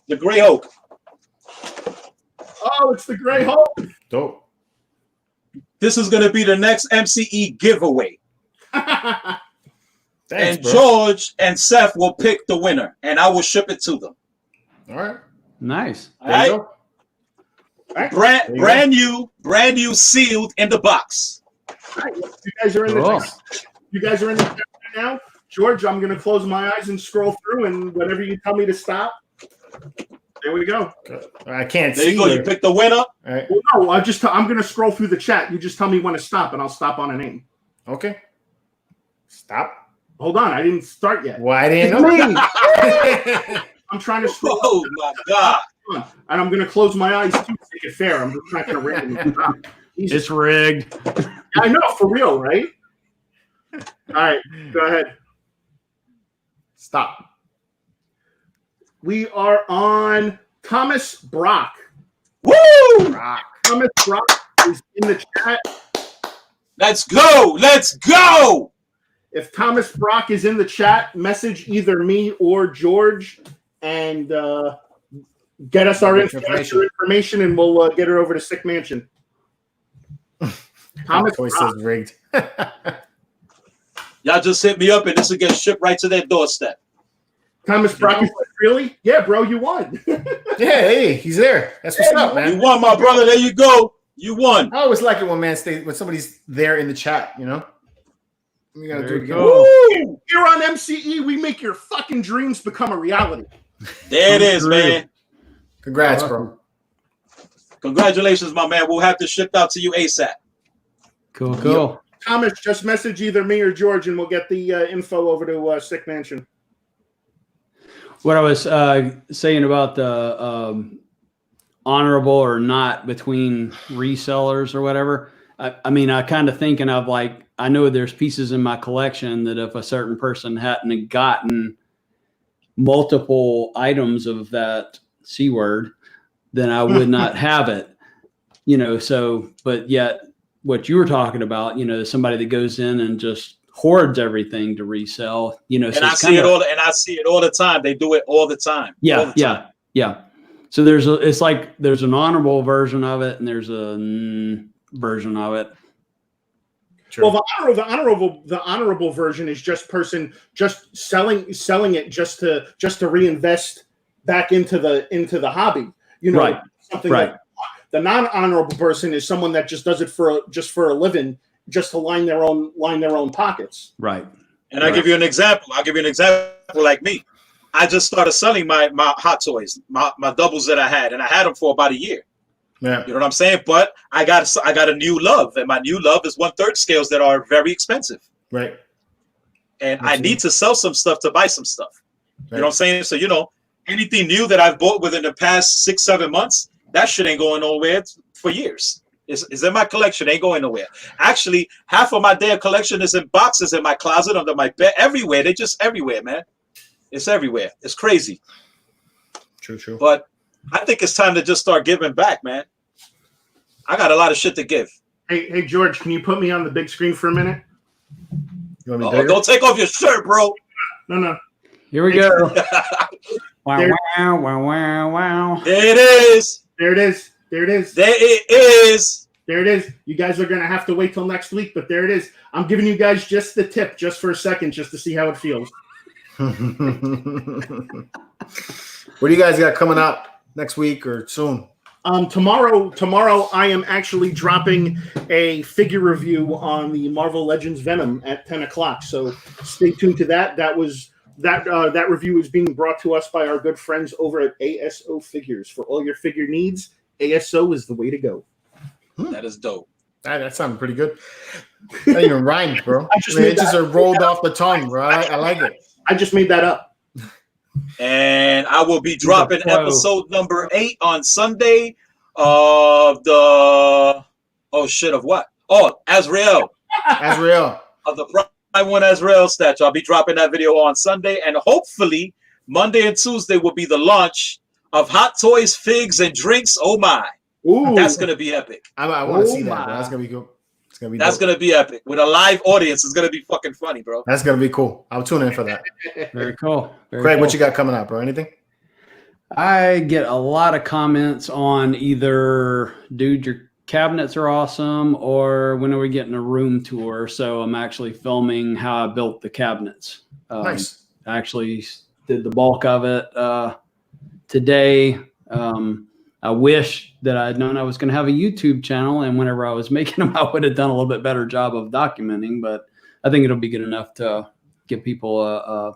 The gray Hulk. Oh, it's the gray Hulk. Dope. This is going to be the next MCE giveaway. Thanks, and bro. George and Seth will pick the winner, and I will ship it to them. All right. Nice. All right. Brand new, sealed in the box. All right. You guys are in the chat right now. George, I'm going to close my eyes and scroll through, and whenever you tell me to stop, there we go. I can't see. There you go. You pick the winner. All right. Well, no, I'm going to scroll through the chat. You just tell me when to stop, and I'll stop on a name. Okay. Stop. Hold on, I didn't start yet. Why didn't know? I'm trying to scroll. Oh my god! And I'm going to close my eyes too to make it fair. I'm just not going to randomly stop. It's rigged. I know, for real, right? All right, go ahead. Stop. We are on Thomas Brock. Woo! Brock. Thomas Brock is in the chat. Let's go. Let's go. If Thomas Brock is in the chat, message either me or George and get us our information, and we'll get her over to Sick Mansion. Thomas always says rigged. Y'all just hit me up and this will get shipped right to their doorstep. Thomas Brock, really? Yeah, bro, you won. Yeah, hey, he's there. That's what's up, man. You won, my brother. There you go. You won. I always like it when somebody's there in the chat, you know? We gotta do it again. Woo! Here on MCE, we make your fucking dreams become a reality. There it is, man. Congrats, bro. Congratulations, my man. We'll have this shipped out to you ASAP. Cool. Thomas, just message either me or George, and we'll get the info over to Sick Mansion. What I was saying about the honorable or not between resellers or whatever, I mean, I kind of thinking of like, I know there's pieces in my collection that if a certain person hadn't gotten multiple items of that C word, then I would not have it, you know, so, but yet what you were talking about, you know, somebody that goes in and just hoards everything to resell, you know. And so I see it all the time. They do it all the time. Yeah. So there's an honorable version of it and there's a version of it. True. Well, the honorable version is just selling it just to reinvest back into the hobby. You know, right. Something right. The non-honorable person is someone that just does it for a living, just to line their own pockets. Right. And I'll give you an example. Like me. I just started selling my hot toys, my doubles that I had, and I had them for about a year. Yeah. You know what I'm saying? But I got a new love, and my new love is 1/3 scales that are very expensive. Right. And I need to sell some stuff to buy some stuff. Right. You know what I'm saying? So, you know, anything new that I've bought within the past 6-7 months, that shit ain't going nowhere for years. It's in my collection, ain't going nowhere. Actually, half of my damn collection is in boxes in my closet, under my bed, everywhere. They're just everywhere, man. It's everywhere. It's crazy. True. But I think it's time to just start giving back, man. I got a lot of shit to give. Hey, George, can you put me on the big screen for a minute? You want me don't take off your shirt, bro. No. Here we go. Wow. There it is. There it is. There it is. You guys are going to have to wait till next week, but there it is. I'm giving you guys just the tip, just for a second, just to see how it feels. What do you guys got coming up next week or soon? Tomorrow I am actually dropping a figure review on the Marvel Legends Venom at 10 o'clock. So stay tuned to that. That review is being brought to us by our good friends over at ASO Figures. For all your figure needs, ASO is the way to go. That is dope. That sounded pretty good. That even rhymed, bro. It just rolled off the tongue, bro. I like it. I just made that up. And I will be dropping episode number 8 on Sunday of the Azrael. Of the Prime 1 Azrael statue. I'll be dropping that video on Sunday, and hopefully Monday and Tuesday will be the launch of Hot Toys, Figs, and Drinks. Oh my. Ooh. That's gonna be epic. I want to see that, bro. That's gonna be cool. That's gonna be epic with a live audience. It's gonna be fucking funny, bro. That's gonna be cool. I'll tune in for that. Very cool. Craig, what you got coming up, bro? Anything? I get a lot of comments on either, dude, your cabinets are awesome, or when are we getting a room tour? So I'm actually filming how I built the cabinets. Nice. I actually did the bulk of it today. I wish that I had known I was going to have a YouTube channel, and whenever I was making them, I would have done a little bit better job of documenting, but I think it'll be good enough to give people a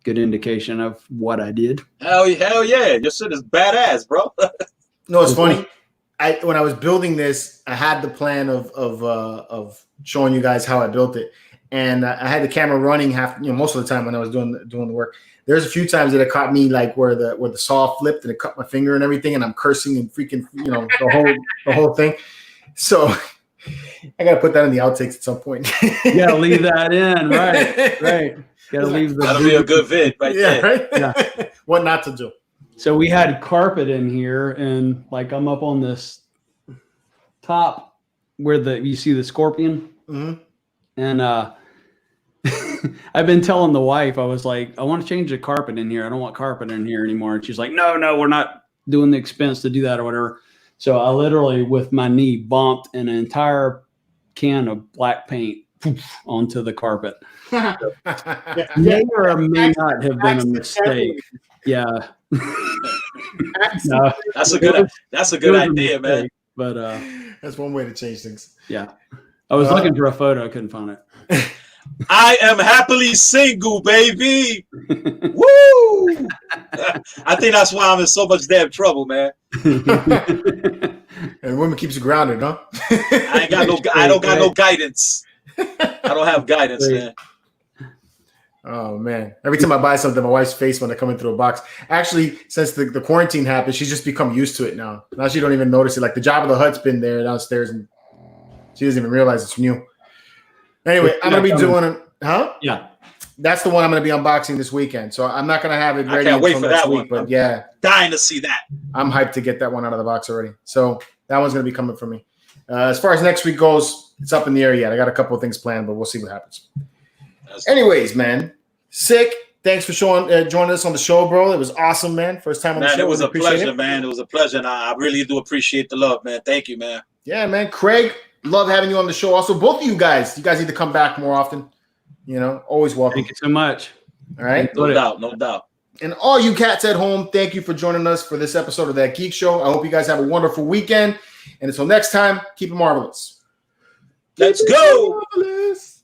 good indication of what I did. Hell yeah. Your shit is badass, bro. No, it's funny. When I was building this, I had the plan of showing you guys how I built it, and I had the camera running most of the time when I was doing the work. There's a few times that it caught me like where the saw flipped and it cut my finger and everything, and I'm cursing and freaking the whole thing. So I gotta put that in the outtakes at some point. You gotta leave that in, right. Gotta leave the. That'll be a good vid, right there. Right. Yeah. What not to do. So we had carpet in here, and like I'm up on this top where you see the scorpion, and I've been telling the wife, I was like, I want to change the carpet in here. I don't want carpet in here anymore. And she's like, no, we're not doing the expense to do that or whatever. So I literally, with my knee, bumped an entire can of black paint onto the carpet. May or may not have been a mistake. Yeah. No, that's a good idea, man. But that's one way to change things. Yeah. I was looking for a photo, I couldn't find it. I am happily single, baby. Woo! I think that's why I'm in so much damn trouble, man. And women keeps you grounded, huh? I don't got no guidance. I don't have guidance, man. Oh man! Every time I buy something, my wife's face when I come in through a box. Actually, since the quarantine happened, she's just become used to it now. Now she don't even notice it. Like the Jabba the Hutt's been there downstairs, and she doesn't even realize it's new. Anyway, I'm gonna be doing it. Huh? Yeah. That's the one I'm gonna be unboxing this weekend. So I'm not gonna have it ready. I can't wait for next that week, one. But yeah, dying to see that. I'm hyped to get that one out of the box already. So that one's gonna be coming from me. As far as next week goes, it's up in the air yet. I got a couple of things planned, but we'll see what happens. Anyways, man, Sick. Thanks for joining us on the show, bro. It was awesome, man. First time on the show. Man, it was a pleasure, man. It was a pleasure, and I really do appreciate the love, man. Thank you, man. Yeah, man. Craig, love having you on the show. Also, both of you guys need to come back more often. You know, always welcome. Thank you so much. All right. No doubt. And all you cats at home, thank you for joining us for this episode of That Geek Show. I hope you guys have a wonderful weekend. And until next time, keep it marvelous. Let's go. Marvelous.